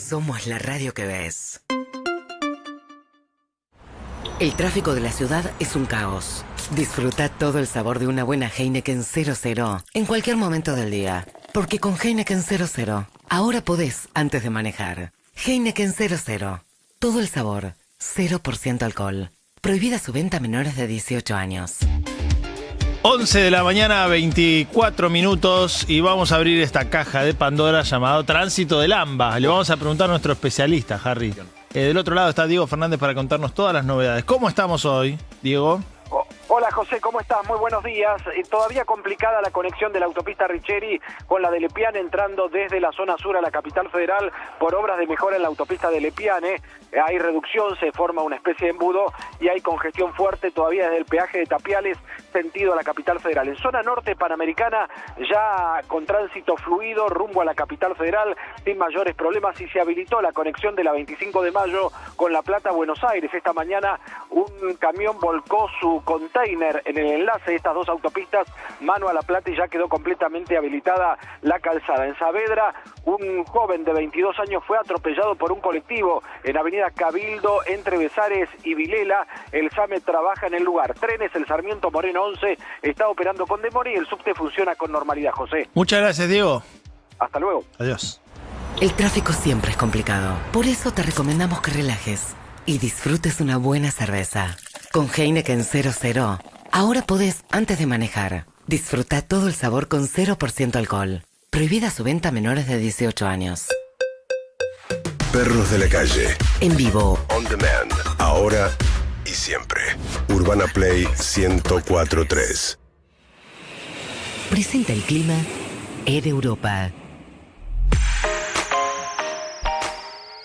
Somos la radio que ves. El tráfico de la ciudad es un caos. Disfruta todo el sabor de una buena Heineken 00 en cualquier momento del día. Porque con Heineken 00, ahora podés antes de manejar. Heineken 00. Todo el sabor. 0% alcohol. Prohibida su venta a menores de 18 años. 11 de la mañana, 24 minutos, y vamos a abrir esta caja de Pandora llamado Tránsito del AMBA. Le vamos a preguntar a nuestro especialista, Harry. Del otro lado está Diego Fernández para contarnos todas las novedades. ¿Cómo estamos hoy, Diego? Hola José, ¿cómo estás? Muy buenos días. Todavía complicada la conexión de la autopista Richeri con la de Lepiane entrando desde la zona sur a la capital federal por obras de mejora en la autopista de Lepiane. Hay reducción, se forma una especie de embudo y hay congestión fuerte todavía desde el peaje de Tapiales sentido a la capital federal. En zona norte panamericana ya con tránsito fluido rumbo a la capital federal sin mayores problemas y se habilitó la conexión de la 25 de mayo con La Plata, Buenos Aires. Esta mañana un camión volcó su container en el enlace de estas dos autopistas, mano a La Plata, y ya quedó completamente habilitada la calzada. En Saavedra, un joven de 22 años fue atropellado por un colectivo en Avenida Cabildo, entre Besares y Vilela. El SAME trabaja en el lugar. Trenes, el Sarmiento Moreno 11 está operando con demora y el subte funciona con normalidad, José. Muchas gracias, Diego. Hasta luego. Adiós. El tráfico siempre es complicado. Por eso te recomendamos que relajes y disfrutes una buena cerveza. Con Heineken 00, ahora podés antes de manejar. Disfruta todo el sabor con 0% alcohol. Prohibida su venta a menores de 18 años. Perros de la calle. En vivo. On demand. Ahora y siempre. Urbana Play 104.3. Presenta el clima Air Europa.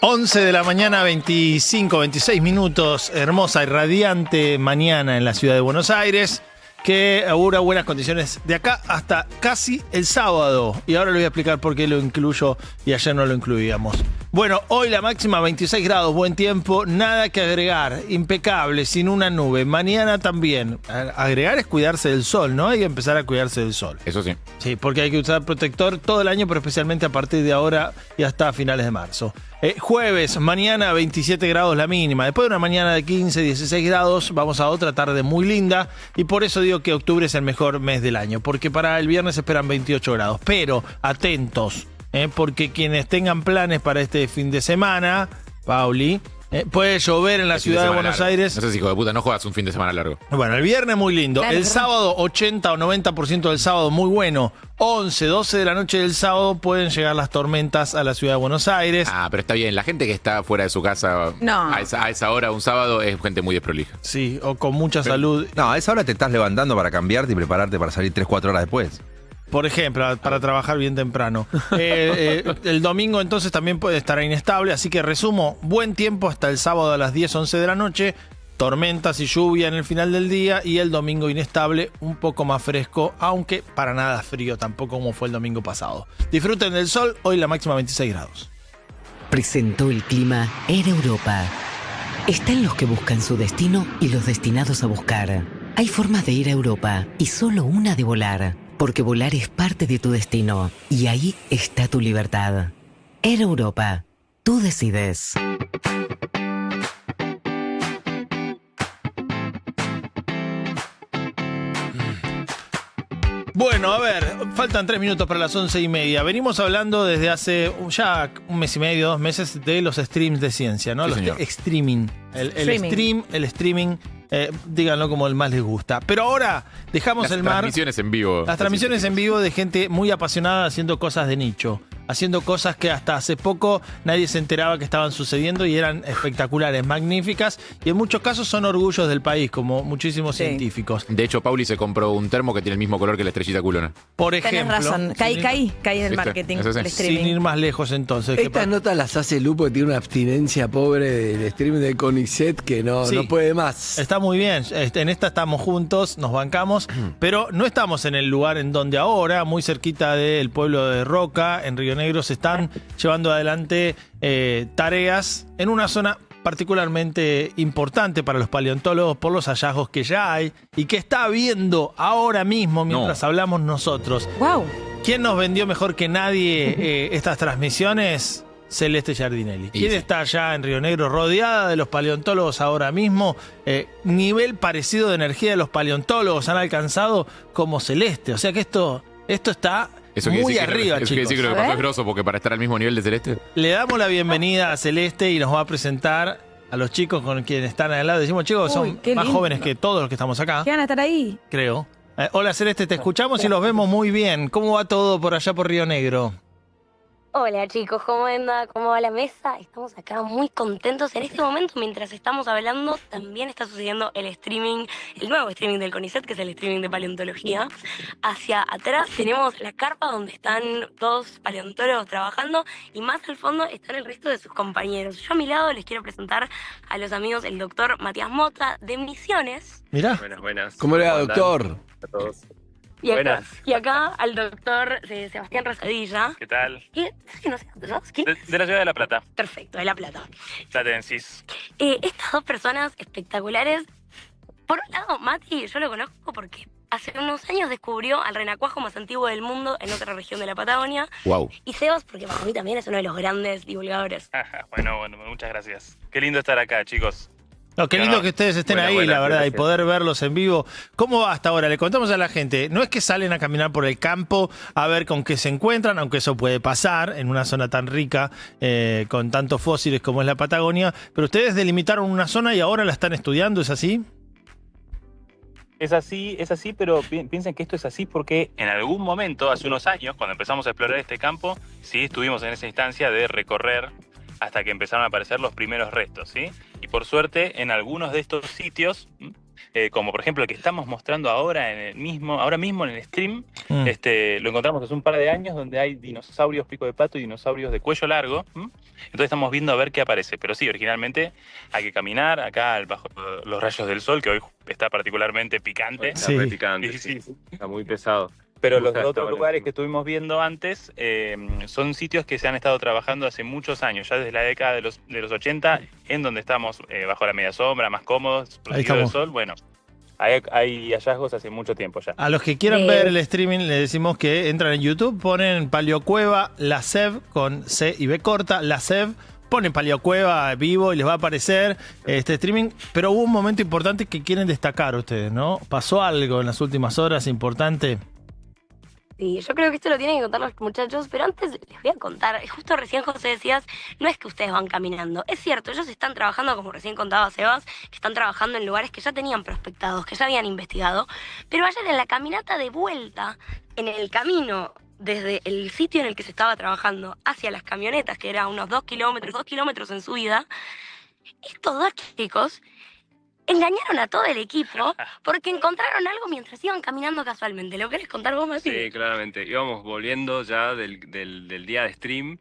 11 de la mañana, 26 minutos. Hermosa y radiante mañana en la ciudad de Buenos Aires, que augura buenas condiciones de acá hasta casi el sábado. Y ahora le voy a explicar por qué lo incluyo y ayer no lo incluíamos. Bueno, hoy la máxima 26 grados, buen tiempo, nada que agregar, impecable, sin una nube. Mañana también. Agregar es cuidarse del sol, ¿no? Hay que empezar a cuidarse del sol. Eso sí. Sí, porque hay que usar protector todo el año, pero especialmente a partir de ahora y hasta finales de marzo. Jueves, mañana 27 grados la mínima. Después de una mañana de 15, 16 grados, vamos a otra tarde muy linda. Y por eso digo que octubre es el mejor mes del año, porque para el viernes esperan 28 grados. Pero atentos, porque quienes tengan planes para este fin de semana, Pauli, puede llover en la ciudad de Buenos Aires. No sé si, hijo de puta, no juegas un fin de semana largo. Bueno, el viernes muy lindo. Claro, el sábado, 80 o 90% del sábado, muy bueno. 11, 12 de la noche del sábado pueden llegar las tormentas a la ciudad de Buenos Aires. Ah, pero está bien. La gente que está fuera de su casa No. a esa hora, un sábado, es gente muy desprolija. Sí, o con mucha salud. No, a esa hora te estás levantando para cambiarte y prepararte para salir 3-4 horas después. Por ejemplo, para trabajar bien temprano. El domingo entonces también puede estar inestable, así que resumo, buen tiempo hasta el sábado a las 10, 11 de la noche, tormentas y lluvia en el final del día, y el domingo inestable, un poco más fresco, aunque para nada frío, tampoco como fue el domingo pasado. Disfruten del sol, hoy la máxima 26 grados. Presentó el clima Air Europa. Están los que buscan su destino y los destinados a buscar. Hay formas de ir a Europa y solo una de volar. Porque volar es parte de tu destino y ahí está tu libertad. Air Europa, tú decides. Bueno, a ver, faltan 3 minutos para las 11:30. Venimos hablando desde hace ya un mes y medio, 2 meses, de los streams de ciencia, ¿no? Sí, Los señor. streaming. El streaming, díganlo como el más les gusta. Pero ahora dejamos el mar. Transmisiones en vivo. Las transmisiones en vivo de gente muy apasionada haciendo cosas de nicho. Haciendo cosas que hasta hace poco nadie se enteraba que estaban sucediendo y eran espectaculares, magníficas. Y en muchos casos son orgullos del país, como muchísimos científicos. De hecho, Pauli se compró un termo que tiene el mismo color que la estrellita culona. Por Tenés ejemplo. razón. Caí en el ¿Viste? marketing, Eso sí. el Sin streaming. ir más lejos entonces. Estas notas las hace Lupo, que tiene una abstinencia pobre del streaming de CONICET que no puede más. Está muy bien, en esta estamos juntos, nos bancamos, pero no estamos en el lugar en donde ahora, muy cerquita del pueblo de Roca, en Río Negro, se están llevando adelante tareas en una zona particularmente importante para los paleontólogos por los hallazgos que ya hay y que está habiendo ahora mismo mientras hablamos nosotros. ¡Wow! ¿Quién nos vendió mejor que nadie estas transmisiones? Celeste Giardinelli. Y ¿Quién sí. está allá en Río Negro rodeada de los paleontólogos ahora mismo? Nivel parecido de energía de los paleontólogos han alcanzado como Celeste. O sea que esto está Eso quiere muy decir que- arriba, eso quiere chicos. decir que lo que pasó es grosso, porque para estar al mismo nivel de Celeste. Le damos la bienvenida a Celeste y nos va a presentar a los chicos con quienes están al lado. Decimos, chicos, Uy, son qué más lindo. jóvenes que todos los que estamos acá, ¿Qué van a estar ahí? creo. Hola Celeste, te escuchamos y los vemos muy bien. ¿Cómo va todo por allá por Río Negro? Hola chicos, ¿cómo anda? ¿Cómo va la mesa? Estamos acá muy contentos. En este momento, mientras estamos hablando, también está sucediendo el streaming, el nuevo streaming del CONICET, que es el streaming de paleontología. Hacia atrás tenemos la carpa donde están dos paleontólogos trabajando y más al fondo están el resto de sus compañeros. Yo a mi lado les quiero presentar a los amigos el doctor Matías Mota de Misiones Mirá. Buenas. ¿Cómo le va, andan? doctor? A todos. y acá al doctor Sebastián Rosadilla. ¿Qué tal? ¿Qué no sé dónde sos? ¿Quién? De la ciudad de La Plata. Perfecto, de La Plata. Platensis. Estas dos personas espectaculares. Por un lado, Mati, yo lo conozco porque hace unos años descubrió al renacuajo más antiguo del mundo en otra región de la Patagonia. Wow. Y Sebas, porque para mí también es uno de los grandes divulgadores. Bueno, muchas gracias. Qué lindo estar acá, chicos. No, qué lindo que ustedes estén ahí, la verdad, gracias. y poder verlos en vivo. ¿Cómo va hasta ahora? Le contamos a la gente, no es que salen a caminar por el campo a ver con qué se encuentran, aunque eso puede pasar en una zona tan rica, con tantos fósiles como es la Patagonia, pero ustedes delimitaron una zona y ahora la están estudiando, ¿es así? Es así, pero piensen que esto es así porque en algún momento, hace unos años, cuando empezamos a explorar este campo, sí estuvimos en esa instancia de recorrer hasta que empezaron a aparecer los primeros restos, ¿sí? Y por suerte, en algunos de estos sitios, como por ejemplo el que estamos mostrando ahora mismo en el stream, lo encontramos hace un par de años, donde hay dinosaurios pico de pato y dinosaurios de cuello largo. Entonces estamos viendo a ver qué aparece. Pero sí, originalmente hay que caminar acá bajo los rayos del sol, que hoy está particularmente picante. Sí. Está picante, sí. Está muy pesado. Pero los otros lugares que estuvimos viendo antes son sitios que se han estado trabajando hace muchos años, ya desde la década de los 80, en donde estamos bajo la media sombra, más cómodos, protegidos del sol. Bueno, hay hallazgos hace mucho tiempo ya. A los que quieran ver el streaming, le decimos que entran en YouTube, ponen Paleocueva, la SEV, con C y B corta, la SEV, ponen Paleocueva vivo y les va a aparecer este streaming. Pero hubo un momento importante que quieren destacar ustedes, ¿no? ¿Pasó algo en las últimas horas importante? Sí, yo creo que esto lo tienen que contar los muchachos, pero antes les voy a contar, justo recién José decías, no es que ustedes van caminando, es cierto, ellos están trabajando, como recién contaba Sebas, que están trabajando en lugares que ya tenían prospectados, que ya habían investigado, pero ayer en la caminata de vuelta, en el camino desde el sitio en el que se estaba trabajando hacia las camionetas, que era unos 2 kilómetros en subida, estos dos chicos engañaron a todo el equipo porque encontraron algo mientras iban caminando casualmente. ¿Lo querés contar vos, Mati? Sí, claramente. Íbamos volviendo ya del día de stream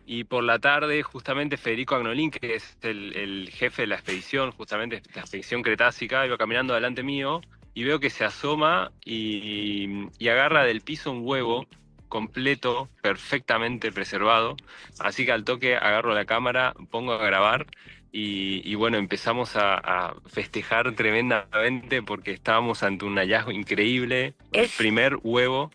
y por la tarde justamente Federico Agnolín, que es el jefe de la expedición, justamente la expedición cretácica, iba caminando delante mío y veo que se asoma y agarra del piso un huevo completo, perfectamente preservado. Así que al toque agarro la cámara, pongo a grabar. Y bueno, empezamos a festejar tremendamente porque estábamos ante un hallazgo increíble. El primer huevo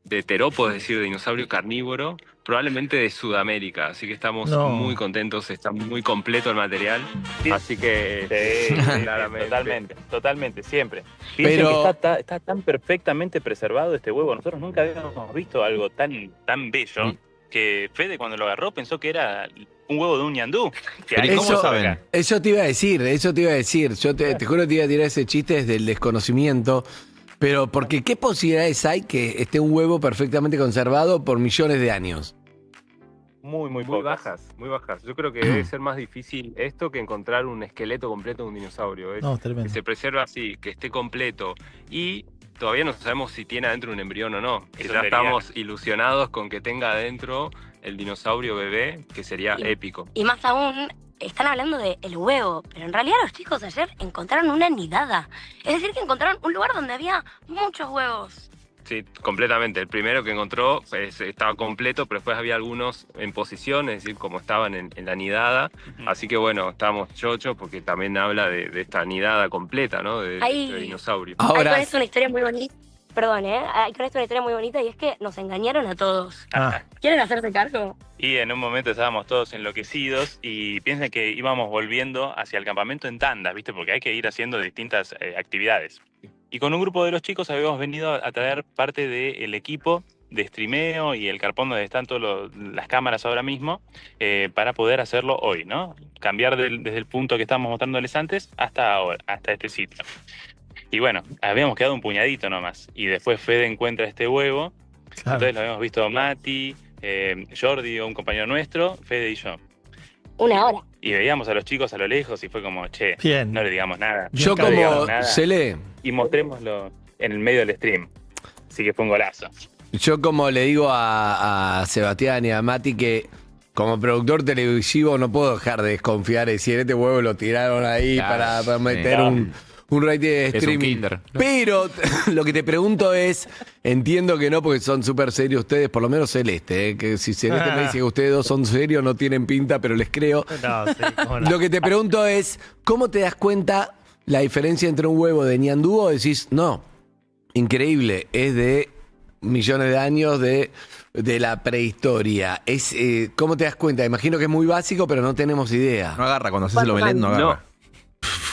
de terópodo, es decir, de dinosaurio carnívoro, probablemente de Sudamérica. Así que estamos muy contentos, está muy completo el material. Así que Sí, claramente. totalmente, siempre. Piensen que está tan perfectamente preservado este huevo. Nosotros nunca habíamos visto algo tan bello que Fede cuando lo agarró pensó que era un huevo de un ñandú. Eso te iba a decir. Yo te juro que te iba a tirar ese chiste desde el desconocimiento. Pero porque ¿qué posibilidades hay que esté un huevo perfectamente conservado por millones de años? Muy bajas. Yo creo que debe ser más difícil esto que encontrar un esqueleto completo de un dinosaurio. Tremendo. Que se preserva así, que esté completo. Y todavía no sabemos si tiene adentro un embrión o no. Que ya estamos ilusionados con que tenga adentro el dinosaurio bebé, que sería épico. Y más aún, están hablando del huevo, pero en realidad los chicos ayer encontraron una nidada. Es decir, que encontraron un lugar donde había muchos huevos. Sí, completamente. El primero que encontró estaba completo, pero después había algunos en posición, es decir, como estaban en la nidada. Así que bueno, estábamos chochos porque también habla de esta nidada completa, ¿no? De dinosaurio. Ahora es una historia muy bonita. Perdón, hay con esto una historia muy bonita y es que nos engañaron a todos. Ah. ¿Quieren hacerse cargo? Y en un momento estábamos todos enloquecidos y piensen que íbamos volviendo hacia el campamento en tandas, ¿viste? Porque hay que ir haciendo distintas actividades. Y con un grupo de los chicos habíamos venido a traer parte del equipo de streameo y el carpón donde están todas las cámaras ahora mismo para poder hacerlo hoy, ¿no? Cambiar desde el punto que estábamos mostrándoles antes hasta ahora, hasta este sitio. Y bueno, habíamos quedado un puñadito nomás. Y después Fede encuentra este huevo. Claro. Entonces lo habíamos visto Mati, Jordi, un compañero nuestro, Fede y yo. Una hora. Y veíamos a los chicos a lo lejos y fue como, che, Bien. no le digamos nada. Yo no le digamos como nada. Cele, Y mostrémoslo en el medio del stream. Así que fue un golazo. yo como le digo a Sebastián y a Mati que como productor televisivo no puedo dejar de desconfiar y decir, este huevo lo tiraron ahí Claro, para meter sí. un rating de Es un streaming. kinder, ¿no? Pero lo que te pregunto es, entiendo que no, porque son súper serios ustedes, por lo menos Celeste, que si Celeste me dice que ustedes dos son serios, no tienen pinta, pero les creo. No, sí, cómo no. Lo que te pregunto es, ¿cómo te das cuenta la diferencia entre un huevo de ñandú o decís, no, increíble, es de millones de años de la prehistoria? ¿Cómo te das cuenta? Imagino que es muy básico, pero no tenemos idea. No agarra, cuando haces el omelette no agarra.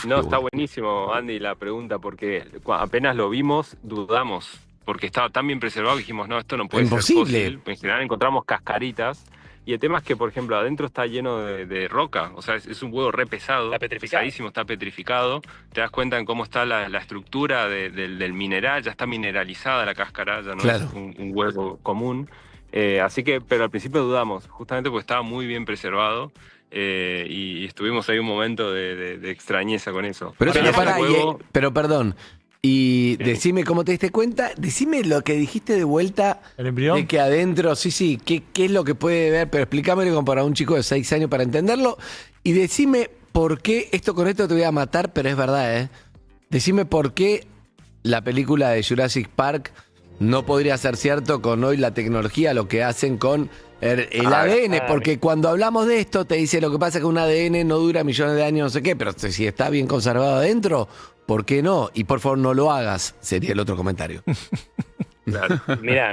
No, está buenísimo, Andy, la pregunta, porque apenas lo vimos, dudamos, porque estaba tan bien preservado que dijimos, no, esto no puede Imposible. ser fósil. En general encontramos cascaritas, y el tema es que, por ejemplo, adentro está lleno de roca, o sea, es un huevo re pesado, Está petrificado. pesadísimo, está petrificado, te das cuenta en cómo está la estructura del mineral, ya está mineralizada la cáscara, ya no Claro. es un huevo común. Así que, pero al principio dudamos, justamente porque estaba muy bien preservado. Y estuvimos ahí un momento de extrañeza con eso. Pero, Pero ese pará, huevo- pero perdón, y decime cómo te diste cuenta, decime lo que dijiste de vuelta, ¿El embrión? de que adentro, sí, ¿qué es lo que puede ver? Pero explícamelo como para un chico de 6 años para entenderlo, y decime por qué, con esto te voy a matar, pero es verdad, decime por qué la película de Jurassic Park no podría ser cierto con hoy la tecnología, lo que hacen con el ADN, porque cuando hablamos de esto te dice lo que pasa es que un ADN no dura millones de años, no sé qué, pero si está bien conservado adentro, ¿por qué no? Y por favor no lo hagas, sería el otro comentario. Claro. Mirá,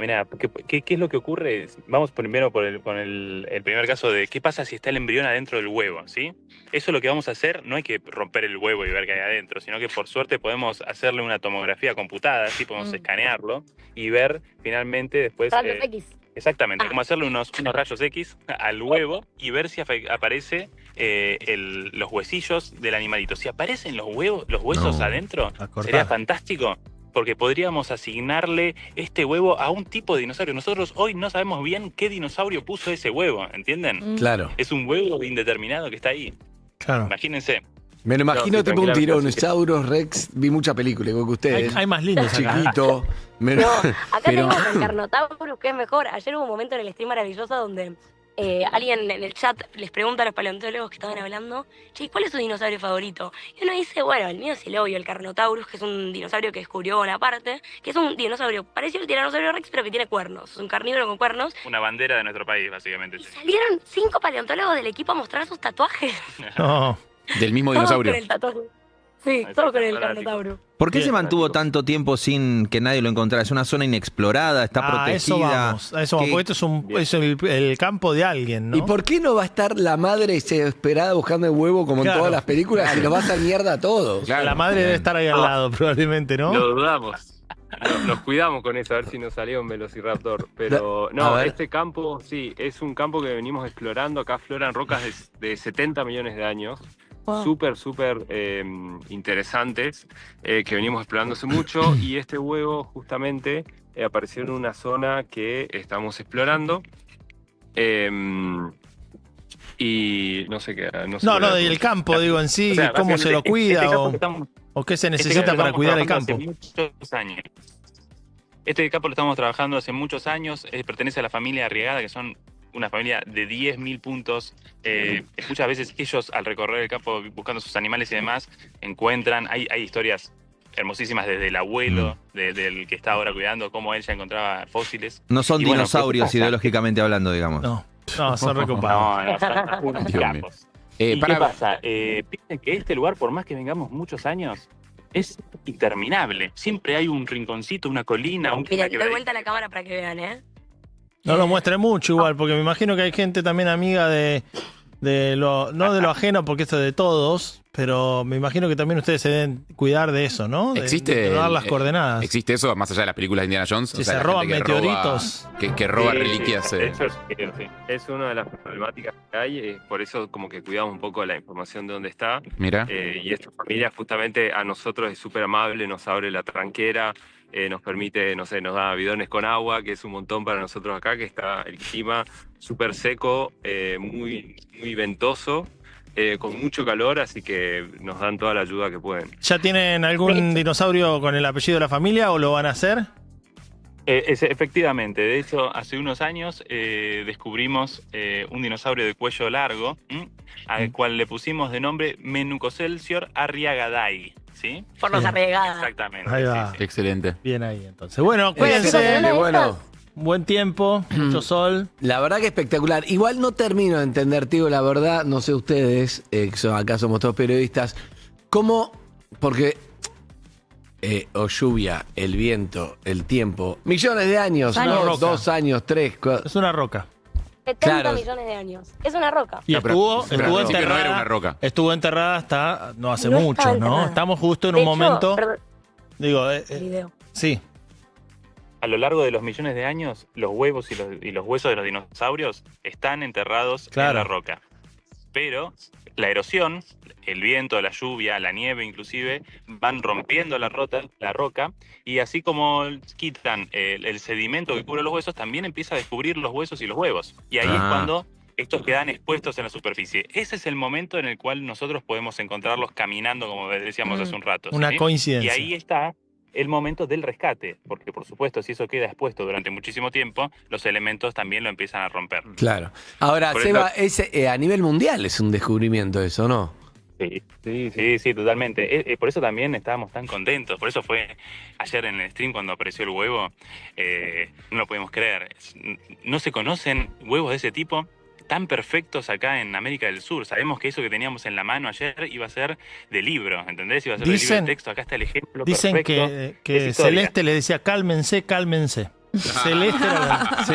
¿qué es lo que ocurre? Vamos primero con el primer caso de qué pasa si está el embrión adentro del huevo, ¿sí? Eso es lo que vamos a hacer, no hay que romper el huevo y ver qué hay adentro, sino que por suerte podemos hacerle una tomografía computada, ¿sí? Podemos escanearlo y ver finalmente después... Rayos X. Exactamente, como hacerle unos rayos X al huevo y ver si aparece los huesillos del animalito. Si aparecen los huesos adentro, A sería cortar. fantástico, porque podríamos asignarle este huevo a un tipo de dinosaurio. Nosotros hoy no sabemos bien qué dinosaurio puso ese huevo, ¿entienden? Claro. Es un huevo indeterminado que está ahí. Claro. Imagínense. Me lo imagino sí, tipo un tranquilamente, Tyrannosaurus Rex, vi mucha película, igual que ustedes. Hay más lindos acá. Chiquito. No, acá Pero- tengo el Carnotaurus, que es mejor. Ayer hubo un momento en el stream maravilloso donde alguien en el chat les pregunta a los paleontólogos que estaban hablando, che, ¿cuál es su dinosaurio favorito? Y uno dice, bueno, el mío es el obvio, el Carnotaurus, que es un dinosaurio que descubrió Bonaparte, que es un dinosaurio parecido al Tiranosaurio Rex, pero que tiene cuernos. Es un carnívoro con cuernos. Una bandera de nuestro país, básicamente. Y salieron 5 paleontólogos del equipo a mostrar sus tatuajes. No. Del mismo Todos dinosaurio. con el tatuaje. Sí, todos con el Carnotaurus. ¿Por qué Bien. se mantuvo tanto tiempo sin que nadie lo encontrara? Es una zona inexplorada, está A eso protegida. vamos, a eso vamos, ¿Qué- porque esto es el campo de alguien, ¿no? ¿Y por qué no va a estar la madre desesperada buscando el huevo como Claro. en todas las películas y nos va a hacer mierda a todos? Claro. La madre debe estar ahí al lado, probablemente, ¿no? Lo dudamos. Nos cuidamos con eso, a ver si nos salió un velociraptor. Pero A no, ver. este campo, sí, es un campo que venimos explorando. Acá afloran rocas de 70 millones de años. Súper interesantes, que venimos explorando hace mucho. Y este huevo justamente apareció en una zona que estamos explorando. Y no sé qué. No, y el campo, digo, en sí, O sea, cómo se lo básicamente, cuida este campo o, que estamos- o qué se Este necesita campo para lo cuidar el estamos campo. trabajando hace muchos años. Este campo lo estamos trabajando hace muchos años, pertenece a la familia Arriagada, que son una familia de 10.000 puntos. Muchas veces ellos, al recorrer el campo buscando sus animales y demás, encuentran, hay historias hermosísimas desde el abuelo, del que está ahora cuidando, cómo él ya encontraba fósiles. No son Y bueno, dinosaurios ¿qué pasa? ideológicamente hablando, digamos. No, son recopados. No, son unos Dios mío. capos. ¿Y qué pasa? Piensen que este lugar, por más que vengamos muchos años, es interminable. Siempre hay un rinconcito, una colina, un Mira, te doy vuelta a la cámara para que vean, ¿eh? No lo muestre mucho igual, porque me imagino que hay gente también amiga no de lo ajeno, porque esto es de todos, pero me imagino que también ustedes se deben cuidar de eso, ¿no? De dar las coordenadas. ¿Existe eso más allá de las películas de Indiana Jones? Si se roban meteoritos. Que roba reliquias. Eso es una de las problemáticas que hay, por eso como que cuidamos un poco la información de dónde está. Mira. Y esta familia justamente a nosotros es súper amable, nos abre la tranquera, nos permite, no sé, nos da bidones con agua, que es un montón para nosotros acá, que está el clima súper seco, muy, muy ventoso, con mucho calor, así que nos dan toda la ayuda que pueden. ¿Ya tienen algún dinosaurio con el apellido de la familia o lo van a hacer? Efectivamente, de hecho, hace unos años descubrimos un dinosaurio de cuello largo, al cual le pusimos de nombre Menucocelsior arriagadai, ¿sí? Por los arriesgadas. Exactamente. Ahí va. Sí, sí. Excelente. Bien ahí, entonces. Bueno, cuídense. Bueno, Buen tiempo, mucho sol. la verdad que espectacular. Igual no termino de entender, tío, la verdad, no sé ustedes, acá somos todos periodistas, cómo, porque o lluvia, el viento, el tiempo, millones de años, Años. ¿no? 2 años, 3. Es una roca. 70 Claro. millones de años. Es una roca. Y estuvo pero al principio enterrada. no era una roca. Estuvo enterrada hasta no hace No mucho, estaba ¿no? enterrada. Estamos justo en De un hecho, momento. perdón, Digo, video. sí. A lo largo de los millones de años, los huevos y los huesos de los dinosaurios están enterrados Claro. en la roca. Pero la erosión, el viento, la lluvia, la nieve inclusive, van rompiendo la roca, y así como quitan el sedimento que cubre los huesos, también empieza a descubrir los huesos y los huevos. Y ahí es cuando estos quedan expuestos en la superficie. Ese es el momento en el cual nosotros podemos encontrarlos caminando, como decíamos hace un rato. Una ¿sí? coincidencia. Y ahí está el momento del rescate, porque por supuesto, si eso queda expuesto durante muchísimo tiempo, los elementos también lo empiezan a romper. Claro. Ahora, Por Seba, a nivel mundial es un descubrimiento eso, ¿no? Sí, totalmente. Por eso también estábamos tan contentos. Por eso fue ayer en el stream cuando apareció el huevo. No lo podemos creer. No se conocen huevos de ese tipo tan perfectos acá en América del Sur. Sabemos que eso que teníamos en la mano ayer iba a ser de libro, ¿entendés? Iba a ser de libro de texto. Acá está el ejemplo Dicen perfecto. que Es historia. Celeste le decía cálmense, cálmense. Celeste era Sí.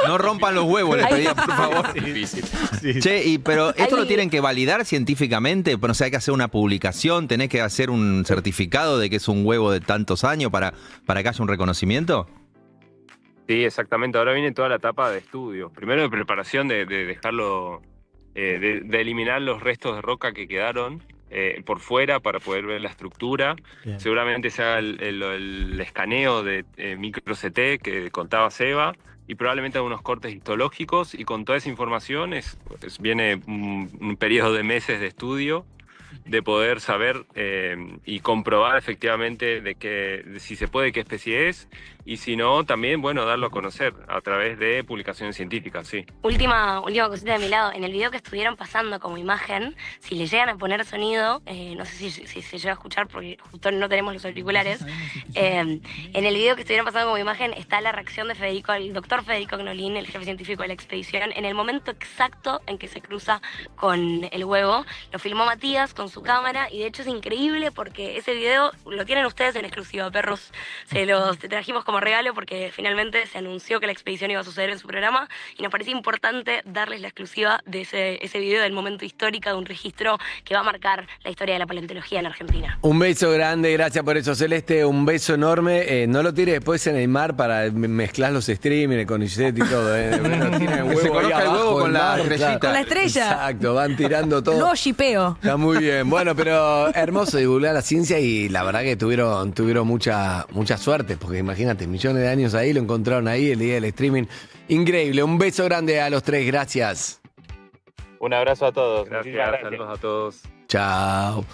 No rompan los huevos, le pedía, por favor. Difícil. Che, pero esto lo tienen que validar científicamente, o sea, hay que hacer una publicación, tenés que hacer un certificado de que es un huevo de tantos años para que haya un reconocimiento. Sí, exactamente. Ahora viene toda la etapa de estudio. Primero de preparación de dejarlo, de eliminar los restos de roca que quedaron por fuera para poder ver la estructura. Bien. Seguramente se haga el escaneo de micro CT que contaba Seba, y probablemente algunos cortes histológicos, y con toda esa información viene un periodo de meses de estudio, de poder saber y comprobar efectivamente de si se puede, qué especie es, y si no, también, bueno, darlo a conocer a través de publicaciones científicas, sí. Última cosita de mi lado. En el video que estuvieron pasando como imagen, si le llegan a poner sonido, no sé si se llega a escuchar porque justo no tenemos los auriculares, en el video que estuvieron pasando como imagen está la reacción de el doctor Federico Agnolin, el jefe científico de la expedición, en el momento exacto en que se cruza con el huevo. Lo filmó Matías con su cámara, y de hecho es increíble porque ese video lo tienen ustedes en exclusiva, perros. Se los trajimos como regalo porque finalmente se anunció que la expedición iba a suceder en su programa, y nos parecía importante darles la exclusiva de ese video del momento histórico, de un registro que va a marcar la historia de la paleontología en Argentina. Un beso grande, gracias por eso, Celeste. Un beso enorme. No lo tires después en el mar para mezclar los streaming con Icet y todo. No tienen huevo se conozca ahí el huevo abajo, con la mar, estrellita. Con la estrella. Exacto, van tirando todo. No shipeo. Está muy bien. Bueno, pero hermoso divulgar la ciencia, y la verdad que tuvieron mucha suerte, porque imagínate, millones de años ahí, lo encontraron ahí el día del streaming. Increíble. Un beso grande a los tres. Gracias. Un abrazo a todos. Gracias, saludos a todos. Chao.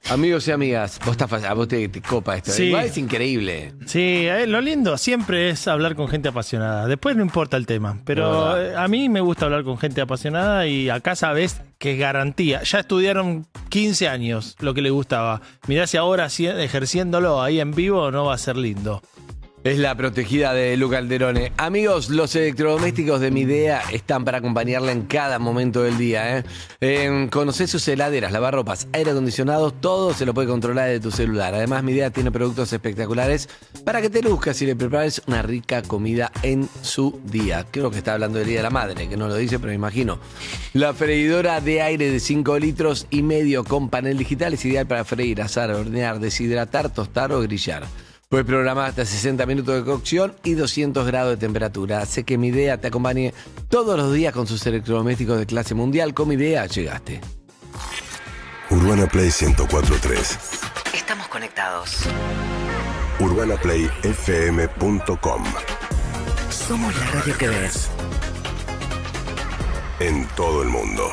Amigos y amigas, a vos te copa esto. Sí. Igual es increíble. Sí, lo lindo siempre es hablar con gente apasionada. Después no importa el tema, pero a mí me gusta hablar con gente apasionada, y acá sabes que es garantía. Ya estudiaron 15 años lo que les gustaba. Mirá si ahora ejerciéndolo ahí en vivo no va a ser lindo. Es la protegida de Luca Alderone. Amigos, los electrodomésticos de Midea están para acompañarla en cada momento del día. Conocés sus heladeras, lavarropas, aire acondicionados, todo se lo puede controlar de tu celular. Además, Midea tiene productos espectaculares para que te luzcas y le prepares una rica comida en su día. Creo que está hablando del Día de la Madre, que no lo dice, pero me imagino. La freidora de aire de 5 litros y medio con panel digital es ideal para freír, asar, hornear, deshidratar, tostar o grillar. Puedes programar hasta 60 minutos de cocción y 200 grados de temperatura. Hace que Midea te acompañe todos los días con sus electrodomésticos de clase mundial. Con Midea llegaste. Urbana Play 104.3. Estamos conectados. UrbanaPlayFM.com. Somos la radio que ves. En todo el mundo.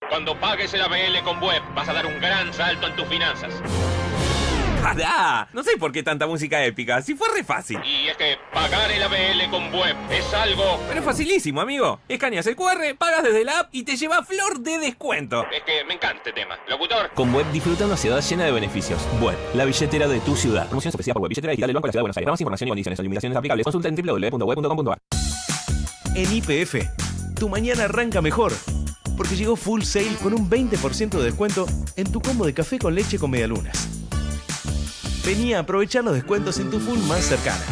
Cuando pagues el ABL con Web, vas a dar un gran salto en tus finanzas. ¡Pará! No sé por qué tanta música épica, si fue re fácil. Y es que pagar el ABL con Web es algo... Pero es facilísimo, amigo. Escaneas el QR, pagas desde la app y te lleva flor de descuento. Es que me encanta este tema. Locutor. Con Web disfruta una ciudad llena de beneficios. Web, la billetera de tu ciudad. Promoción ofrecida por Web, billetera digital del Banco de la Ciudad de Buenos Aires. Para más información y condiciones o limitaciones aplicables, consulta en www.web.com.ar. En YPF, tu mañana arranca mejor. Porque llegó Full Sail con un 20% de descuento en tu combo de café con leche con medialunas. Vení a aprovechar los descuentos en tu Full más cercana.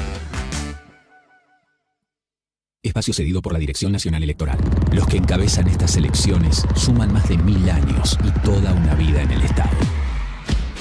Espacio cedido por la Dirección Nacional Electoral. Los que encabezan estas elecciones suman más de 1000 años y toda una vida en el Estado.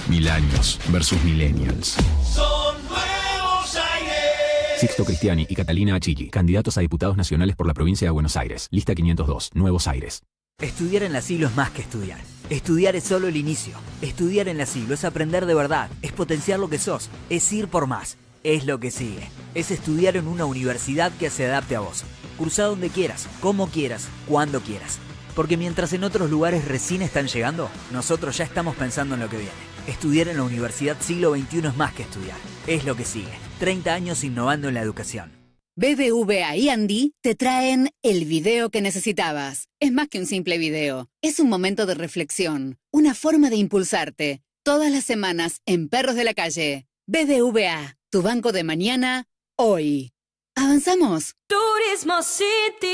1000 años versus millennials. Son Nuevos Aires. Sixto Cristiani y Catalina Achilli, candidatos a diputados nacionales por la provincia de Buenos Aires. Lista 502, Nuevos Aires. Estudiar en la Siglo es más que estudiar. Estudiar es solo el inicio. Estudiar en la Siglo es aprender de verdad, es potenciar lo que sos, es ir por más, es lo que sigue. Es estudiar en una universidad que se adapte a vos. Cursá donde quieras, como quieras, cuando quieras. Porque mientras en otros lugares recién están llegando, nosotros ya estamos pensando en lo que viene. Estudiar en la Universidad Siglo XXI es más que estudiar, es lo que sigue. 30 años innovando en la educación. BBVA y Andy te traen el video que necesitabas. Es más que un simple video. Es un momento de reflexión, una forma de impulsarte. Todas las semanas en Perros de la Calle. BBVA, tu banco de mañana, hoy. ¿Avanzamos? Turismo City,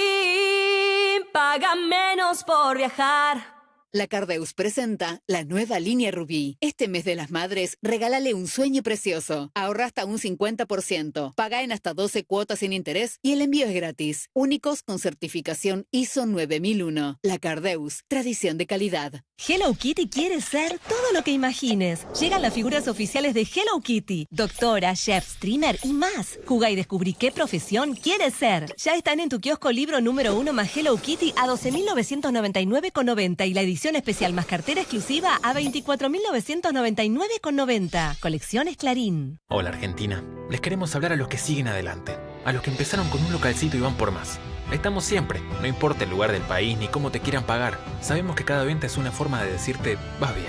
paga menos por viajar. La Cardeus presenta la nueva línea Rubí. Este mes de las madres, regálale un sueño precioso. Ahorra hasta un 50%. Paga en hasta 12 cuotas sin interés y el envío es gratis. Únicos con certificación ISO 9001. La Cardeus, tradición de calidad. Hello Kitty quiere ser todo lo que imagines. Llegan las figuras oficiales de Hello Kitty. Doctora, chef, streamer y más. Jugá y descubrí qué profesión quieres ser. Ya están en tu kiosco libro número 1 más Hello Kitty a 12.999,90 y la edición especial más cartera exclusiva a 24.999,90. Colecciones Clarín. Hola Argentina, les queremos hablar a los que siguen adelante, a los que empezaron con un localcito y van por más. Estamos siempre, no importa el lugar del país ni cómo te quieran pagar. Sabemos que cada venta es una forma de decirte, vas bien.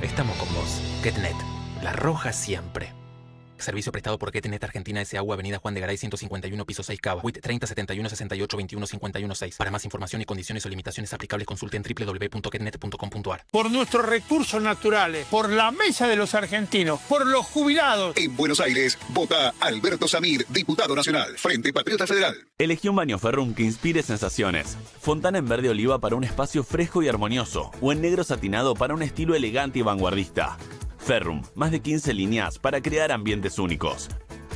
Estamos con vos. GetNet, la roja siempre. Servicio prestado por GetNet Argentina S.A.U. Avenida Juan de Garay 151, piso 6 Cava. WIT 30 71 68 21 51 6. Para más información y condiciones o limitaciones aplicables consulte en www.getnet.com.ar. Por nuestros recursos naturales, por la mesa de los argentinos, por los jubilados. En Buenos Aires, vota Alberto Samir, diputado nacional, Frente Patriota Federal. Elegí un baño Ferrum que inspire sensaciones. Fontana en verde oliva para un espacio fresco y armonioso. O en negro satinado para un estilo elegante y vanguardista. Ferrum, más de 15 líneas para crear ambientes únicos.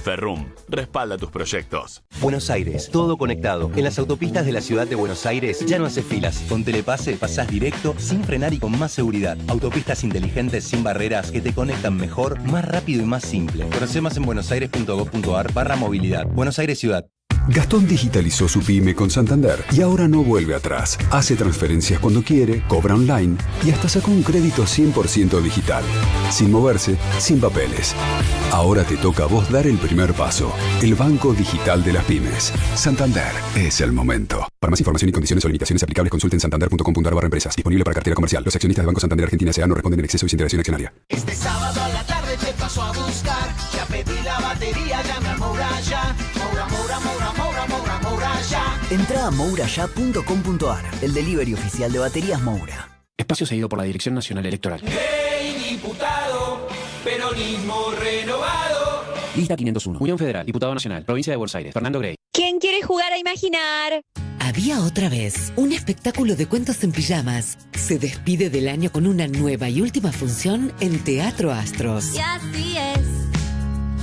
Ferrum, respalda tus proyectos. Buenos Aires, todo conectado. En las autopistas de la ciudad de Buenos Aires ya no haces filas. Con Telepase pasás directo, sin frenar y con más seguridad. Autopistas inteligentes sin barreras que te conectan mejor, más rápido y más simple. Conoce más en buenosaires.gov.ar/movilidad. Buenos Aires Ciudad. Gastón digitalizó su pyme con Santander y ahora no vuelve atrás. Hace transferencias cuando quiere, cobra online y hasta sacó un crédito 100% digital. Sin moverse, sin papeles. Ahora te toca a vos dar el primer paso. El banco digital de las pymes. Santander es el momento. Para más información y condiciones o limitaciones aplicables, consulten santander.com.ar/empresas. Disponible para cartera comercial. Los accionistas de Banco Santander Argentina S.A. no responden en exceso y sin interacción accionaria. Este sábado a la tarde te paso a buscar. Ya pedí la batería, llame a Moura ya. Moura, Moura, Moura, Moura, Moura, Moura ya. Entra a mouraya.com.ar, el delivery oficial de baterías Moura. Espacio cedido por la Dirección Nacional Electoral. ¡Hey, diputado! Peronismo renovado. Lista 501. Unión Federal. Diputado Nacional. Provincia de Buenos Aires. Fernando Grey. ¿Quién quiere jugar a imaginar? Había otra vez un espectáculo de cuentos en pijamas. Se despide del año con una nueva y última función en Teatro Astros. Y así es,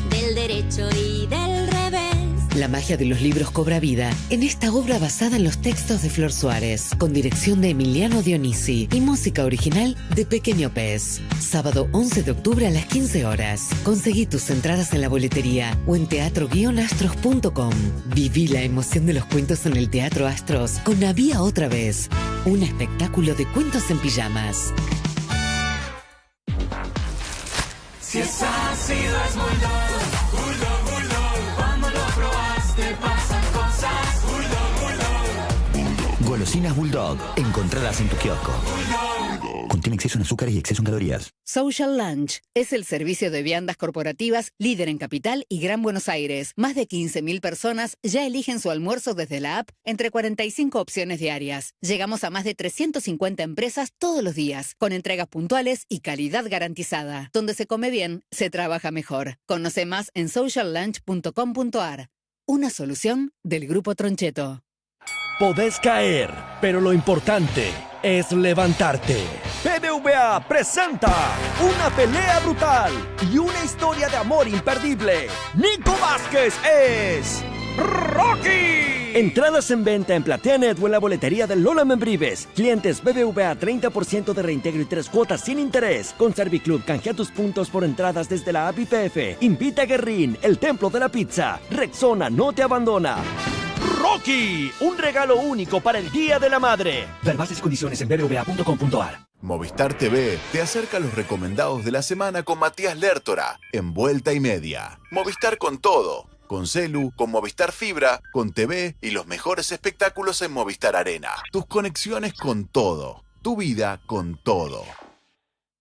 del derecho y del revés. La magia de los libros cobra vida en esta obra basada en los textos de Flor Suárez, con dirección de Emiliano Dionisi y música original de Pequeño Pez. Sábado 11 de octubre a las 15 horas. Conseguí tus entradas en la boletería o en teatro-astros.com. Viví la emoción de los cuentos en el Teatro Astros con Había otra vez, un espectáculo de cuentos en pijamas. Si es ácido es Bulldog, Bulldog, Bulldog. Cuando lo probaste pasan cosas. Bulldog, Bulldog. Golosinas Bulldog, encontradas en tu kiosco. Contiene exceso en azúcares y exceso en calorías. Social Lunch es el servicio de viandas corporativas líder en Capital y Gran Buenos Aires. Más de 15.000 personas ya eligen su almuerzo desde la app entre 45 opciones diarias. Llegamos a más de 350 empresas todos los días, con entregas puntuales y calidad garantizada. Donde se come bien, se trabaja mejor. Conoce más en sociallunch.com.ar. Una solución del Grupo Troncheto. Podés caer, pero lo importante es levantarte. BBVA presenta una pelea brutal y una historia de amor imperdible. Nico Vázquez es Rocky. Entradas en venta en PlateaNet o en la boletería de Lola Membrives. Clientes BBVA 30% de reintegro y 3 cuotas sin interés. Con Serviclub canjea tus puntos por entradas desde la app YPF. Invita a Guerrín, el templo de la pizza. Rexona no te abandona. Rocky, un regalo único para el Día de la Madre. Ver bases y condiciones en bbva.com.ar. Movistar TV te acerca a los recomendados de la semana con Matías Lertora, en Vuelta y Media. Movistar con todo, con celu, con Movistar Fibra, con TV y los mejores espectáculos en Movistar Arena. Tus conexiones con todo, tu vida con todo.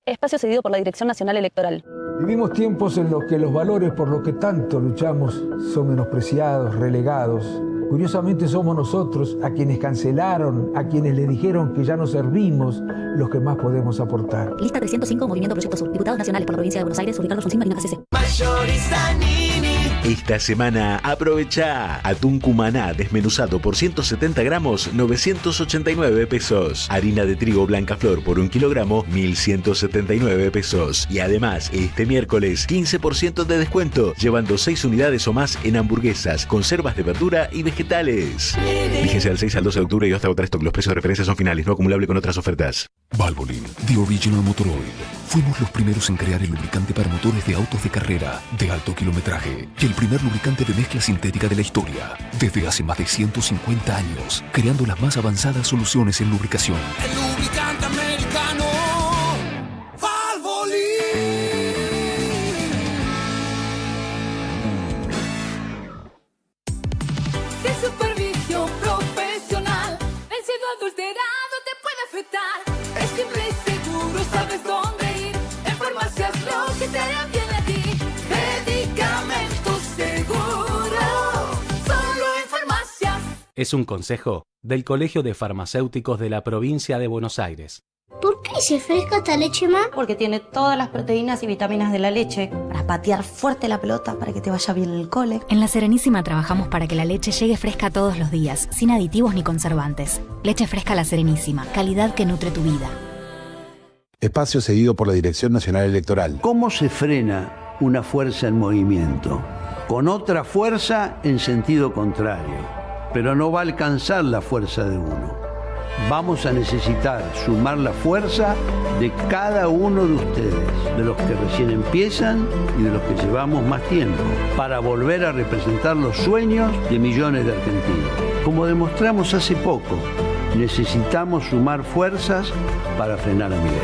Espacio cedido por la Dirección Nacional Electoral. Vivimos tiempos en los que los valores por los que tanto luchamos son menospreciados, relegados. Curiosamente somos nosotros, a quienes cancelaron, a quienes le dijeron que ya no servimos, los que más podemos aportar. Lista 305, Movimiento Proyecto Sur. Diputados nacionales por la provincia de Buenos Aires, Ricardo Alfonsín, Marina CC. Mayorista Nini. Esta semana aprovecha atún cumaná desmenuzado por 170 gramos, 989 pesos. Harina de trigo blanca flor por 1 kilogramo, 1.179 pesos. Y además, este miércoles, 15% de descuento, llevando 6 unidades o más en hamburguesas, conservas de verdura y vegetales. Fíjense al 6 al 12 de octubre y hasta agotar stock. Los precios de referencia son finales, no acumulable con otras ofertas. Valvoline, The Original Motor Oil. Fuimos los primeros en crear el lubricante para motores de autos de carrera, de alto kilometraje, y el primer lubricante de mezcla sintética de la historia. Desde hace más de 150 años, creando las más avanzadas soluciones en lubricación. El lubricante americano. Valvoline. De supervisión profesional, el cielo adulterado te puede afectar. Es simple y seguro, sabes dónde ir. En farmacias lo que te hará bien a ti. Medicamentos seguros, solo en farmacias. Es un consejo del Colegio de Farmacéuticos de la provincia de Buenos Aires. ¿Por qué dice fresca esta leche, ma? Porque tiene todas las proteínas y vitaminas de la leche para patear fuerte la pelota, para que te vaya bien el cole. En La Serenísima trabajamos para que la leche llegue fresca todos los días, sin aditivos ni conservantes. Leche fresca La Serenísima, calidad que nutre tu vida. Espacio cedido por la Dirección Nacional Electoral. ¿Cómo se frena una fuerza en movimiento? Con otra fuerza en sentido contrario, pero no va a alcanzar la fuerza de uno. Vamos a necesitar sumar la fuerza de cada uno de ustedes, de los que recién empiezan y de los que llevamos más tiempo, para volver a representar los sueños de millones de argentinos. Como demostramos hace poco, necesitamos sumar fuerzas para frenar a Milei.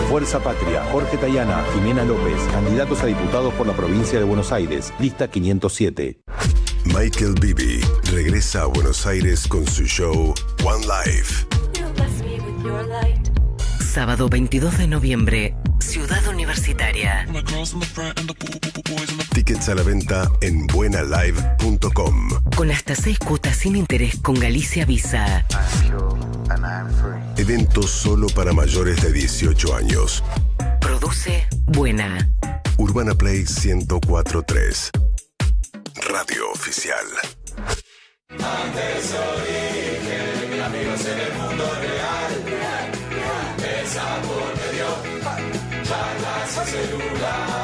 Fuerza Patria, Jorge Tayana, Jimena López, candidatos a diputados por la provincia de Buenos Aires, lista 507. Michael Bibi regresa a Buenos Aires con su show One Life. Sábado 22 de noviembre, Ciudad Universitaria. Tickets a la venta en buenalive.com. Con hasta 6 cuotas sin interés con Galicia Visa. Evento solo para mayores de 18 años. Produce Buena. Urbana Play 104.3. Radio oficial. Andes origen, amigos en el mundo real. Mesa por medio, charlas y celular.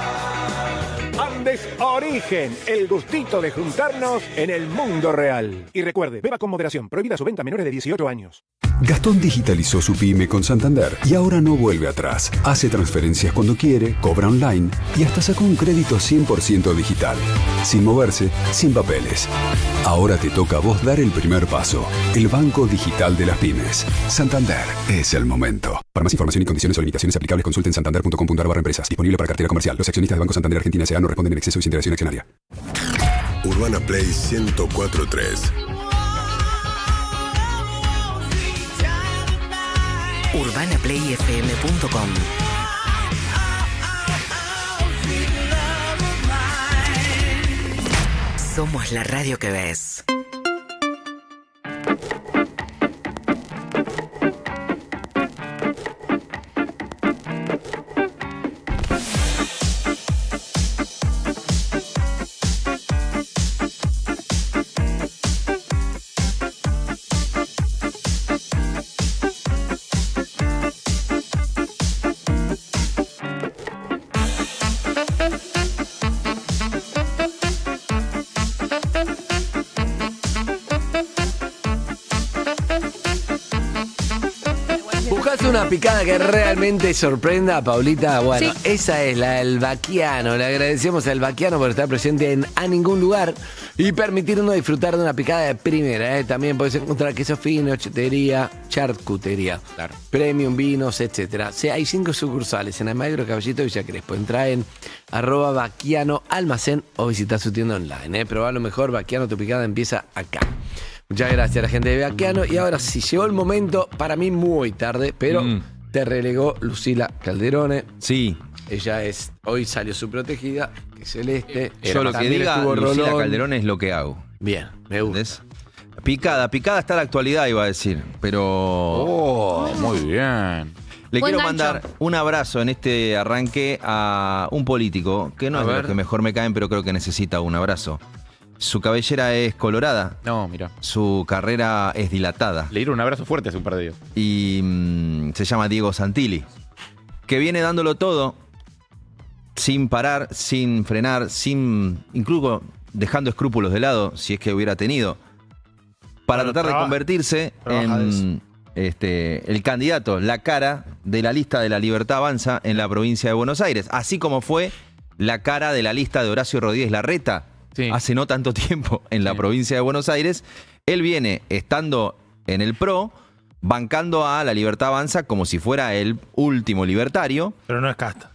Andes Origen, el gustito de juntarnos en el mundo real. Y recuerde, beba con moderación, prohibida su venta a menores de 18 años. Gastón digitalizó su pyme con Santander y ahora no vuelve atrás. Hace transferencias cuando quiere, cobra online y hasta sacó un crédito 100% digital. Sin moverse, sin papeles. Ahora te toca a vos dar el primer paso. El banco digital de las pymes. Santander es el momento. Para más información y condiciones o limitaciones aplicables, consulten santander.com.ar/empresas. Disponible para cartera comercial. Los accionistas de Banco Santander Argentina S.A. no responden en exceso y sin interacción accionaria. Urbana Play 104.3. UrbanaPlayFM.com. Somos la radio que ves. Una picada que realmente sorprenda a Paulita. Bueno, Sí. esa es la del Baquiano. Le agradecemos al Baquiano por estar presente en A Ningún Lugar y permitirnos disfrutar de una picada de primera. También podés encontrar queso fino, chetería, charcutería, premium, vinos, etcétera. Sí, hay 5 sucursales en Almagro, Caballito y Villa Crespo. Entrá en @Baquiano Almacén o visita su tienda online. Probá lo mejor, Baquiano, tu picada empieza acá. Muchas gracias a la gente de Baquiano. Y ahora sí, llegó el momento, para mí muy tarde, pero te relegó Lucila Calderone. Sí. Ella hoy salió su protegida, que es Celeste. Yo lo que También diga estuvo Lucila Rolón. Calderone es lo que hago. Bien, me gusta. Picada está la actualidad, iba a decir. Pero. Oh, muy bien. Le Buen quiero gancho. mandar un abrazo en este arranque a un político que no A es de ver. los que mejor me caen, pero creo que necesita un abrazo. Su cabellera es colorada. No, mira. Su carrera es dilatada. Le dieron un abrazo fuerte hace un par de días. Y se llama Diego Santilli, que viene dándolo todo sin parar, sin frenar, incluso dejando escrúpulos de lado, si es que hubiera tenido, para tratar de convertirse en el candidato, la cara de la lista de La Libertad Avanza en la provincia de Buenos Aires, así como fue la cara de la lista de Horacio Rodríguez Larreta hace no tanto tiempo en la provincia de Buenos Aires. Él viene estando en el PRO, bancando a La Libertad Avanza como si fuera el último libertario. Pero no es casta.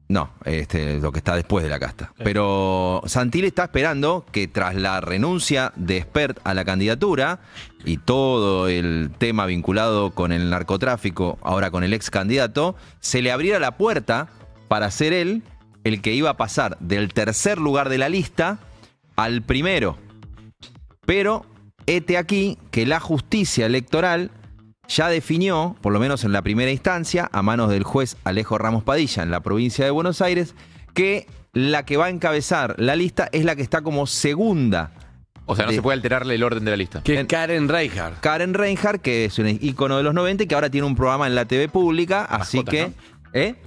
No, lo que está después de la casta. Pero Santilli está esperando que tras la renuncia de Espert a la candidatura y todo el tema vinculado con el narcotráfico, ahora con el ex candidato, se le abriera la puerta para ser él el que iba a pasar del tercer lugar de la lista al primero. Pero hete aquí que la justicia electoral ya definió, por lo menos en la primera instancia, a manos del juez Alejo Ramos Padilla en la provincia de Buenos Aires, que la que va a encabezar la lista es la que está como segunda. O sea, no se puede alterarle el orden de la lista. Que es Karen Reinhardt. Karen Reinhardt, que es un ícono de los 90 y que ahora tiene un programa en la TV pública, así Mascotas, que... ¿no?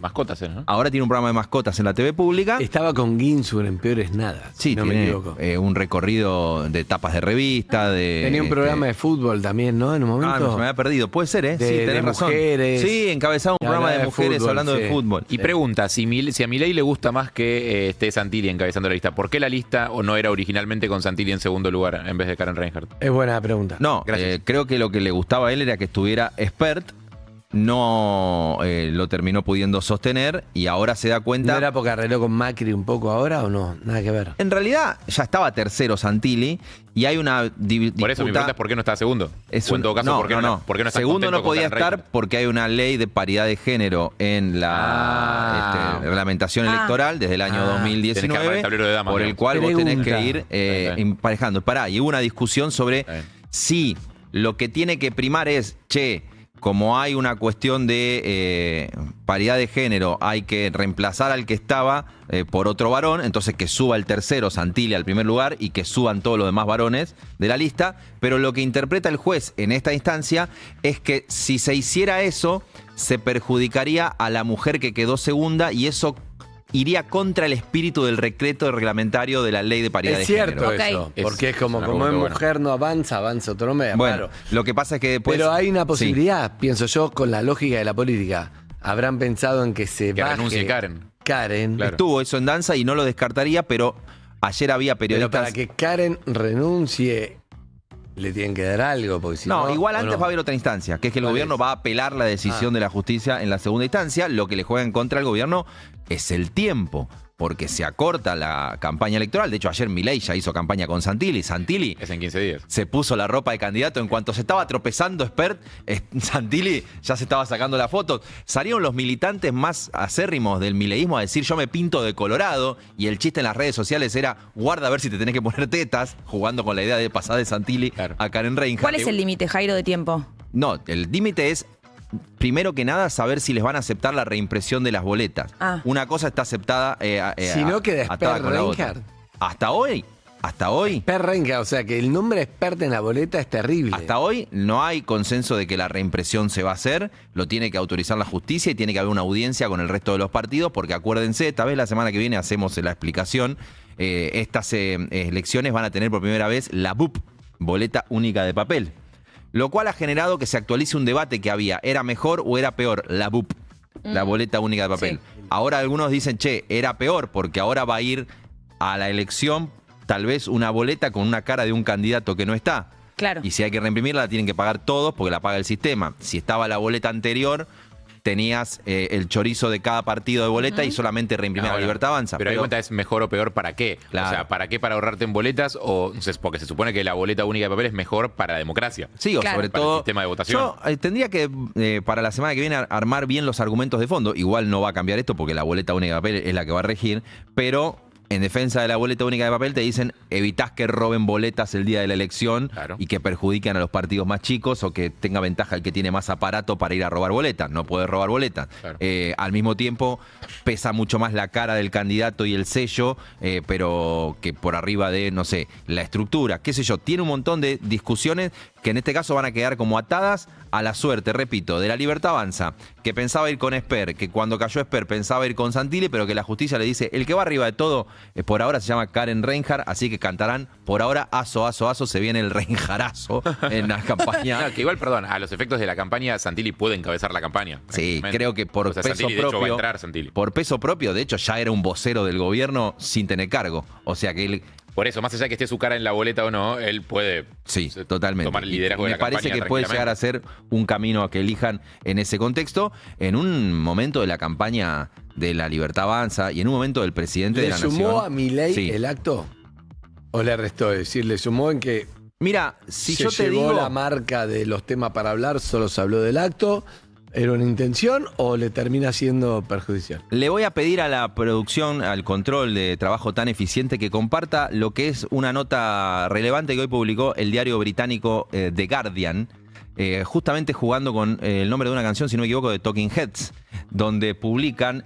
Mascotas, ¿no? Ahora tiene un programa de mascotas en la TV pública. Estaba con Ginsburg en Peores Nada. Sí, no me tiene equivoco. un recorrido de tapas de revista, de... Tenía un programa de fútbol también, ¿no? En un momento. No, se me había perdido. Puede ser, ¿eh? De- Sí, de tenés razón. mujeres. Sí, encabezaba un Y programa hablaba de de mujeres fútbol, hablando de sí. fútbol. Y pregunta, si a Milei le gusta más que esté Santilli encabezando la lista, ¿por qué la lista o no era originalmente con Santilli en segundo lugar en vez de Karen Reinhardt? Es buena pregunta. No, creo que lo que le gustaba a él era que estuviera Espert. No lo terminó pudiendo sostener y ahora se da cuenta... ¿No era porque arregló con Macri un poco ahora o no? Nada que ver. En realidad ya estaba tercero Santilli y hay una disputa... Por eso mi pregunta es ¿por qué no está segundo? O en todo caso, ¿por qué no está Segundo contento no con podía Karen estar Reinhardt? porque hay una ley de paridad de género en la reglamentación electoral desde el año Tenés que armar 2019, el tablero de damas, por el digamos. cual vos tenés Pregunta. que ir emparejando. Pará, y hubo una discusión sobre si lo que tiene que primar es, como hay una cuestión de paridad de género, hay que reemplazar al que estaba por otro varón, entonces que suba el tercero, Santilli, al primer lugar, y que suban todos los demás varones de la lista. Pero lo que interpreta el juez en esta instancia es que si se hiciera eso, se perjudicaría a la mujer que quedó segunda, y eso iría contra el espíritu del decreto reglamentario de la ley de paridad de género. Es cierto eso, porque es como es mujer no avanza otro mes. Bueno, claro. Lo que pasa es que después... Pero hay una posibilidad, pienso yo, con la lógica de la política. Habrán pensado en que se Que baje renuncie Karen. Claro. Estuvo eso en danza y no lo descartaría, pero ayer había periodistas... Pero para que Karen renuncie, le tienen que dar algo, porque si no... igual antes va a haber otra instancia, que es que el gobierno va a apelar la decisión de la justicia en la segunda instancia. Lo que le juega en contra al gobierno es el tiempo, porque se acorta la campaña electoral. De hecho, ayer Milei ya hizo campaña con Santilli. Santilli es en 15 días. Se puso la ropa de candidato. En cuanto se estaba tropezando Espert, Santilli ya se estaba sacando la foto. Salieron los militantes más acérrimos del mileísmo a decir: yo me pinto de colorado, y el chiste en las redes sociales era: guarda a ver si te tenés que poner tetas, jugando con la idea de pasar de Santilli a Karen Reinhardt. ¿Cuál es el límite, Jairo, de tiempo? No, el límite es, primero que nada, saber si les van a aceptar la reimpresión de las boletas. Una cosa está aceptada si no queda atada con la otra. Reinhardt. Hasta hoy. Expert Reinhardt, o sea que el nombre Expert en la boleta es terrible. Hasta hoy no hay consenso de que la reimpresión se va a hacer. Lo tiene que autorizar la justicia y tiene que haber una audiencia con el resto de los partidos, porque acuérdense, tal vez la semana que viene hacemos la explicación. Estas elecciones van a tener por primera vez la BUP, boleta única de papel. Lo cual ha generado que se actualice un debate que había. ¿Era mejor o era peor la BUP, la boleta única de papel? Sí. Ahora algunos dicen, era peor, porque ahora va a ir a la elección tal vez una boleta con una cara de un candidato que no está. Claro. Y si hay que reimprimirla, la tienen que pagar todos, porque la paga el sistema. Si estaba la boleta anterior, tenías el chorizo de cada partido de boleta y solamente reimprimía la Libertad Avanza. Pero ahí cuenta, ¿es mejor o peor para qué? Claro. O sea, ¿para qué? ¿Para ahorrarte en boletas? Porque se supone que la boleta única de papel es mejor para la democracia. Sí, o sobre para todo... el sistema de votación. Yo tendría que, para la semana que viene, armar bien los argumentos de fondo. Igual no va a cambiar esto, porque la boleta única de papel es la que va a regir, pero... En defensa de la boleta única de papel te dicen: evitás que roben boletas el día de la elección y que perjudiquen a los partidos más chicos, o que tenga ventaja el que tiene más aparato para ir a robar boletas. No puede robar boletas. Claro. Al mismo tiempo pesa mucho más la cara del candidato y el sello, pero que por arriba de, no sé, la estructura, qué sé yo. Tiene un montón de discusiones que en este caso van a quedar como atadas a la suerte, repito, de la Libertad Avanza, que pensaba ir con Esper, que cuando cayó Esper pensaba ir con Santilli, pero que la justicia le dice: el que va arriba de todo, por ahora se llama Karen Reinhardt, así que cantarán por ahora aso, aso, aso, se viene el Reinhardtazo en la campaña. Claro, que igual, perdón, a los efectos de la campaña, Santilli puede encabezar la campaña. Sí, creo que por peso Santilli, de hecho, va a entrar, Santilli. Por peso propio, de hecho, ya era un vocero del gobierno sin tener cargo. O sea que él... Por eso, más allá de que esté su cara en la boleta o no, él puede totalmente tomar el liderazgo de la campaña. Me parece que puede llegar a ser un camino a que elijan en ese contexto, en un momento de la campaña de la Libertad Avanza y en un momento del presidente de la Nación. ¿Le sumó a Milei el acto? ¿O le restó? Es decir, ¿le sumó en que mira, si se yo te llevó digo la marca de los temas para hablar, solo se habló del acto? ¿Era una intención o le termina siendo perjudicial? Le voy a pedir a la producción, al control de trabajo tan eficiente, que comparta lo que es una nota relevante que hoy publicó el diario británico The Guardian, justamente jugando con el nombre de una canción, si no me equivoco, de Talking Heads, donde publican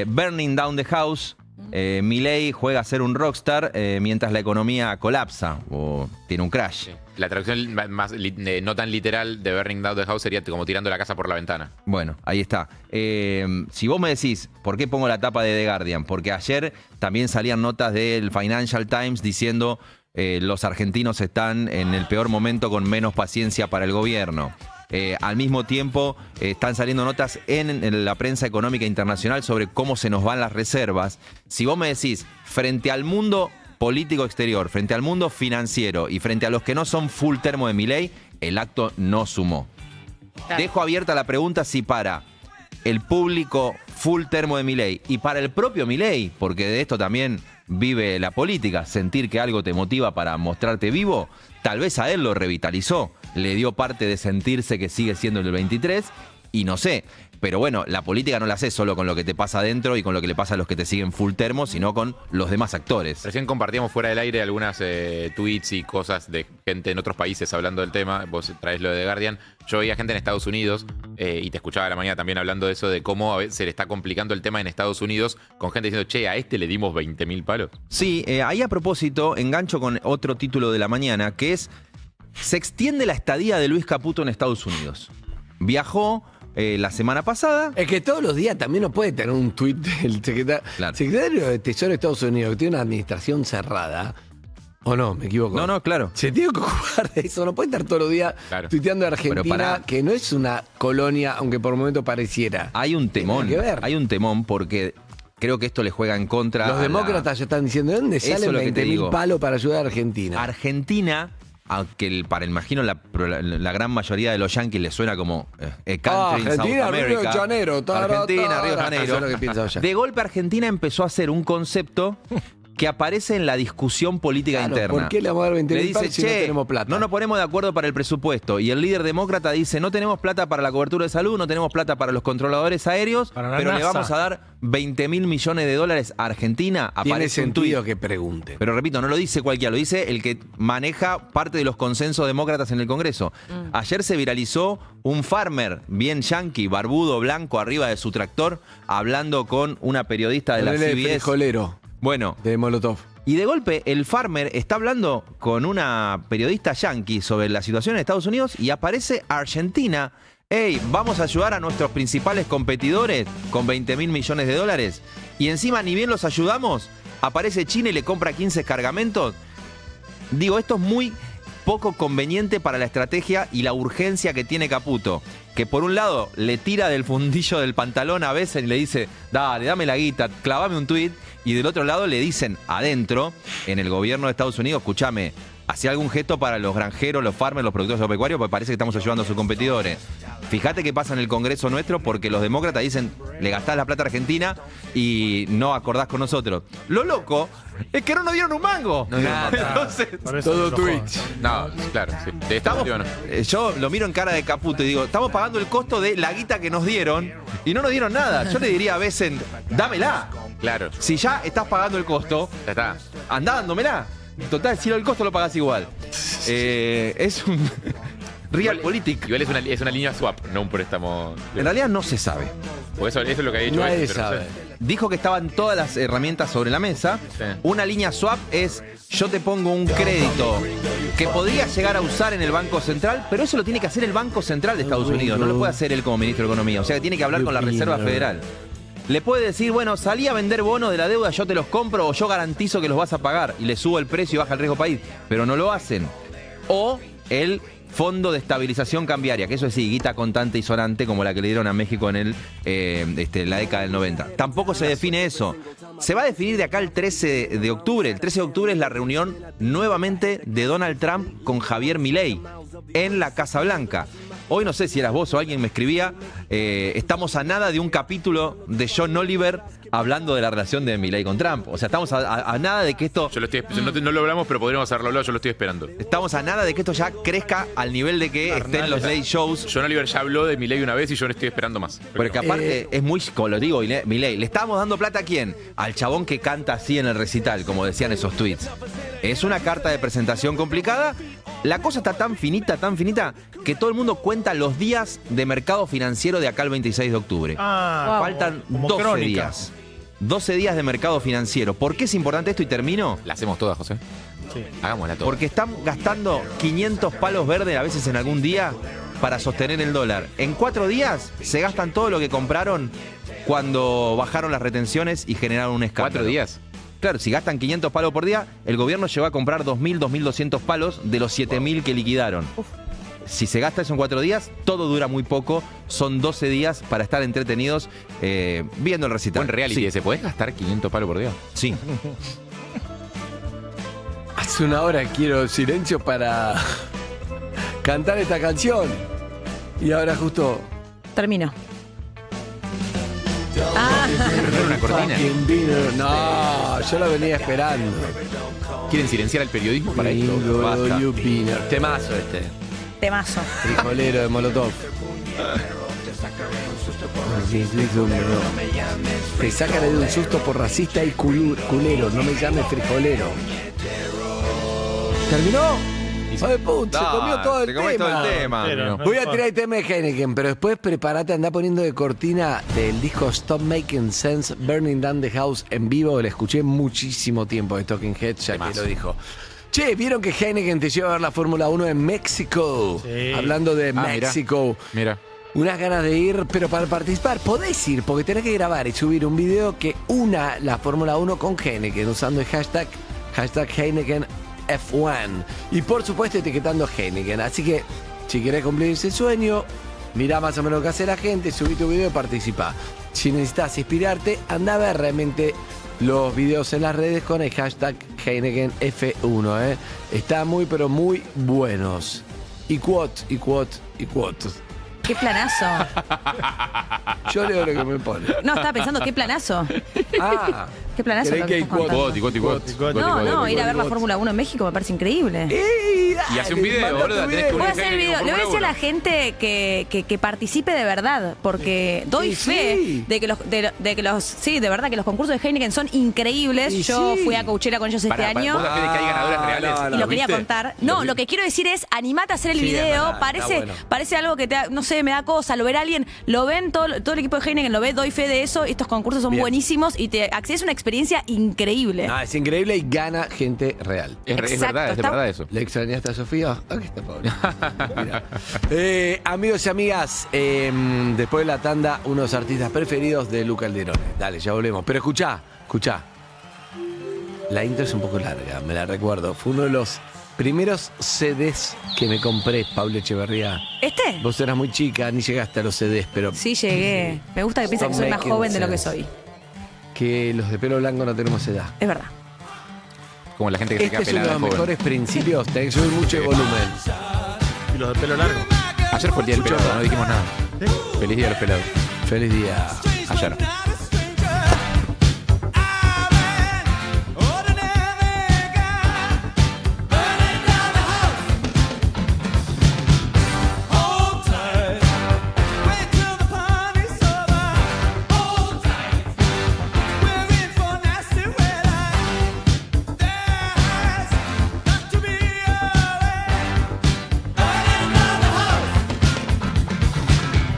Burning Down the House. Milei juega a ser un rockstar mientras la economía colapsa o tiene un crash. Sí. La traducción más no tan literal de Burning Down the House sería como tirando la casa por la ventana. Bueno, ahí está. Si vos me decís, ¿por qué pongo la tapa de The Guardian? Porque ayer también salían notas del Financial Times diciendo los argentinos están en el peor momento, con menos paciencia para el gobierno. Al mismo tiempo están saliendo notas en la prensa económica internacional sobre cómo se nos van las reservas. Si vos me decís, frente al mundo político exterior, frente al mundo financiero y frente a los que no son full termo de Milei, el acto no sumó. Claro. Dejo abierta la pregunta si para el público full termo de Milei y para el propio Milei, porque de esto también vive la política, sentir que algo te motiva para mostrarte vivo, tal vez a él lo revitalizó, le dio parte de sentirse que sigue siendo el 23, y no sé. Pero bueno, la política no la haces solo con lo que te pasa adentro y con lo que le pasa a los que te siguen full termo, sino con los demás actores. Recién compartíamos fuera del aire algunas tweets y cosas de gente en otros países hablando del tema. Vos traes lo de The Guardian. Yo veía gente en Estados Unidos y te escuchaba a la mañana también hablando de eso, de cómo a veces se le está complicando el tema en Estados Unidos con gente diciendo, che, a este le dimos 20.000 palos. Sí, ahí a propósito, engancho con otro título de la mañana, que es, se extiende la estadía de Luis Caputo en Estados Unidos. Viajó la semana pasada. Es que todos los días también no puede tener un tuit del secretario de Tesoro de Estados Unidos, que tiene una administración cerrada. ¿O no? ¿Me equivoco? No, claro. Se tiene que ocupar de eso. No puede estar todos los días tuiteando de Argentina, que no es una colonia, aunque por momento pareciera. Hay un temón porque creo que esto le juega en contra. Los demócratas ya están diciendo, ¿de dónde salen 20.000 palos para ayudar a Argentina? Argentina, aunque imagino la gran mayoría de los yanquis les suena como country in South America. Río de Janeiro. Argentina, Río de Janeiro. De golpe Argentina empezó a hacer un concepto que aparece en la discusión política interna. ¿Por qué le vamos a dar 20.000 palos si no tenemos plata? No nos ponemos de acuerdo para el presupuesto. Y el líder demócrata dice, no tenemos plata para la cobertura de salud, no tenemos plata para los controladores aéreos, pero le vamos a dar 20.000 millones de dólares a Argentina. Tiene sentido que pregunte. Pero repito, no lo dice cualquiera, lo dice el que maneja parte de los consensos demócratas en el Congreso. Ayer se viralizó un farmer bien yanqui, barbudo, blanco, arriba de su tractor, hablando con una periodista de la CBS. Frijolero. Bueno, de Molotov. Y de golpe el farmer está hablando con una periodista yanqui sobre la situación en Estados Unidos y aparece Argentina. Hey, vamos a ayudar a nuestros principales competidores con 20.000 millones de dólares. Y encima ni bien los ayudamos, aparece China y le compra 15 cargamentos. Digo, esto es muy poco conveniente para la estrategia y la urgencia que tiene Caputo. Que por un lado le tira del fundillo del pantalón a veces y le dice, dale, dame la guita, clavame un tuit. Y del otro lado le dicen adentro, en el gobierno de Estados Unidos, escúchame, hacía algún gesto para los granjeros, los farmers, los productores agropecuarios, porque parece que estamos ayudando a sus competidores. Fíjate qué pasa en el Congreso nuestro, porque los demócratas dicen, le gastás la plata a Argentina y no acordás con nosotros. Lo loco es que no nos dieron un mango. Entonces, todo Twitch. No, claro, sí. Yo lo miro en cara de Caputo y digo, estamos pagando el costo de la guita que nos dieron y no nos dieron nada. Yo le diría a Bessent, dámela. Claro. Si ya estás pagando el costo, ya está. Andá dándomela. Total, si el costo lo pagás igual. Es un realpolitik. Igual es una línea swap, no un préstamo. En realidad no se sabe. Pues eso es lo que ha dicho. Nadie él, sabe. No sé. Dijo que estaban todas las herramientas sobre la mesa. Sí. Una línea swap es, yo te pongo un crédito que podría llegar a usar en el Banco Central, pero eso lo tiene que hacer el Banco Central de Estados Unidos. No lo puede hacer él como ministro de Economía. O sea que tiene que hablar con la Reserva Federal. Le puede decir, bueno, salí a vender bonos de la deuda, yo te los compro o yo garantizo que los vas a pagar y le subo el precio y baja el riesgo país. Pero no lo hacen. O el Fondo de Estabilización Cambiaria, que eso es guita contante y sonante como la que le dieron a México en la década del 90. Tampoco se define eso. Se va a definir de acá el 13 de octubre. El 13 de octubre es la reunión nuevamente de Donald Trump con Javier Milei en la Casa Blanca. Hoy no sé si eras vos o alguien me escribía, estamos a nada de un capítulo de John Oliver hablando de la relación de Milei con Trump. O sea, estamos a nada de que esto... No lo hablamos, pero podríamos haberlo hablado, yo lo estoy esperando. Estamos a nada de que esto ya crezca al nivel de que estén los late shows. John Oliver ya habló de Milei una vez y yo no estoy esperando más. Porque aparte es muy, como lo digo, Milei, ¿le estábamos dando plata a quién? Al chabón que canta así en el recital, como decían esos tweets. Es una carta de presentación complicada. La cosa está tan finita, que todo el mundo cuenta los días de mercado financiero de acá al 26 de octubre. Faltan 12 días. 12 días de mercado financiero. ¿Por qué es importante esto y termino? La hacemos todas, José. Sí. Hagámosla todas. Porque están gastando 500 palos verdes a veces en algún día para sostener el dólar. En 4 días se gastan todo lo que compraron cuando bajaron las retenciones y generaron un escándalo. 4 días. Claro, si gastan 500 palos por día, el gobierno llegó a comprar 2.000, 2.200 palos de los 7.000 que liquidaron. Si se gasta eso en 4 días, todo dura muy poco. Son 12 días para estar entretenidos viendo el recital. Buen reality. ¿Se puede gastar 500 palos por día? Sí. Hace una hora quiero silencio para cantar esta canción. Y ahora justo... Termino. ¿Una cortina? No, yo la venía esperando. ¿Quieren silenciar el periodismo para esto? Temazo este. Temazo. Frijolero de Molotov. Te sacan de un susto por racista y culero. No me llames frijolero. ¿Terminó? Hijo de puta, se comió todo el tema. Voy a tirar el tema de Heineken, pero después prepárate, andá poniendo de cortina del disco Stop Making Sense, Burning Down the House en vivo. Le escuché muchísimo tiempo de Talking Heads, ya que lo dijo. Che, ¿vieron que Heineken te lleva a ver la Fórmula 1 en México? Sí. Hablando de México. Mira. Unas ganas de ir, pero para participar podés ir, porque tenés que grabar y subir un video que una la Fórmula 1 con Heineken, usando el hashtag Heineken F1 y por supuesto etiquetando Heineken. Así que si querés cumplir ese sueño, mirá más o menos lo que hace la gente, subí tu video y participa. Si necesitas inspirarte, anda a ver realmente los videos en las redes con el hashtag Heineken F1. Están muy pero muy buenos. Y quote. ¡Qué planazo! Yo leo lo que me pone. No, estaba pensando, ¿qué planazo? Ah. ¿Qué planazo? Que ir a ver la Fórmula 1 en México me parece increíble. Y hace un video, boludo. Voy a hacer el video. Le voy a decir a la gente que participe de verdad, porque doy fe de que de verdad que los concursos de Heineken son increíbles. Yo fui a Coachella con ellos este año. ¿Vos da fe de que hay ganadores reales? Y lo quería contar. No, lo que quiero decir es, animate a hacer el video. Parece algo que no sé, me da cosa. Lo verá alguien, lo ven, todo el equipo de Heineken lo ve, doy fe de eso. Estos concursos son buenísimos y te accedes a una experiencia increíble. Es increíble y gana gente real. Es verdad eso. ¿Le extrañaste a Sofía? Aquí está Pablo. Amigos y amigas, después de la tanda, unos artistas preferidos de Luca Alderone. Dale, ya volvemos. Pero escuchá. La intro es un poco larga, me la recuerdo. Fue uno de los primeros CDs que me compré, Pablo Echeverría. ¿Este? Vos eras muy chica, ni llegaste a los CDs, pero... Sí, llegué. Me gusta que pienses que soy más joven de lo que soy. Que los de pelo blanco no tenemos edad. Es verdad. Como la gente que se queda pelada. Este es uno de los mejores principios. Tenés que subir mucho el volumen. Y los de pelo largo. Ayer fue el día del pelado, no dijimos nada. Feliz día de los pelados. Feliz día. Ayer.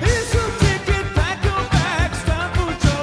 It's a ticket, pack your bags, time for joy.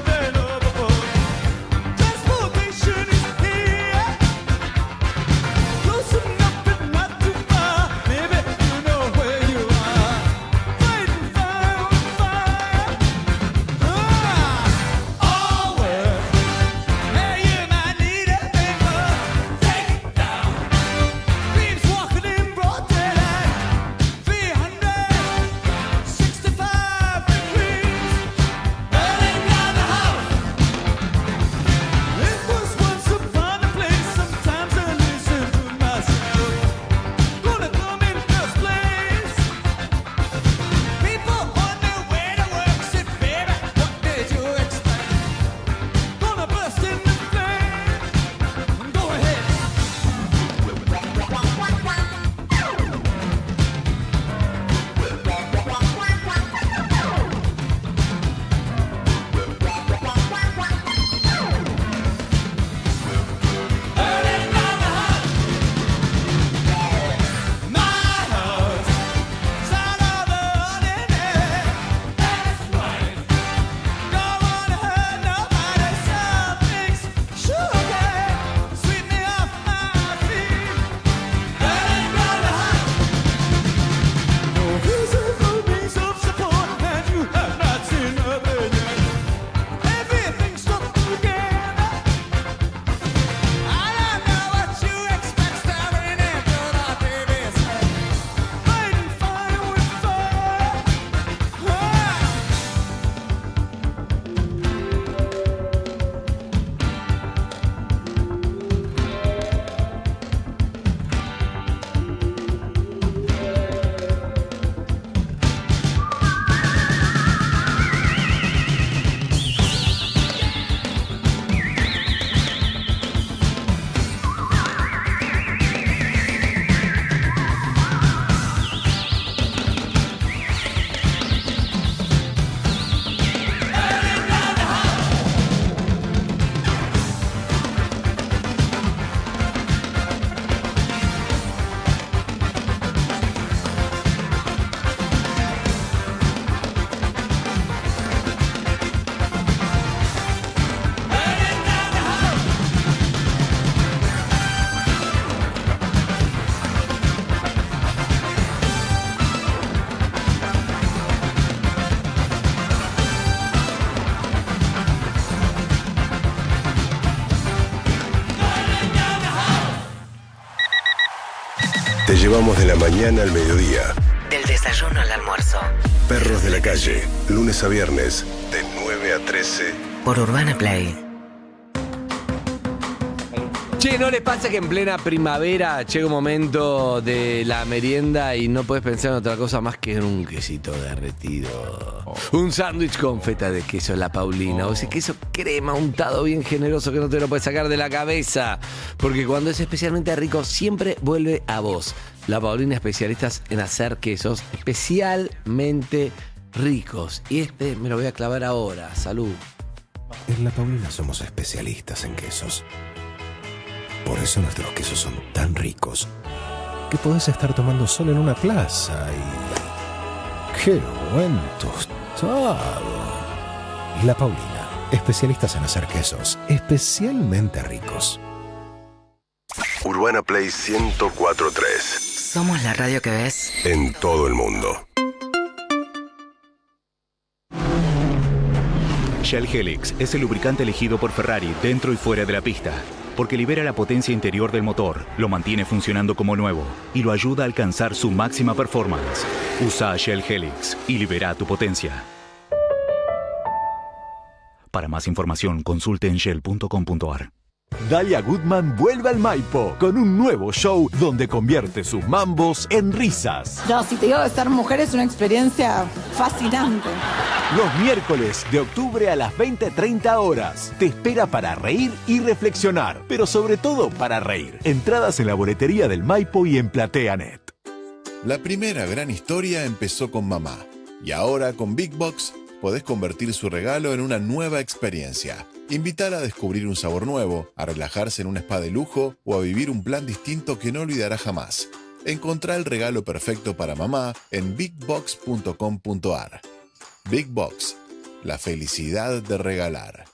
llevamos de la mañana al mediodía. Del desayuno al almuerzo. Perros de la calle, lunes a viernes, de 9 a 13. Por Urbana Play. Che, ¿no les pasa que en plena primavera llega un momento de la merienda y no puedes pensar en otra cosa más que en un quesito derretido? Un sándwich con feta de queso La Paulina, o ese queso crema untado bien generoso que no te lo puedes sacar de la cabeza, porque cuando es especialmente rico siempre vuelve a vos. La Paulina, especialistas en hacer quesos especialmente ricos. Y este me lo voy a clavar ahora. Salud. En La Paulina somos especialistas en quesos. Por eso nuestros quesos son tan ricos que podés estar tomando sol en una plaza y... ¡qué buen tostado! La Paulina, especialistas en hacer quesos especialmente ricos. Urbana Play 104.3. Somos la radio que ves en todo el mundo. Shell Helix es el lubricante elegido por Ferrari dentro y fuera de la pista, porque libera la potencia interior del motor, lo mantiene funcionando como nuevo y lo ayuda a alcanzar su máxima performance. Usa Shell Helix y libera tu potencia. Para más información, consulte en shell.com.ar. Dalia Goodman vuelve al Maipo con un nuevo show donde convierte sus mambos en risas. No, si te digo que ser mujer es una experiencia fascinante. Los miércoles de octubre a las 20:30 horas. Te espera para reír y reflexionar, pero sobre todo para reír. Entradas en la boletería del Maipo y en PlateaNet. La primera gran historia empezó con mamá. Y ahora con Big Box podés convertir su regalo en una nueva experiencia. Invitar a descubrir un sabor nuevo, a relajarse en un spa de lujo o a vivir un plan distinto que no olvidará jamás. Encontrá el regalo perfecto para mamá en bigbox.com.ar. Big Box, la felicidad de regalar.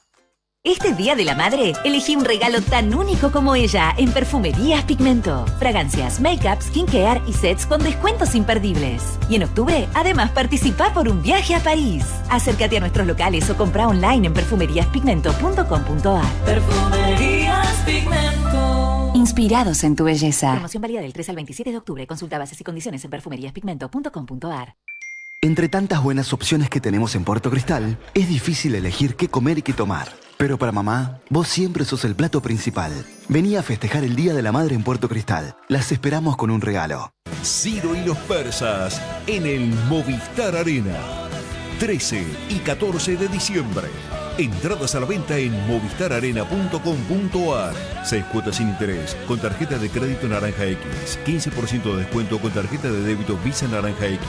Este Día de la Madre, elegí un regalo tan único como ella en Perfumerías Pigmento. Fragancias, make-up, skincare y sets con descuentos imperdibles. Y en octubre, además, participa por un viaje a París. Acércate a nuestros locales o compra online en perfumeriaspigmento.com.ar. Perfumerías Pigmento. Inspirados en tu belleza. Promoción válida del 3 al 27 de octubre. Consulta bases y condiciones en perfumeriaspigmento.com.ar. Entre tantas buenas opciones que tenemos en Puerto Cristal, es difícil elegir qué comer y qué tomar. Pero para mamá, vos siempre sos el plato principal. Vení a festejar el Día de la Madre en Puerto Cristal. Las esperamos con un regalo. Ciro y los persas en el Movistar Arena. 13 y 14 de diciembre. Entradas a la venta en movistararena.com.ar. 6 cuotas sin interés con tarjeta de crédito Naranja X. 15% de descuento con tarjeta de débito Visa Naranja X.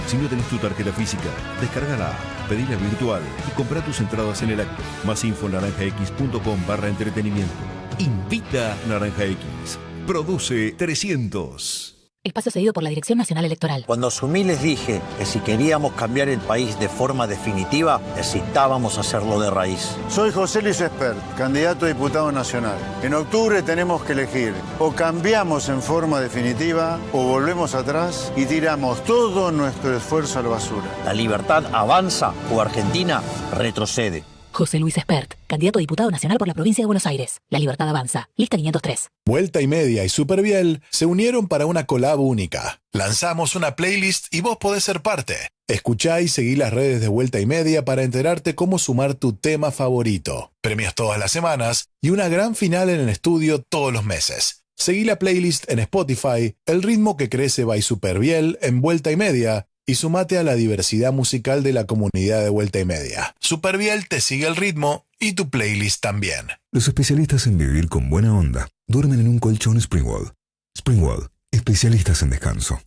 Si no tenés tu tarjeta física, descárgala, pedila virtual y comprá tus entradas en el acto. Más info en naranjax.com/entretenimiento. Invita Naranja X. Produce 300. Espacio cedido por la Dirección Nacional Electoral. Cuando asumí les dije que si queríamos cambiar el país de forma definitiva, necesitábamos hacerlo de raíz. Soy José Luis Espert, candidato a diputado nacional. En octubre tenemos que elegir o cambiamos en forma definitiva o volvemos atrás y tiramos todo nuestro esfuerzo a la basura. La libertad avanza o Argentina retrocede. José Luis Espert, candidato a diputado nacional por la provincia de Buenos Aires. La libertad avanza. Lista 503. Vuelta y Media y Superbiel se unieron para una collab única. Lanzamos una playlist y vos podés ser parte. Escuchá y seguí las redes de Vuelta y Media para enterarte cómo sumar tu tema favorito. Premios todas las semanas y una gran final en el estudio todos los meses. Seguí la playlist en Spotify, El ritmo que crece by Superbiel en Vuelta y Media y sumate a la diversidad musical de la comunidad de Vuelta y Media. Superbiel te sigue el ritmo y tu playlist también. Los especialistas en vivir con buena onda duermen en un colchón Springwall. Springwall, especialistas en descanso.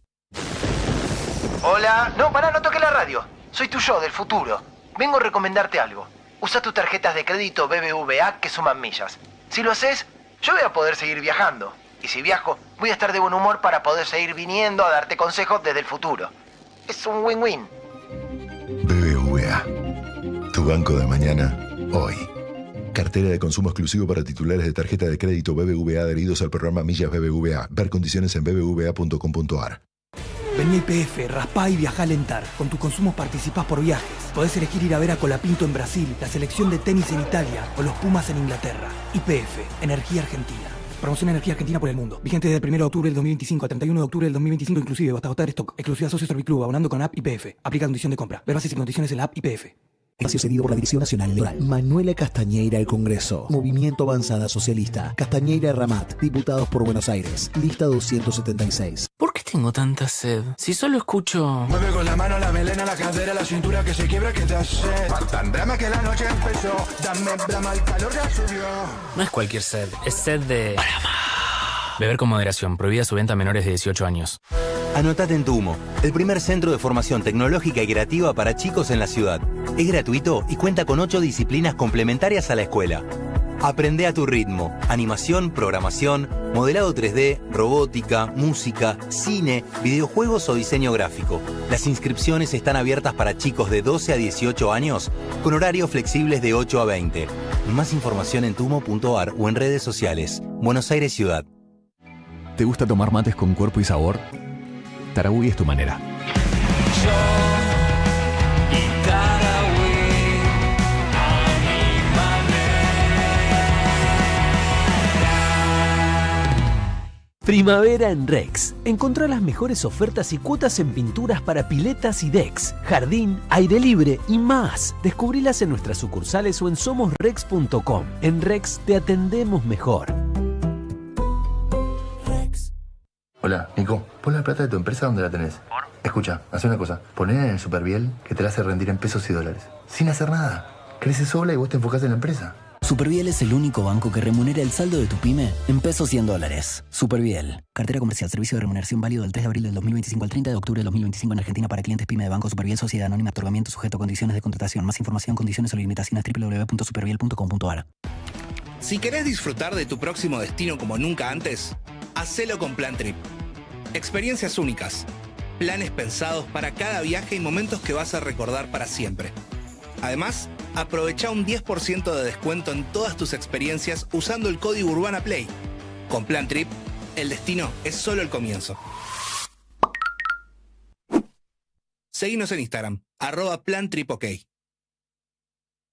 Hola, no toques la radio. Soy tu yo del futuro. Vengo a recomendarte algo. Usa tus tarjetas de crédito BBVA que suman millas. Si lo haces, yo voy a poder seguir viajando. Y si viajo, voy a estar de buen humor para poder seguir viniendo a darte consejos desde el futuro. Es un win-win. BBVA. Tu banco de mañana, hoy. Cartera de consumo exclusivo para titulares de tarjeta de crédito BBVA adheridos al programa Millas BBVA. Ver condiciones en bbva.com.ar. Vení a YPF, raspá y viajá a alentar. Con tus consumos participás por viajes. Podés elegir ir a ver a Colapinto en Brasil, la selección de tenis en Italia o los Pumas en Inglaterra. YPF, Energía Argentina. Promoción Energía Argentina por el mundo. Vigente desde el 1 de octubre del 2025 al 31 de octubre del 2025 inclusive, hasta agotar stock. Exclusiva Socio Serviclub, abonando con app YPF. Aplica condición de compra. Ver bases y condiciones en la app YPF. Espacio cedido por la Dirección Nacional Electoral. Manuela Castañeira al Congreso. Movimiento Avanzada Socialista. Castañeira Ramat. Diputados por Buenos Aires. Lista 276. ¿Por qué tengo tanta sed? Si solo escucho... Mueve con la mano, la melena, la cadera, la cintura que se quiebra, que te hace sed. Tan drama que la noche empezó. Dame drama, el calor ya subió. No es cualquier sed, es sed de... Beber con moderación. Prohibida su venta a menores de 18 años. Anotate en TUMO, el primer centro de formación tecnológica y creativa para chicos en la ciudad. Es gratuito y cuenta con 8 disciplinas complementarias a la escuela. Aprende a tu ritmo. Animación, programación, modelado 3D, robótica, música, cine, videojuegos o diseño gráfico. Las inscripciones están abiertas para chicos de 12 a 18 años con horarios flexibles de 8 a 20. Más información en tumo.ar o en redes sociales. Buenos Aires Ciudad. ¿Te gusta tomar mates con cuerpo y sabor? Tarahui es tu manera. Primavera en Rex. Encontrá las mejores ofertas y cuotas en pinturas para piletas y decks, jardín, aire libre y más. Descubrilas en nuestras sucursales o en somosrex.com. En Rex te atendemos mejor. Hola, Nico, pon la plata de tu empresa donde la tenés. ¿Por? Escucha, haz una cosa. Ponela en el Superviel que te la hace rendir en pesos y dólares. Sin hacer nada. Crece sola y vos te enfocás en la empresa. Superviel es el único banco que remunera el saldo de tu pyme en pesos y en dólares. Superviel. Cartera comercial. Servicio de remuneración válido del 3 de abril del 2025 al 30 de octubre del 2025 en Argentina para clientes pyme de Banco Superviel Sociedad Anónima. Otorgamiento sujeto a condiciones de contratación. Más información, condiciones o limitaciones www.superviel.com.ar. Si querés disfrutar de tu próximo destino como nunca antes, hacelo con Plan Trip. Experiencias únicas. Planes pensados para cada viaje y momentos que vas a recordar para siempre. Además, aprovecha un 10% de descuento en todas tus experiencias usando el código Urbana Play. Con Plan Trip, el destino es solo el comienzo. Seguinos en Instagram, @PlanTripOK.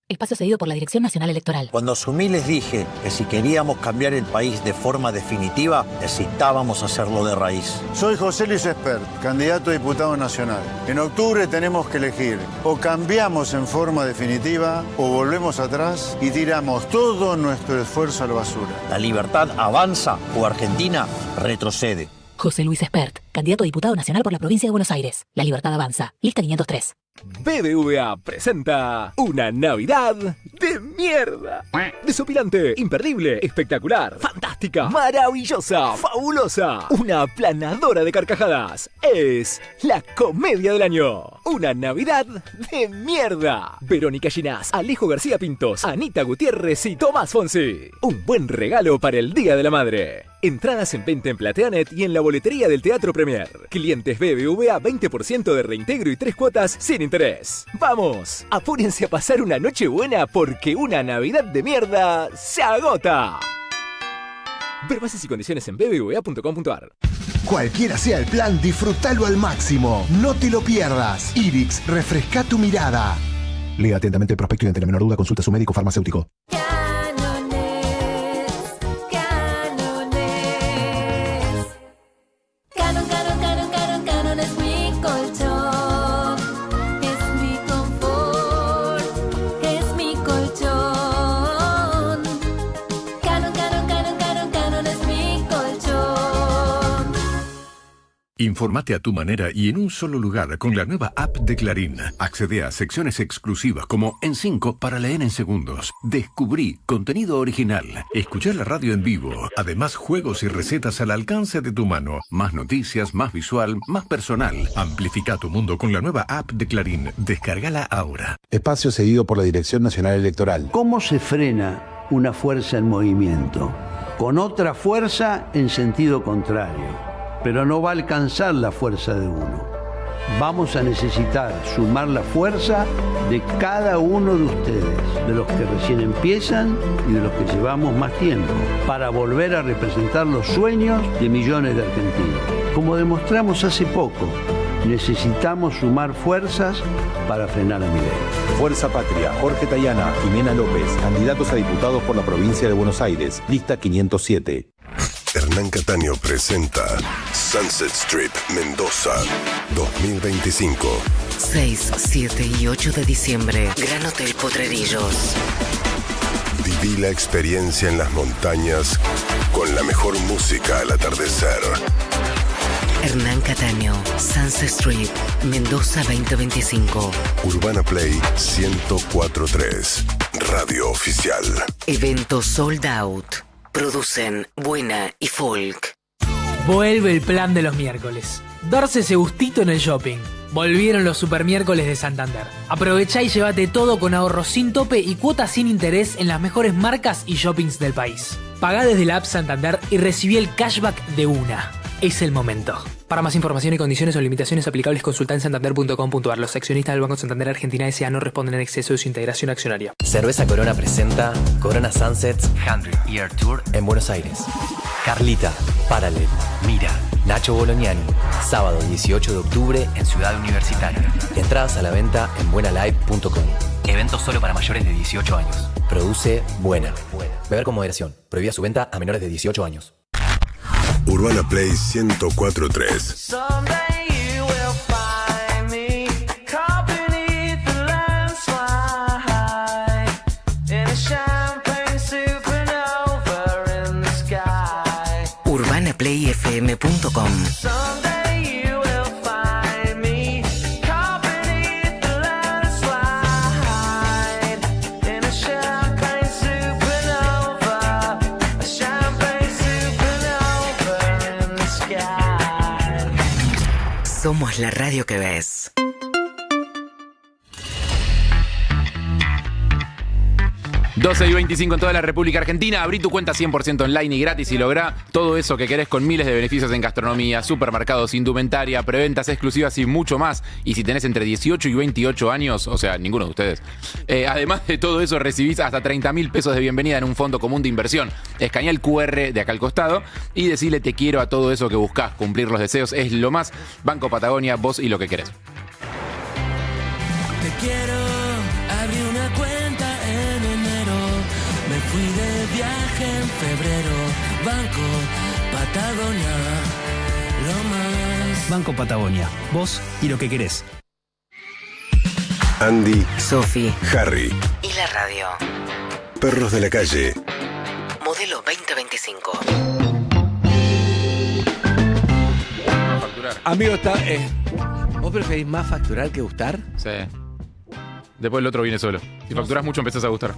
Espacio cedido por la Dirección Nacional Electoral. Cuando asumí les dije que si queríamos cambiar el país de forma definitiva, necesitábamos hacerlo de raíz. Soy José Luis Espert, candidato a diputado nacional. En octubre tenemos que elegir o cambiamos en forma definitiva o volvemos atrás y tiramos todo nuestro esfuerzo a la basura. La libertad avanza o Argentina retrocede. José Luis Espert, candidato a diputado nacional por la provincia de Buenos Aires. La Libertad Avanza. Lista 503. BBVA presenta una Navidad de mierda. Desopilante, imperdible, espectacular, fantástica, maravillosa, fabulosa, una aplanadora de carcajadas. Es la comedia del año. Una Navidad de mierda. Verónica Ginás, Alejo García Pintos, Anita Gutiérrez y Tomás Fonsi. Un buen regalo para el Día de la Madre. Entradas en venta en Plateanet y en la boletería del Teatro Premier. Clientes BBVA 20% de reintegro y 3 cuotas sin interés. ¡Vamos! Apúrense a pasar una noche buena porque una Navidad de mierda se agota. Ver bases y condiciones en bbva.com.ar. Cualquiera sea el plan, disfrútalo al máximo. No te lo pierdas. Irix, refresca tu mirada. Lea atentamente el prospecto y ante la menor duda consulta a su médico farmacéutico. Canon es mi colchón, es mi confort, es mi colchón. Canon es mi colchón. Infórmate a tu manera y en un solo lugar con la nueva app de Clarín. Accede a secciones exclusivas como En 5 para leer en segundos. Descubrí contenido original. Escuchar la radio en vivo. Además, juegos y recetas al alcance de tu mano. Más noticias, más visual, más personal. Amplifica tu mundo con la nueva app de Clarín. Descárgala ahora. Espacio cedido por la Dirección Nacional Electoral. ¿Cómo se frena una fuerza en movimiento? Con otra fuerza en sentido contrario. Pero no va a alcanzar la fuerza de uno. Vamos a necesitar sumar la fuerza de cada uno de ustedes, de los que recién empiezan y de los que llevamos más tiempo, para volver a representar los sueños de millones de argentinos. Como demostramos hace poco, necesitamos sumar fuerzas para frenar a Milei. Fuerza Patria, Jorge Tayana, Jimena López, candidatos a diputados por la provincia de Buenos Aires, lista 507. Hernán Cataño presenta Sunset Strip Mendoza 2025. 6, 7 y 8 de diciembre, Gran Hotel Potrerillos. Viví la experiencia en las montañas con la mejor música al atardecer. Hernán Cataño, Sunset Strip, Mendoza 2025. Urbana Play 104.3, Radio Oficial. Evento Sold Out. Producen Buena y Folk. Vuelve el plan de los miércoles. Darse ese gustito en el shopping. Volvieron los super miércoles de Santander. Aprovechá y llévate todo con ahorros sin tope y cuotas sin interés en las mejores marcas y shoppings del país. Pagá desde la app Santander y recibí el cashback de una. Es el momento. Para más información y condiciones o limitaciones aplicables, consulta en santander.com.ar. Los accionistas del Banco Santander Argentina S.A. no responden en exceso de su integración accionaria. Cerveza Corona presenta Corona Sunsets 100 Year Tour en Buenos Aires. Carlita, Paralel, Mira, Nacho Bolognani. Sábado 18 de octubre en Ciudad Universitaria. Entradas a la venta en buenalive.com. Evento solo para mayores de 18 años. Produce Buena. Beber con moderación. Prohibida su venta a menores de 18 años. Urbana Play 104.3. UrbanaPlayFM.com. Somos la radio que ves. y 25 en toda la República Argentina. Abrí tu cuenta 100% online y gratis y lográ todo eso que querés con miles de beneficios en gastronomía, supermercados, indumentaria, preventas exclusivas y mucho más. Y si tenés entre 18 y 28 años, o sea, ninguno de ustedes, además de todo eso recibís hasta 30.000 pesos de bienvenida en un fondo común de inversión. Escanea el QR de acá al costado y decile te quiero a todo eso que buscás. Cumplir los deseos es lo más. Banco Patagonia, vos y lo que querés. Te quiero, abrí una cuenta en enero, me fui de viaje en febrero, Banco Patagonia, lo más. Banco Patagonia, vos y lo que querés. Andy, Sofi, Harry y la radio. Perros de la calle. Modelo 2025. Amigo, ¿vos preferís más facturar que gustar? Sí. Después el otro viene solo. Si facturás mucho empezás a gustar.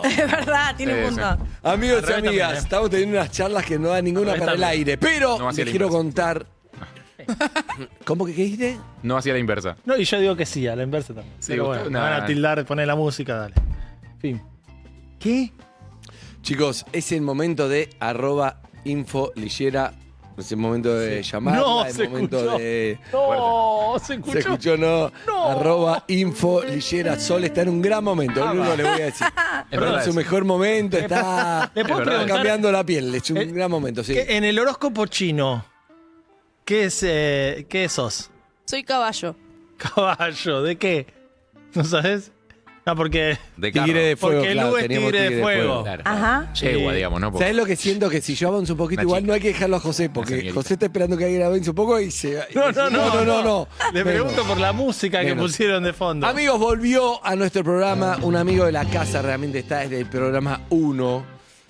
Es verdad, tiene un punto. Sí. Amigos y Al revés amigas, también, estamos teniendo unas charlas que no dan ninguna Al para revés el también. aire. Pero No hacía les la quiero inversa. contar. ¿Cómo que qué dijiste? No hacía la inversa. No, y yo digo que sí, a la inversa también. Sí, pero usted- bueno, nah. me van a tildar, poner la música, dale. Fin. ¿Qué? Chicos, es el momento de @infolillera. Es el momento de llamar. No, es se el momento escuchó. de. No, se escuchó. Se escuchó, no. @infolillera. Sol está en un gran momento. Lo único que le voy a decir. Es verdad Es su eso. mejor momento. Está ¿Le puedo preguntar? cambiando la piel. Es un gran momento, sí. En el horóscopo chino, ¿qué sos? Soy caballo. Caballo, ¿de qué? ¿No sabes? No, porque. De Tigre de fuego. Porque claro, Lu es teníamos tigre de fuego. Claro. Ajá. Yegua, digamos, ¿no? ¿Sabes lo que siento? Que si yo avanzo un poquito, Una igual chica. no hay que dejarlo a José, porque señorita. José está esperando que alguien avance un poco y se. No. Le Menos. pregunto por la música que Menos. pusieron de fondo. Amigos, volvió a nuestro programa un amigo de la casa, realmente está desde el programa 1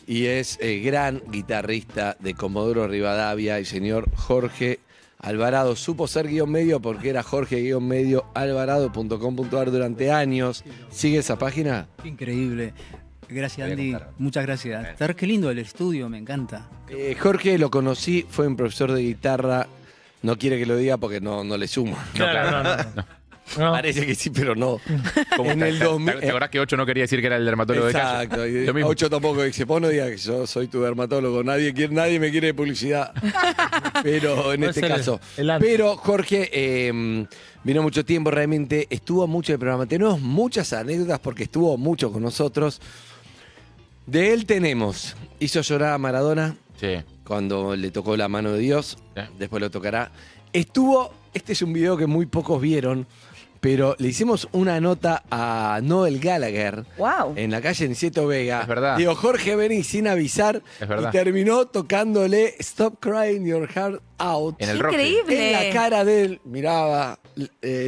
y es el gran guitarrista de Comodoro Rivadavia, el señor Jorge Alvarado. Supo ser guión medio porque era jorge-alvarado.com.ar durante años. ¿Sigue esa página? Increíble. Gracias, Andy. Muchas gracias. Qué lindo el estudio, me encanta. Jorge lo conocí, fue un profesor de guitarra. No quiere que lo diga porque no le suma. Claro, no. Parece que sí, pero no. ¿Cómo En está? el ¿Te 2000 acordás que 8 no quería decir que era el dermatólogo Exacto. de y calle? Lo mismo. 8 tampoco dice, vos no digas que yo soy tu dermatólogo, nadie me quiere de publicidad. Pero en Puede este ser caso. el antes. Pero Jorge vino mucho tiempo, realmente estuvo mucho en el programa. Tenemos muchas anécdotas porque estuvo mucho con nosotros. De él hizo llorar a Maradona Sí. cuando le tocó la mano de Dios, Sí. después lo tocará. Este es un video que muy pocos vieron, pero le hicimos una nota a Noel Gallagher en la calle Niceto Vega. Es verdad. Digo, Jorge vení sin avisar Es verdad. y terminó tocándole Stop Crying Your Heart Out. En el Roxy. Increíble. En la cara de él, miraba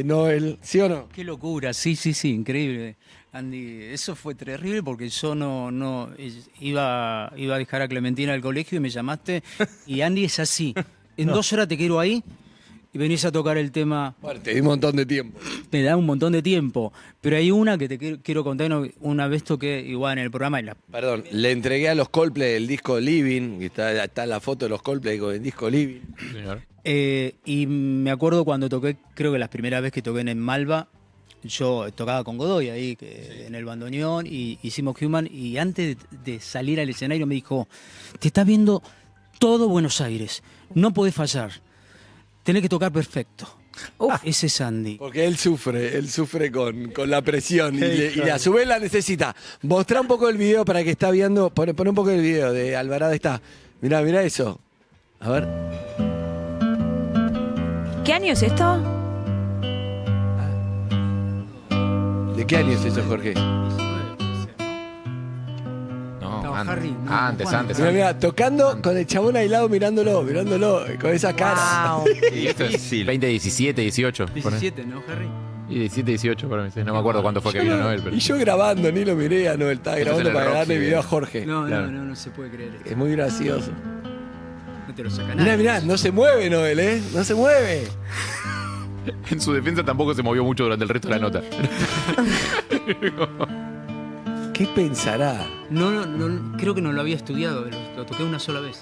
Noel, ¿sí o no? Qué locura, sí, increíble. Andy, eso fue terrible porque yo no iba a dejar a Clementina al colegio y me llamaste y Andy es así. En 2 horas te quiero ahí y venís a tocar el tema. Bueno, te di un montón de tiempo. Me da un montón de tiempo, pero hay una que te quiero contar. Una vez toqué igual en el programa. Perdón, le entregué a los Coldplay el disco Living, y está la foto de los Coldplay con el disco Living. Señor. Y me acuerdo cuando toqué, creo que la primera vez que toqué en Malva, yo tocaba con Godoy ahí en el bandoneón y hicimos Human, y antes de salir al escenario me dijo, te está viendo todo Buenos Aires, no podés fallar, tenés que tocar perfecto. Ese es Andy. Porque él sufre con la presión y a su vez la necesita. Mostrá un poco el video para que está viendo, pon un poco el video de Alvarado, está. Mirá eso. A ver. ¿Qué año es esto? ¿De qué año es eso, Jorge? No, Harry, no, antes. Mirá, tocando con el chabón ahí al lado mirándolo, con esa cara. Wow. Y esto es 2017, 18. 17, ¿no, Harry? Y 17, 18 para mí. Sí. No me acuerdo cuándo fue que vino Noel. Pero... Y yo grabando, ni lo miré a Noel, estaba Eso grabando es en el para Roxy, darle video a Jorge. No se puede creer esto. Es muy gracioso. No te lo saca nadie. Mirá, no se mueve Noel, no se mueve. En su defensa tampoco se movió mucho durante el resto de la nota. ¿Qué pensará? No, creo que no lo había estudiado, lo toqué una sola vez.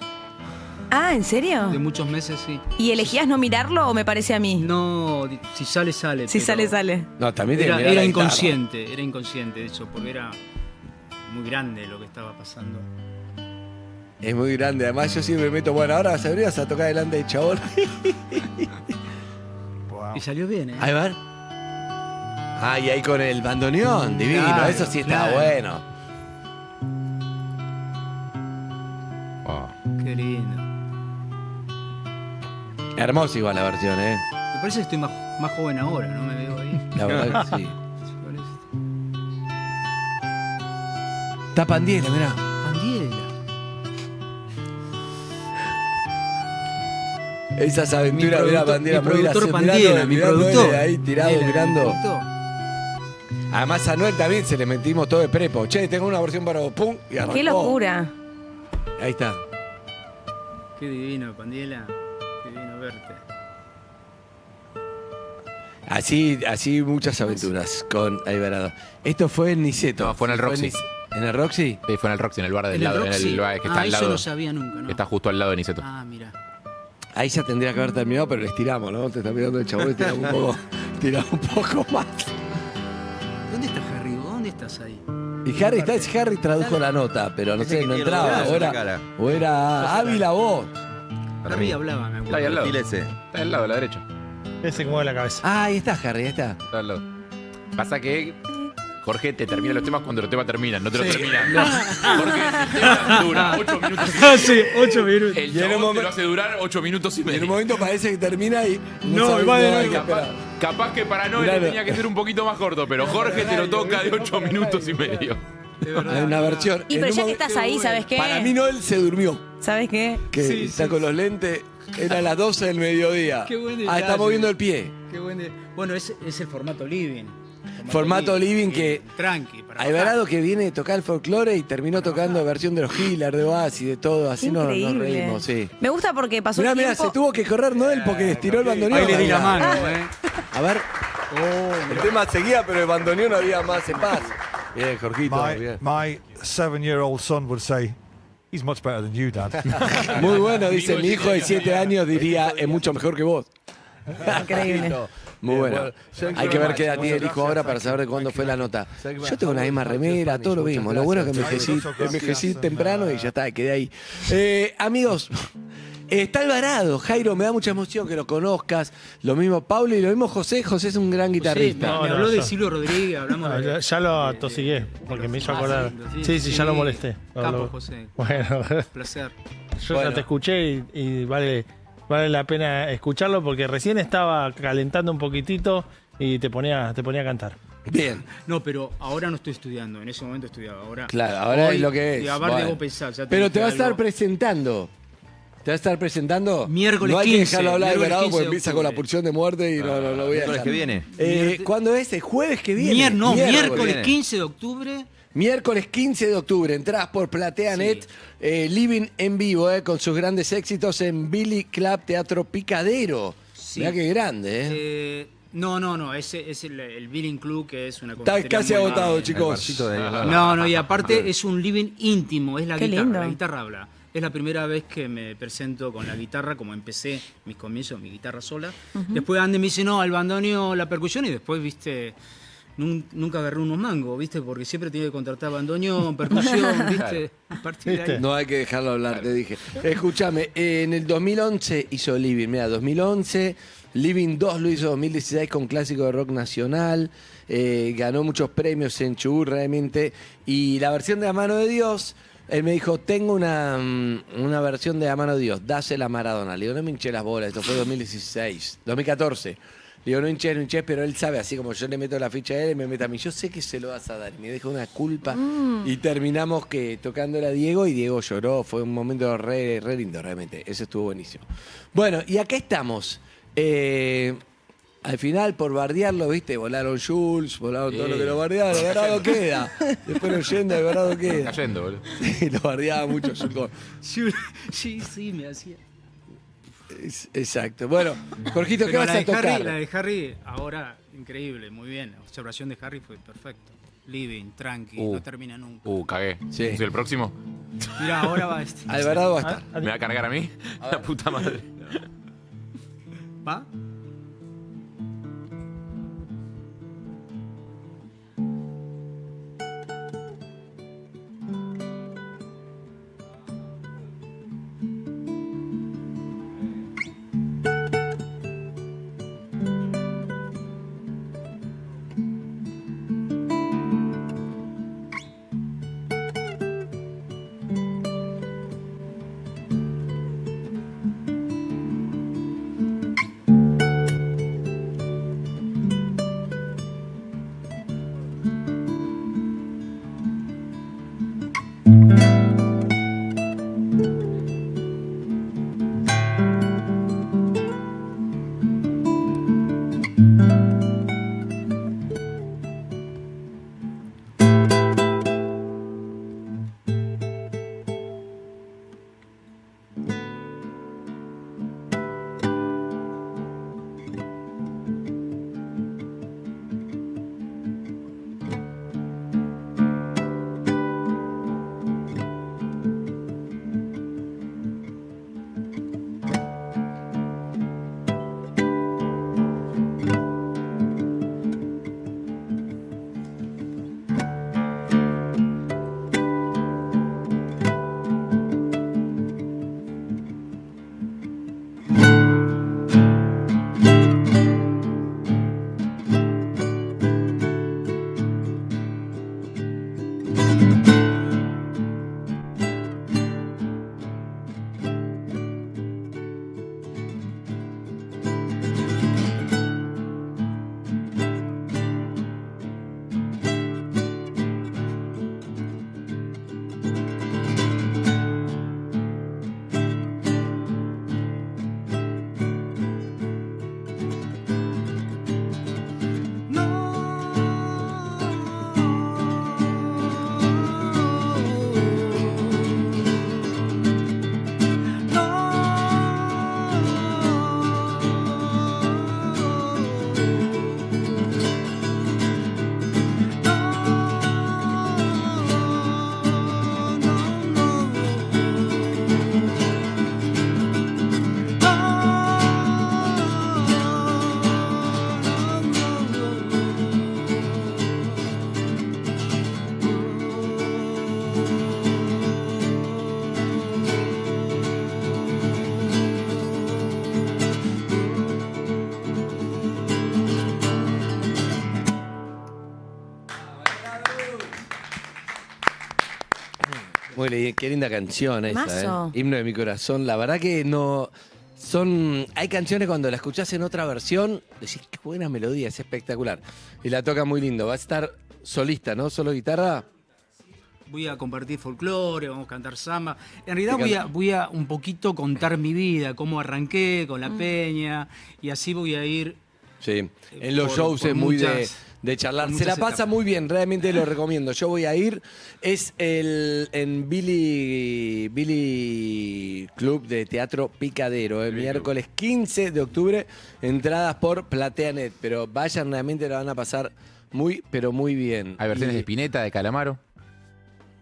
Ah, ¿en serio? De muchos meses, sí. ¿Y elegías no mirarlo o me parece a mí? No, si sale, sale. Si pero sale. No, también tiene que mirar era la inconsciente eso, porque era muy grande lo que estaba pasando. Es muy grande, además yo siempre meto, bueno, ahora vas a tocar delante del chabón. Y salió bien, ¿eh? Ahí va. Ah, y ahí con el bandoneón, divino, Claro, eso sí está claro. bueno. Qué lindo. Hermosa igual la versión, Me parece que estoy más joven ahora, ¿no? Me veo ahí. La verdad que sí. Está Pandiela, mirá. Pandiela. Esas aventuras, mirá, Pandiela, mi muy productor gracioso. Pandiela, mi productor. Ahí tirado, Pandiela, mirando. mi productor. Además a Noel también se le metimos todo de prepo. Che, tengo una versión para vos, pum, y arrancó. ¡Qué locura! Ahí está. Qué divino, Pandiela. Qué divino verte. Así muchas aventuras con Alvarado. Esto fue en Niceto. No, fue en el Roxy. ¿En el Roxy? Sí, fue en el Roxy, en el bar del ¿En el lado. Roxy? En el bar que está al eso lado. no sabía nunca, ¿no? Está justo al lado de Niceto. Ah, mira. Ahí ya tendría que haber terminado, pero le estiramos, ¿no? Te está mirando el chabón, tiramos un poco más. ¿Dónde está Harry? ¿Dónde estás ahí? Y Harry tradujo la nota, pero no sé, no entraba. O era Ávila vos. Harry hablaba, me acuerdo. Está ahí al lado. Ese. Está al lado, a la derecha. Ese que mueve la cabeza. Ah, ahí está Harry, ahí está. Está al lado. Pasa que Jorge te termina los temas cuando los temas terminan, no te los Sí. terminan. No. Porque el tema dura 8 minutos. Sí, 8 minutos. El Y en un chabón te momento- lo hace durar 8 minutos y Y en un medio. momento parece que termina y No, sabes, va de hay nuevo. que esperar. Capaz que para Noel Mirá, tenía que ser un poquito más corto, pero Jorge te lo toca de 8 minutos y medio. Hay una versión. Y En pero un ya que momento- estás ahí, ¿sabes qué? Para mí Noel se durmió. ¿Sabes qué? Que está con los lentes, era las 12 del mediodía. Qué buen Ah, detalle. está moviendo el pie. Qué buen Bueno, es el formato living. Formato living que Tranqui. Para Alvarado que viene a tocar el folclore y terminó tocando versión de los Healers, de Oasis, de todo. Así nos Increíble. reímos, sí. Me gusta porque pasó Mirá, el mirá, tiempo. se tuvo que correr Noel porque estiró el bandoneón. Ahí le di la mano, A ver. El tema seguía, pero el bandoneón había más en paz. Bien, Jorgito, bien. My 7-year-old son would say, he's much better than you, Dad. Muy bueno, dice mi hijo de 7 años, diría, es mucho mejor que vos. Increíble. Muy bueno. Hay que ver qué edad tiene el hijo ahora para saber de cuándo fue la nota. Yo tengo la misma remera, todo lo mismo. Lo bueno es que envejecí temprano y ya está, quedé ahí. Amigos, está Alvarado. Jairo, me da mucha emoción que lo conozcas. Lo mismo Pablo y lo mismo José. José es un gran guitarrista. Me habló de Silvio Rodríguez, hablamos de... Ya lo atosigué, porque me hizo acordar. Sí, ya lo molesté. Capo, José. Bueno, Placer. yo ya te escuché y vale la pena escucharlo porque recién estaba calentando un poquitito y te ponía a cantar. Bien. No, pero ahora no estoy estudiando. En ese momento estudiaba. Ahora, Claro, ahora hoy, es lo que es. Y aparte Bueno. debo pensar. Ya Pero te va a dije estar algo. presentando. ¿Te va a estar presentando? Miércoles No hay 15, que dejarlo hablar de miércoles Alvarado 15 porque de empieza con la pulsión de muerte y no lo voy a miércoles dejar. que viene. ¿Cuándo es? ¿El jueves que viene? Miércoles 15 de octubre. Miércoles 15 de octubre, entradas por PlateaNet, Living en vivo, con sus grandes éxitos en Billy Club Teatro Picadero. Sí. Mirá qué grande, ¿eh? No, ese es el Billing Club, que es una Está confitería casi muy agotado, grande. chicos. No, y aparte es un living íntimo, es la Qué guitarra, lindo. la guitarra habla. Es la primera vez que me presento con la guitarra, como empecé mis comienzos, mi guitarra sola. Después Andy me dice, no, al bandoneón, la percusión, y después, viste, nunca agarré unos mangos, viste, porque siempre tenía que contratar bandoneón, percusión, viste. A partir de ahí. No hay que dejarlo hablar, te dije. Escúchame, en el 2011 hizo Living, mira, 2011, Living 2 lo hizo 2016 con clásico de rock nacional, ganó muchos premios en Chubut realmente, y la versión de A Mano de Dios, él me dijo, tengo una versión de A Mano de Dios, dásela a Maradona. Le digo, no me hinché las bolas, esto fue 2014. Le digo, no hinches, pero él sabe, así como yo le meto la ficha a él, me mete a mí. Yo sé que se lo vas a dar. Y me deja una culpa. Y terminamos tocándole a Diego y Diego lloró. Fue un momento re lindo, realmente. Eso estuvo buenísimo. Bueno, y acá estamos. Al final, por bardearlo, viste, volaron Jules, volaron todo lo que lo bardearon. Alvarado queda. Después lo yendo, Alvarado queda. Cayendo, boludo. Sí, lo bardeaba mucho Jules. Sí, me hacía. Exacto. Bueno, Jorgito, ¿qué Pero vas a tocar? La de Harry, ahora, increíble, muy bien. La observación de Harry fue perfecto. Living, tranqui, no termina nunca. Cagué. Sí. ¿Soy el próximo? Mirá, ahora va este. Alvarado va a estar. ¿Me va a cargar a mí? La puta madre. ¿Va? Muy bien, qué linda canción esa, Mazo. Himno de mi corazón. La verdad que no Hay canciones cuando la escuchás en otra versión, decís, qué buena melodía, es espectacular. Y la toca muy lindo. Va a estar solista, ¿no? ¿Solo guitarra? Voy a compartir folclore, vamos a cantar samba. En realidad voy a un poquito contar mi vida, cómo arranqué con la peña, y así voy a ir. Sí, en los shows es muy de charlar. Se la pasa muy bien, realmente lo recomiendo. Yo voy a ir. Es en Billy Club de Teatro Picadero, el miércoles 15 de octubre. Entradas por PlateaNet. Pero vayan, realmente la van a pasar muy, pero muy bien. Hay versiones de Spinetta, de Calamaro.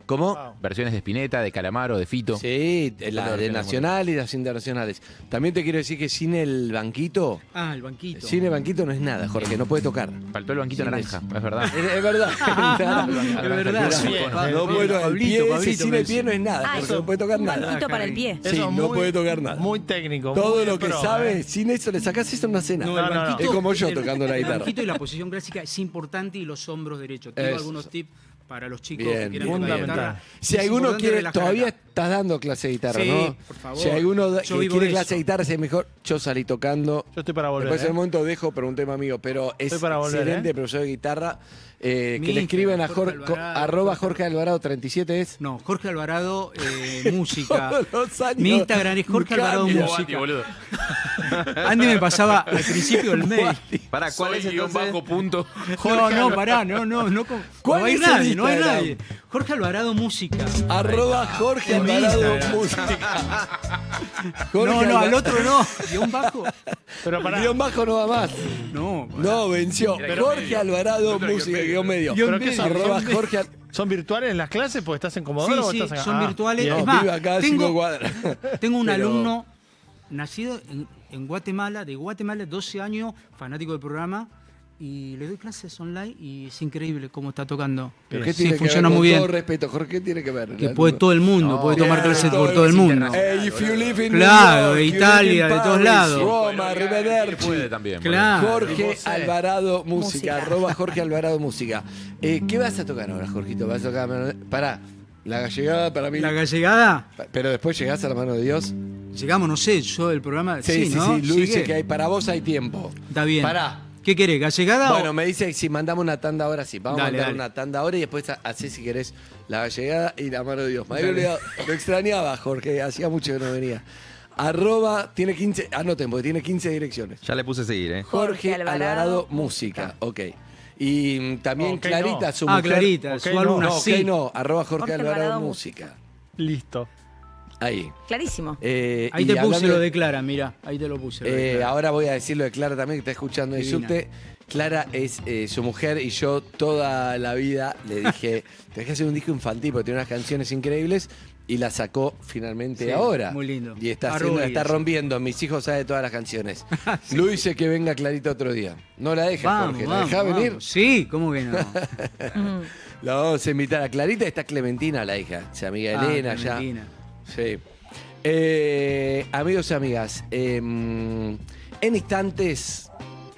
¿Cómo? Versiones de Spinetta, de Calamaro, de Fito. Sí, la de Nacional y las internacionales. También te quiero decir que sin el banquito... el banquito. Sin el banquito no es nada, Jorge, no puede tocar. Faltó el banquito naranja, es verdad. Es verdad. Es verdad. No puedo, el pie, sin el pie no es nada, Jorge, no puede tocar nada. Un banquito para el pie. Sí, no puede tocar nada. Muy técnico. Todo muy lo que pro, sabe, sin eso le sacás eso en una cena. No, el banquito, es como yo tocando la El guitarra. banquito y la posición clásica es importante y los hombros derechos. Tengo Eso. algunos tips para los chicos Bien, que quieran bien, tocar bien. guitarra. Si Es alguno importante quiere, relajar todavía acá. estás dando clase de guitarra, Sí, ¿no? por favor. Si alguno Yo que vivo quiere de clase de eso. guitarra, es mejor. Yo salí tocando. Yo estoy para volver. Después en un momento dejo, pero un tema amigo. Pero es Estoy para volver, excelente profesor de guitarra. Que Mi le escriben a Jorge Alvarado, @Jorge Alvarado 37 es. No, Jorge Alvarado Música. Todos los años Mi Instagram es Jorge Alvarado cambia. Música. Andy me pasaba al principio el mail. Para, ¿cuál es entonces? bajo punto? No, pará, no. ¿Cuál No hay es nadie, el no hay Instagram? nadie. Jorge Alvarado Música. @Jorge En mi Alvarado Instagram. Música. No, al otro no. Guión bajo. Pero para. Guión bajo no va más. No. No, venció. Jorge Alvarado Música, guión medio. ¿Pero qué son? @Jorge ¿Son virtuales las clases? Porque estás en Comodoro o Sí, estás acá. son virtuales. bien. Es más, vive acá a 5 cuadras. tengo un Pero- alumno nacido en Guatemala, de Guatemala, 12 años, fanático del programa, y le doy clases online y es increíble cómo está tocando. ¿Pero qué Sí, tiene que ver? funciona Con muy bien. todo respeto, Jorge, ¿qué tiene que ver? Que puede todo el mundo, puede tomar clases por todo el mundo. If you live in Claro, New de York, you Italia, live in de todos Paris, lados. Roma, Arrivederci. Puede también. Claro. Jorge Alvarado Música, @Jorge Alvarado Música. ¿Qué vas a tocar ahora, Jorgito? ¿Vas a tocar? Pará, la gallegada para mí. ¿La gallegada? Pero después llegás a la mano de Dios. Llegamos, no sé, yo el programa. Sí, ¿no? Luis ¿Sigue? dice que para vos hay tiempo. Está bien. Pará. ¿Qué querés? ¿Gallegada Bueno, me dice que si mandamos una tanda ahora, sí. Vamos Dale, a mandar dale. una tanda ahora y después hacés, si querés, la gallegada y la mano de Dios. Me había Dale. olvidado, lo extrañaba, Jorge, hacía mucho que no venía. Tiene 15, anoten, porque tiene 15 direcciones. Ya le puse a seguir, ¿eh? Jorge Alvarado Música, ok. Y también Ok, Clarita, no. su mujer. Clarita, Ok, su no. alumna, No, ok, sí. no, @Jorge Jorge Alvarado Alvarado Música. Listo. Ahí. Clarísimo. Ahí Y te puse hablando lo de Clara, mira, ahí te lo puse. lo de Clara. ahora voy a decir lo de Clara también, que está escuchando el Divina. subte. Clara es su mujer y yo toda la vida le dije, tenés que hacer un disco infantil porque tiene unas canciones increíbles y la sacó finalmente Sí, ahora. muy lindo. Y está, Arroba está y así. rompiendo. Mis hijos saben todas las canciones. Luis dice que venga Clarita otro día. No la deja, Jorge. ¿La deja venir? vamos. Sí, ¿cómo que no? La vamos a invitar a Clarita. Está Clementina, la hija. Se amiga Elena ya. Clementina. Sí. Amigos y amigas, en instantes,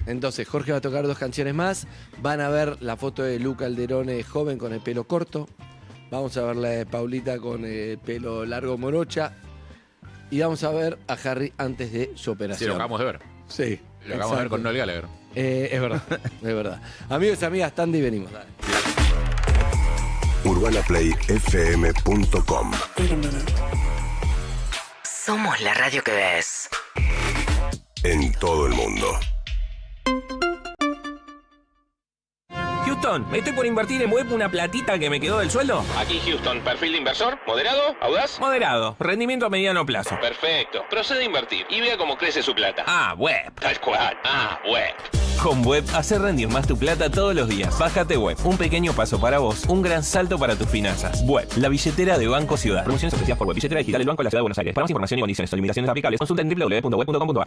entonces Jorge va a tocar 2 canciones más. Van a ver la foto de Luca Alderone joven con el pelo corto. Vamos a ver la de Paulita con el pelo largo morocha. Y vamos a ver a Harry antes de su Sí, operación. lo acabamos de ver. Sí. Lo acabamos de ver con exacto. Noel Gallagher. Es verdad, es verdad. Amigos y amigas, tanda y venimos. Dale. UrbanaPlayFM.com. Somos la radio que ves. En todo el mundo. Houston, estoy por invertir en web una platita que me quedó del sueldo. Aquí Houston, perfil de inversor, moderado, audaz. Moderado, rendimiento a mediano plazo. Perfecto, procede a invertir y vea cómo crece su plata. Ah, web. Tal cual, web. Con Web, hace rendir más tu plata todos los días. Bájate Web, un pequeño paso para vos, un gran salto para tus finanzas. Web, la billetera de Banco Ciudad. Promociones ofrecidas por Web, billetera digital del Banco de la Ciudad de Buenos Aires. Para más información y condiciones o limitaciones aplicables, consulta en www.web.com.ar.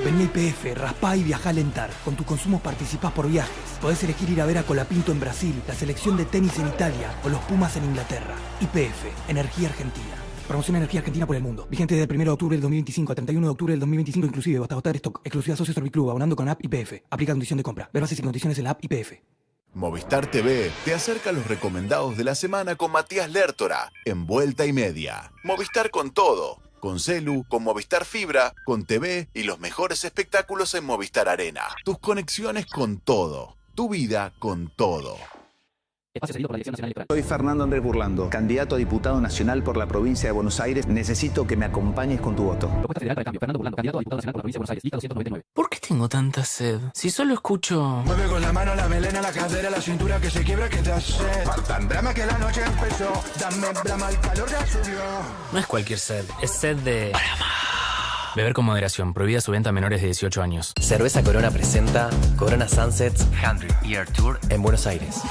Vení a IPF, raspá y viajá a alentar. Con tus consumos participás por viajes. Podés elegir ir a ver a Colapinto en Brasil, la selección de tenis en Italia o los Pumas en Inglaterra. IPF, Energía Argentina. Promoción Energía Argentina por el mundo. Vigente desde el 1 de octubre del 2025 a 31 de octubre del 2025 inclusive hasta agotar stock. Exclusiva Socios Serviclub, abonando con app IPF. Aplica condición de compra. Ver bases y condiciones en la app IPF. Movistar TV te acerca a los recomendados de la semana con Matías Lertora en Vuelta y Media. Movistar con todo, con celu, con Movistar Fibra, con TV y los mejores espectáculos en Movistar Arena. Tus conexiones con todo. Tu vida con todo. Espacio cedido por la Dirección Nacional Electoral. Soy Fernando Andrés Burlando, candidato a diputado nacional por la provincia de Buenos Aires. Necesito que me acompañes con tu voto. Propuesta Federal para el Cambio. Fernando Burlando, candidato a diputado nacional por la provincia de Buenos Aires. Lista 299. ¿Por qué tengo tanta sed? Si solo escucho... Mueve con la mano, la melena, la cadera, la cintura que se quiebra, que te hace sed. Tan drama que la noche empezó. Dame brama, el calor ya subió. No es cualquier sed, es sed de... Beber con moderación. Prohibida su venta a menores de 18 años. Cerveza Corona presenta Corona Sunsets 100 Year Tour en Buenos Aires.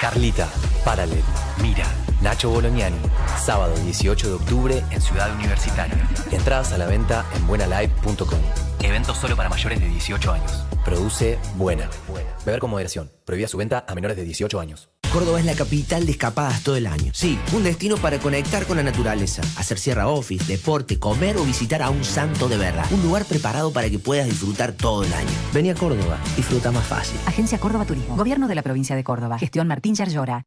Carlita, Paralel, Mira, Nacho Bolognani. Sábado 18 de octubre en Ciudad Universitaria. Entradas a la venta en buenalive.com. Evento solo para mayores de 18 años. Produce Buena. Beber con moderación. Prohibida su venta a menores de 18 años. Córdoba es la capital de escapadas todo el año. Sí, un destino para conectar con la naturaleza, hacer sierra office, deporte, comer o visitar a un santo de verdad. Un lugar preparado para que puedas disfrutar todo el año. Vení a Córdoba, disfruta más fácil. Agencia Córdoba Turismo. Gobierno de la provincia de Córdoba. Gestión Martín Yarlora.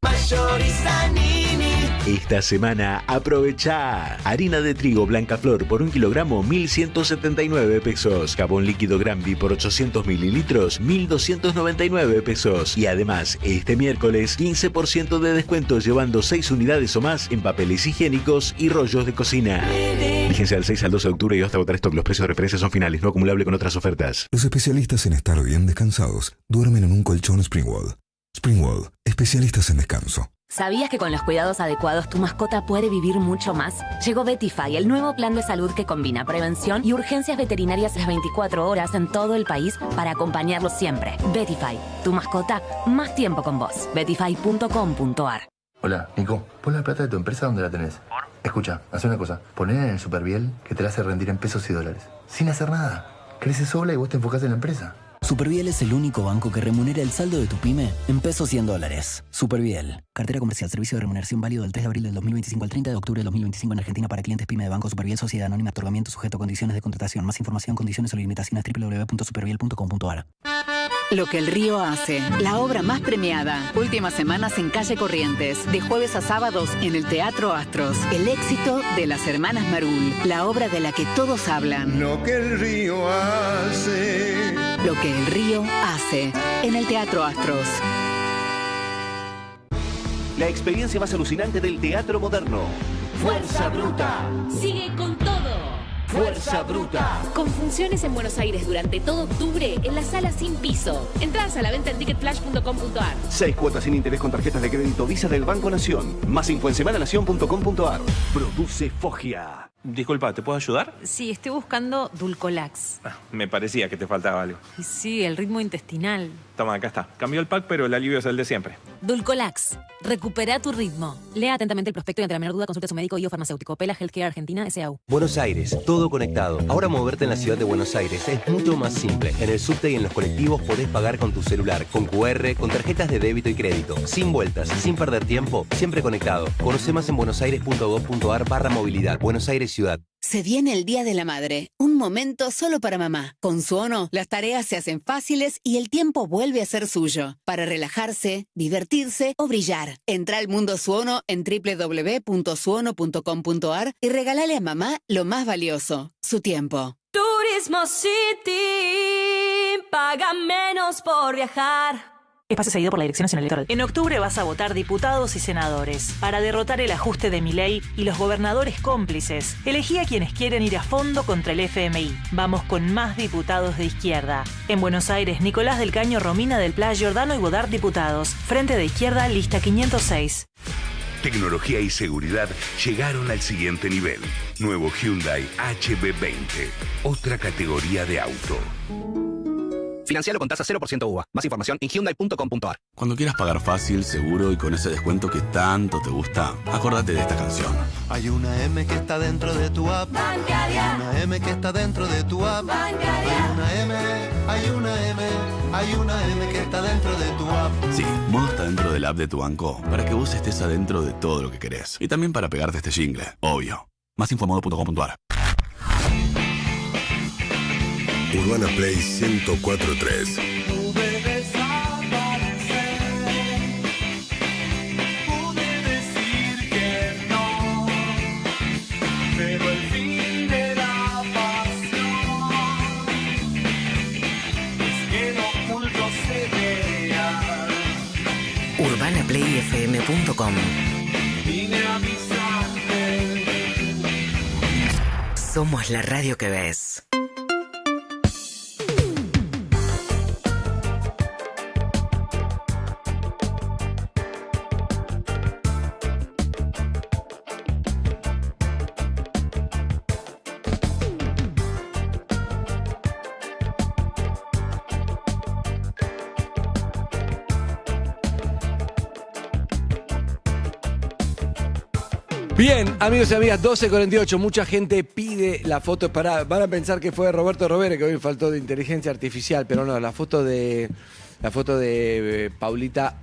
Esta semana aprovecha harina de trigo Blanca Flor por 1 kilogramo 1.179 pesos, jabón líquido Granby por 800 mililitros 1.299 pesos y además este miércoles 15% de descuento llevando 6 unidades o más en papeles higiénicos y rollos de cocina. Vigencia del 6 al 12 de octubre y hasta agotar stock. Los precios de referencia son finales, no acumulable con otras ofertas. Los especialistas en estar bien descansados duermen en un colchón Springwall. Springwall, especialistas en descanso. ¿Sabías que con los cuidados adecuados tu mascota puede vivir mucho más? Llegó Vetify, el nuevo plan de salud que combina prevención y urgencias veterinarias las 24 horas en todo el país para acompañarlos siempre. Vetify, tu mascota, más tiempo con vos. Vetify.com.ar. Hola, Nico, pon la plata de tu empresa donde la tenés. Escucha, haz una cosa, ponela en el Superviel que te la hace rendir en pesos y dólares. Sin hacer nada. Crece sola y vos te enfocás en la empresa. Superviel es el único banco que remunera el saldo de tu pyme en pesos y en dólares. Superviel. Cartera comercial. Servicio de remuneración válido del 3 de abril del 2025 al 30 de octubre del 2025 en Argentina para clientes pyme de Banco Superviel Sociedad Anónima. Otorgamiento sujeto a condiciones de contratación. Más información, condiciones o limitaciones www.superviel.com.ar. Lo que el río hace. La obra más premiada. Últimas semanas en Calle Corrientes. De jueves a sábados en el Teatro Astros. El éxito de las hermanas Marul. La obra de la que todos hablan. Lo que el río hace. Lo que el río hace. En el Teatro Astros. La experiencia más alucinante del teatro moderno. Fuerza Bruta. Sigue con todo. Fuerza Bruta. Con funciones en Buenos Aires durante todo octubre en la sala Sin Piso. Entradas a la venta en ticketflash.com.ar. 6 cuotas sin interés con tarjetas de crédito Visa del Banco Nación. Más info en semananación.com.ar. Produce Foggia. Disculpa, ¿te puedo ayudar? Sí, estoy buscando Dulcolax. Me parecía que te faltaba algo. Y sí, el ritmo intestinal. Toma, acá está. Cambió el pack, pero el alivio es el de siempre. Dulcolax. Recupera tu ritmo. Lea atentamente el prospecto y ante la menor duda consulte a su médico y o farmacéutico. Pela Healthcare Argentina, S.A.U. Buenos Aires, todo conectado. Ahora moverte en la ciudad de Buenos Aires es mucho más simple. En el subte y en los colectivos podés pagar con tu celular, con QR, con tarjetas de débito y crédito. Sin vueltas, sin perder tiempo, siempre conectado. Conoce más en buenosaires.gov.ar/movilidad. Buenos Aires Ciudad. Se viene el Día de la Madre, un momento solo para mamá. Con Suono, las tareas se hacen fáciles y el tiempo vuelve a ser suyo. Para relajarse, divertirse o brillar. Entra al mundo Suono en www.suono.com.ar y regálale a mamá lo más valioso, su tiempo. Turismo City, paga menos por viajar. Espacio seguido por la Dirección Nacional Electoral. En octubre vas a votar diputados y senadores para derrotar el ajuste de Milei y los gobernadores cómplices. Elegí a quienes quieren ir a fondo contra el FMI. Vamos con más diputados de izquierda. En Buenos Aires, Nicolás del Caño, Romina del Pla, Giordano y Bodart diputados. Frente de Izquierda, lista 506. Tecnología y seguridad llegaron al siguiente nivel. Nuevo Hyundai HB20. Otra categoría de auto. Financialo con tasa 0% UVA. Más información en Hyundai.com.ar. Cuando quieras pagar fácil, seguro y con ese descuento que tanto te gusta, acordate de esta canción. Hay una M que está dentro de tu app. Bancaria. Hay una M que está dentro de tu app. Bancaria. Hay una M, hay una M, hay una M que está dentro de tu app. Sí, Modo está dentro del app de tu banco, para que vos estés adentro de todo lo que querés. Y también para pegarte este jingle, obvio. Más info en modo.com.ar. Urbana Play 104.3. Pude decir que no, pero el fin UrbanaPlayFM.com. Somos la radio que ves. Bien, amigos y amigas, 12:48. Mucha gente pide la foto. Van a pensar que fue Roberto Rovere, que hoy faltó de inteligencia artificial, pero no, la foto de Paulita.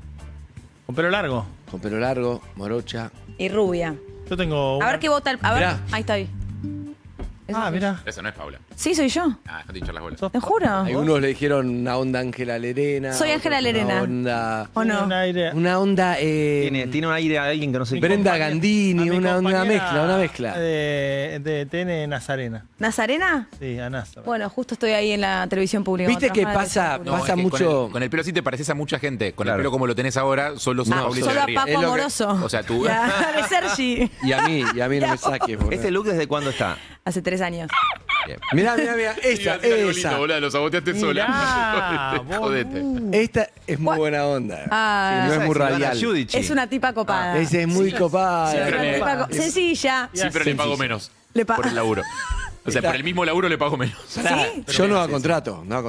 Con pelo largo. Con pelo largo, morocha. Y rubia. Yo tengo. A ver qué vota el. A ver, Mirá. ahí está ahí. Mira. Esa no es Paula. Sí, soy yo. Déjate hinchar las bolas. Te juro. Algunos le dijeron una onda Ángela Lerena. Soy Ángela Lerena. Una onda. ¿O no? Una onda. Tiene un aire a alguien que no sé. Brenda Gandini, una mezcla. De TN Nazarena. ¿Nazarena? Sí, a Nazarena. Bueno, justo estoy ahí en la televisión pública. Viste que pasa Es que mucho. Con el pelo así te pareces a mucha gente. Con el pelo como lo tenés ahora, solo sos Paulita solo a Alegría. Paco Amoroso. O sea, tú. Ya, de Sergi. Y a mí no me saques. ¿Este look desde cuándo está? Hace 3 años. Mirá, esa. Lindo, boludo, lo saboteaste sola. Jodete. Esta es muy buena onda. Ah, Sí, no es muy radial. Es una tipa copada. Esa es muy copada. Es una tipa sencilla. Sí, pero le pago menos. Le por el laburo. O sea, por el mismo laburo le pago menos. ¿Sí? Yo no hago contrato. No,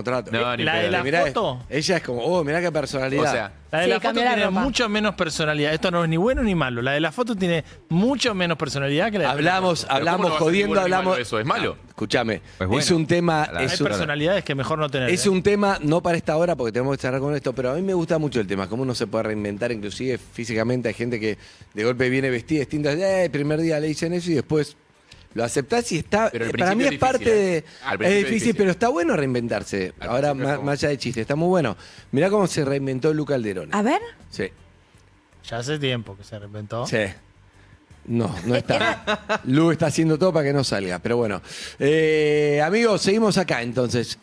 ni La de la Mirá, foto. Ella es como, mirá qué personalidad. O sea, La de la foto cambió la tiene ropa. mucho menos personalidad. Esto no es ni bueno ni malo. La de la foto tiene mucho menos personalidad que la de hablamos ¿cómo no va a ser ni jodiendo, bueno ni malo hablamos. eso? ¿Es malo? Escúchame, Pues bueno. es un tema. Hay personalidades que mejor no tener. Es un tema, no para esta hora, porque tenemos que cerrar con esto, pero a mí me gusta mucho el tema, cómo uno se puede reinventar, inclusive físicamente. Hay gente que de golpe viene vestida distinta, el primer día le dicen eso y después lo aceptás y está. Pero al para mí principio es parte de. Al Es principio difícil, pero está bueno reinventarse. Al Ahora, principio es como- más allá de chiste, está muy bueno. Mirá cómo se reinventó Luca Alderone. A ver. Sí. Ya hace tiempo que se reinventó. Sí. No está. Lu está haciendo todo para que no salga, pero bueno. Amigos, seguimos acá entonces.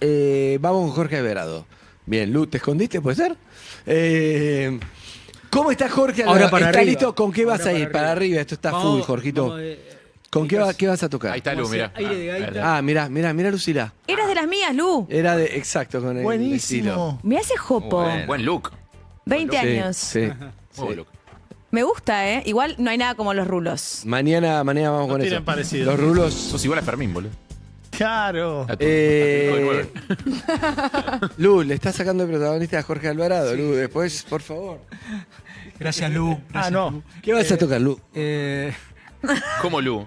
Vamos con Jorge Everado. Bien, Lu, ¿te escondiste? ¿Puede ser? ¿Cómo está Jorge? Ahora para ¿Está arriba. listo? ¿Con qué vas a ir? Para arriba, esto está Vamos, full, Jorgito. vamos, ¿Con qué vas a tocar? Ahí está Lu, mirá. Aire de gaita. Ah, mirá, Lucila. Eras de las mías, Lu. Era de, exacto, con el estilo. Me hace jopo. Buen look. 20 años. Sí. Muy buen look. Me gusta, ¿eh? Igual no hay nada como los rulos. Mañana vamos con tienen eso. parecido. Los rulos. Sos igual a Fermín, boludo. Claro. Lu, le estás sacando de protagonista a Jorge Alvarado, Lu. Después, por favor. Gracias, Lu. No. ¿Qué vas a tocar, Lu? ¿Cómo Lu?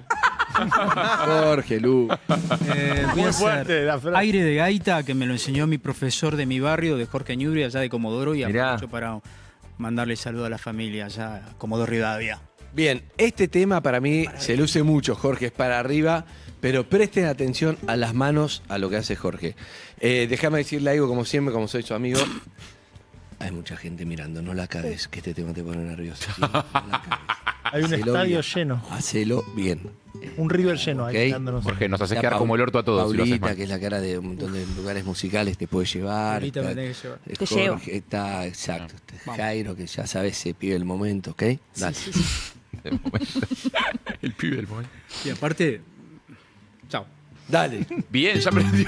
Jorge, Lu. Voy a Muy fuerte hacer la frase. Aire de gaita, que me lo enseñó mi profesor de mi barrio, de Jorge Ñubri, allá de Comodoro, y Mirá. aprovecho para mandarle saludo a la familia allá, a Comodoro Rivadavia. Bien, este tema para mí se luce mucho, Jorge, es para arriba, pero presten atención a las manos a lo que hace Jorge. Déjame decirle algo, como siempre, como soy su amigo. Hay mucha gente mirando, no la cagues, que este tema te pone nervioso. Sí, no la cagues. Hay un Hacelo estadio bien. lleno. Hacelo bien. Un River lleno ahí ¿Ok? mirándonos. Jorge, nos haces Ya quedar como el orto a todos si lo haces Paulita, mal. que es la cara de un montón de lugares musicales, te puede llevar. Paulita me Está- tenés que llevar. Te Jorge, llevo. Está, exacto. Jairo, que ya sabes, se pide el momento, ¿ok? Dale. El momento. El pibe del momento. Y aparte, chao. Dale. Bien, ya aprendió.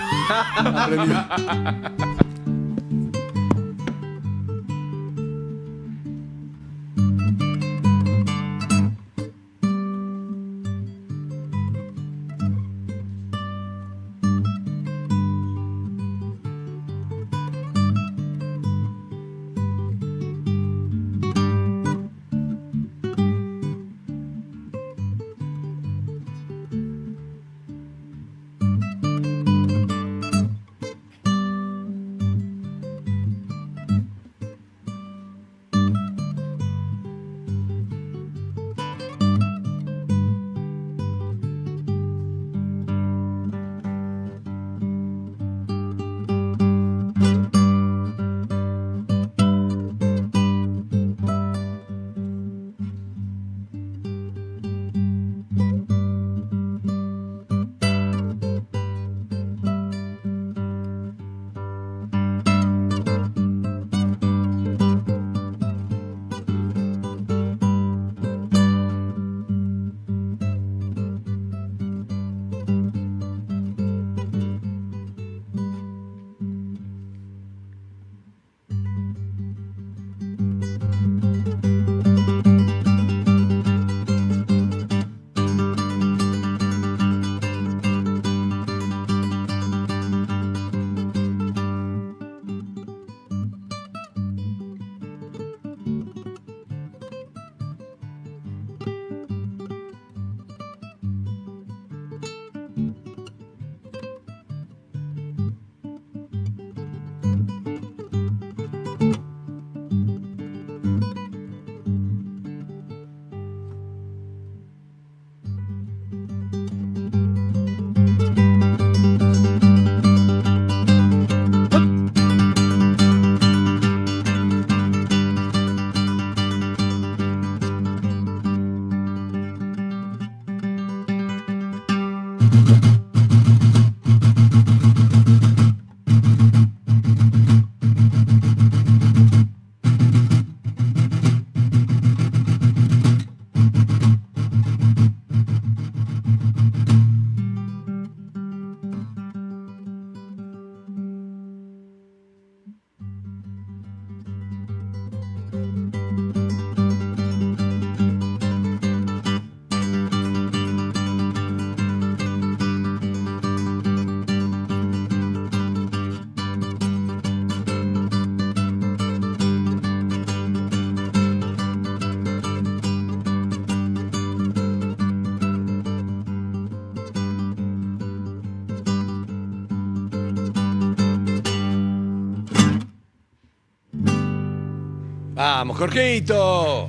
Vamos, Jorgito.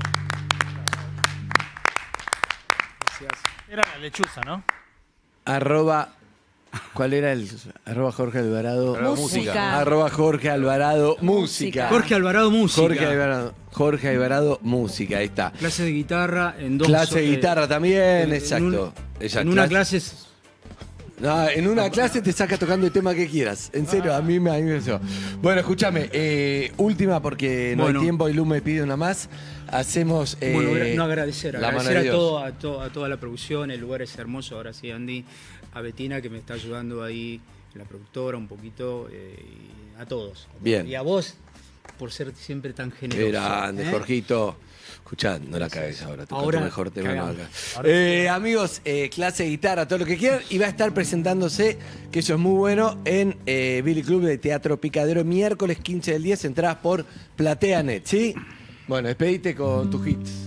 Era la lechuza, ¿no? ¿Cuál era el? Jorge Alvarado. Música. Jorge Alvarado Música. Jorge Alvarado Música. Jorge Alvarado Música, ahí está. Clase de guitarra en 2 Clase de guitarra también, exacto. En una clase No, en una clase te saca tocando el tema que quieras. En serio, a mí me gustó. Bueno, escúchame, última porque no hay tiempo y Lu me pide una más. Hacemos. Agradecer a toda la producción. El lugar es hermoso. Ahora sí, Andy, a Betina que me está ayudando ahí, la productora un poquito, y a todos. Bien. Y a vos por ser siempre tan generoso. Grande, Jorgito. Escuchá, no la cagues ahora, toca tu mejor tema. No, acá. Amigos, clase de guitarra, todo lo que quieran. Y va a estar presentándose, que eso es muy bueno, en Billy Club de Teatro Picadero, miércoles 15 del 10, entradas por PlateaNet, ¿sí? Bueno, despedite con tus hits.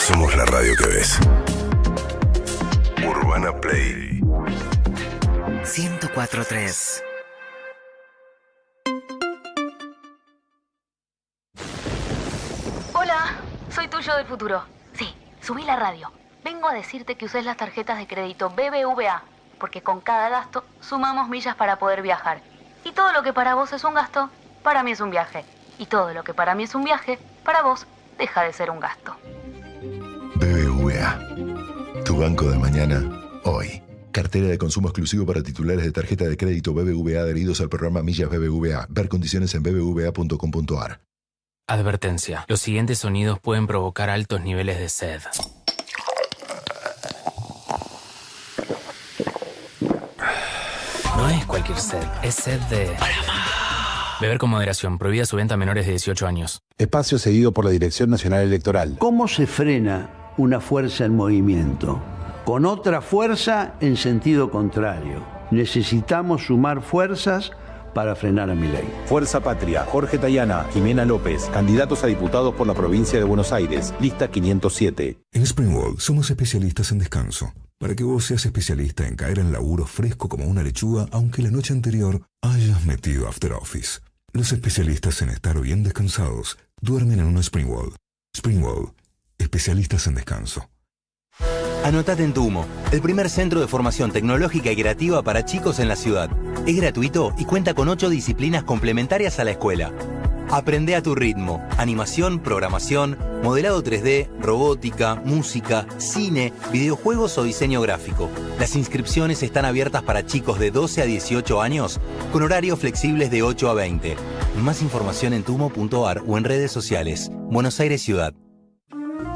Somos la radio que ves. Urbana Play 104.3. Hola, soy tuyo del futuro. Sí, subí la radio. Vengo a decirte que uses las tarjetas de crédito BBVA, porque con cada gasto sumamos millas para poder viajar. Y todo lo que para vos es un gasto, para mí es un viaje. Y todo lo que para mí es un viaje, para vos deja de ser un gasto. BBVA. Tu banco de mañana, hoy. Cartera de consumo exclusivo para titulares de tarjeta de crédito BBVA adheridos al programa Millas BBVA. Ver condiciones en bbva.com.ar. Advertencia. Los siguientes sonidos pueden provocar altos niveles de sed. No es cualquier sed, es sed de... Beber con moderación. Prohibida su venta a menores de 18 años. Espacio cedido por la Dirección Nacional Electoral. ¿Cómo se frena una fuerza en movimiento? Con otra fuerza en sentido contrario. Necesitamos sumar fuerzas para frenar a Milei. Fuerza Patria, Jorge Tayana, Jimena López, candidatos a diputados por la provincia de Buenos Aires, lista 507. En Springwall somos especialistas en descanso. Para que vos seas especialista en caer en laburo fresco como una lechuga, aunque la noche anterior hayas metido After Office. Los especialistas en estar bien descansados duermen en un Springwall. Springwall, especialistas en descanso. Anotate en Tumo, el primer centro de formación tecnológica y creativa para chicos en la ciudad. Es gratuito y cuenta con 8 disciplinas complementarias a la escuela. Aprende a tu ritmo. Animación, programación, modelado 3D, robótica, música, cine, videojuegos o diseño gráfico. Las inscripciones están abiertas para chicos de 12 a 18 años con horarios flexibles de 8 a 20. Más información en tumo.ar o en redes sociales. Buenos Aires Ciudad.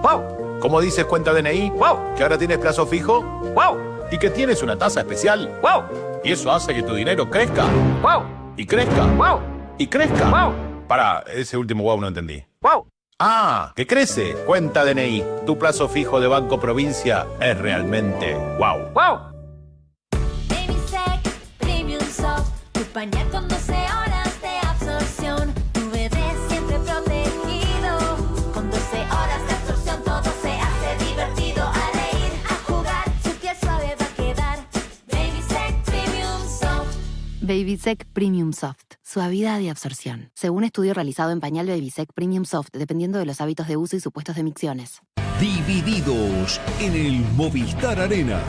¡Wow! ¿Cómo dices cuenta DNI? ¡Wow! ¿Que ahora tienes plazo fijo? ¡Wow! ¿Y que tienes una tasa especial? ¡Wow! Y eso hace que tu dinero crezca. ¡Wow! Y crezca. ¡Wow! Y crezca. ¡Wow! Pará, ese último wow no entendí. ¡Wow! ¡Ah! ¡Que crece! Cuenta DNI. Tu plazo fijo de Banco Provincia es realmente wow. ¡Wow! Babysec Premium Soft, tu pañal con 12 horas de absorción. Tu bebé siempre protegido. Con 12 horas de absorción todo se hace divertido. A reír, a jugar, su piel suave va a quedar. Babysec Premium Soft. Babysec Premium Soft. Suavidad y absorción. Según estudio realizado en pañal Babysec Premium Soft, dependiendo de los hábitos de uso y supuestos de micciones. Divididos en el Movistar Arena.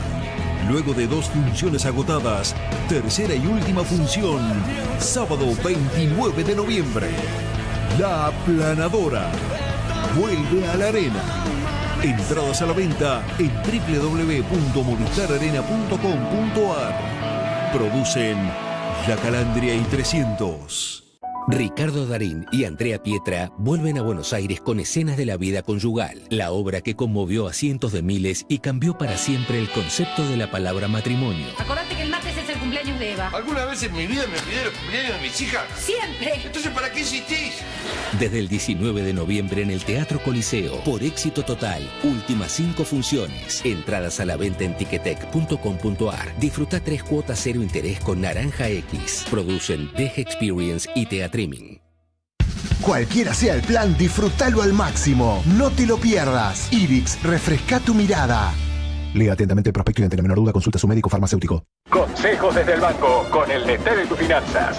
Luego de 2 funciones agotadas, tercera y última función, sábado 29 de noviembre. La Aplanadora vuelve a la arena. Entradas a la venta en www.movistararena.com.ar. Producen La Calandria y 300. Ricardo Darín y Andrea Pietra vuelven a Buenos Aires con Escenas de la Vida Conyugal, la obra que conmovió a cientos de miles y cambió para siempre el concepto de la palabra matrimonio. Acordate que el martes es el cumpleaños de Eva. ¿Alguna vez en mi vida me olvidé los cumpleaños de mis hijas? ¡Siempre! Entonces, ¿para qué insistís? Desde el 19 de noviembre en el Teatro Coliseo, por Éxito Total, últimas 5 funciones. Entradas a la venta en ticketek.com.ar. Disfruta 3 cuotas 0 interés con Naranja X. Producen Deje Experience y Teatriming. Cualquiera sea el plan, disfrútalo al máximo. No te lo pierdas. Irix, refresca tu mirada. Lea atentamente el prospecto y ante la menor duda consulta a su médico farmacéutico. Consejos desde el banco con el DT de tus finanzas.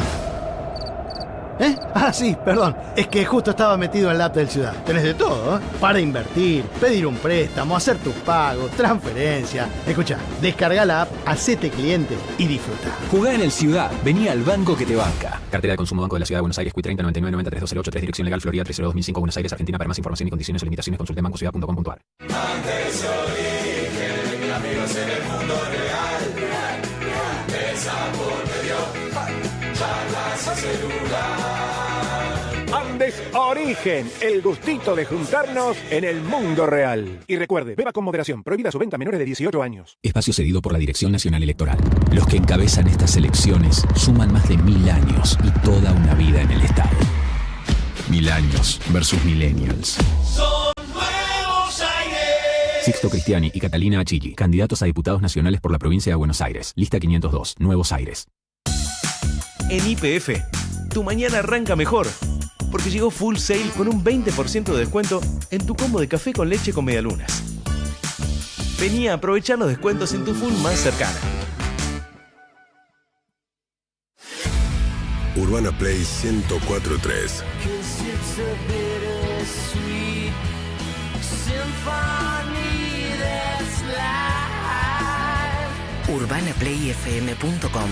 Ah, sí, perdón. Es que justo estaba metido en la app del Ciudad. Tenés de todo, ¿eh? Para invertir, pedir un préstamo, hacer tus pagos, transferencia. Escuchá, descarga la app, hacete cliente y disfruta. Jugá en el Ciudad. Vení al banco que te banca. Cartera de consumo Banco de la Ciudad de Buenos Aires, Q30 99 90 3208 3, dirección legal Florida 302 Buenos Aires, Argentina. Para más información y condiciones o limitaciones consulte bancociudad.com.ar. Antes origen, amigos en el mundo real. Esa por medio, charlas y celular. Andes Origen, el gustito de juntarnos en el mundo real. Y recuerde, beba con moderación, prohibida su venta a menores de 18 años. Espacio cedido por la Dirección Nacional Electoral. Los que encabezan estas elecciones suman más de 1000 años y toda una vida en el Estado. 1000 años versus millennials. Son Nuevos Aires. Sixto Cristiani y Catalina Achilli, candidatos a diputados nacionales por la provincia de Buenos Aires. Lista 502, Nuevos Aires. En YPF, tu mañana arranca mejor. Porque llegó Full Sale con un 20% de descuento en tu combo de café con leche con medialunas. Vení a aprovechar los descuentos en tu Full más cercana. Urbana Play 104.3. UrbanaPlayFM.com.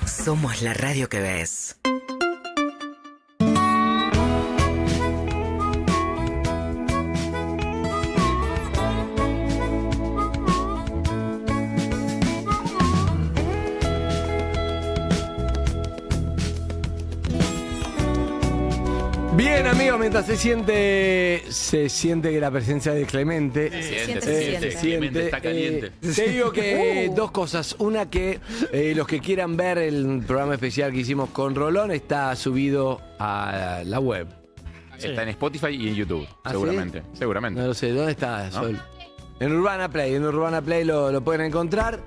Somos la radio que ves. Bien, amigos, mientras se siente que la presencia de Clemente. Se siente. Está caliente. Te digo que dos cosas. Una, que los que quieran ver el programa especial que hicimos con Rolón está subido a la web. Está en Spotify y en YouTube, ¿Ah, seguramente. sí? Seguramente. No lo sé, ¿dónde está? ¿No? En Urbana Play. En Urbana Play lo pueden encontrar.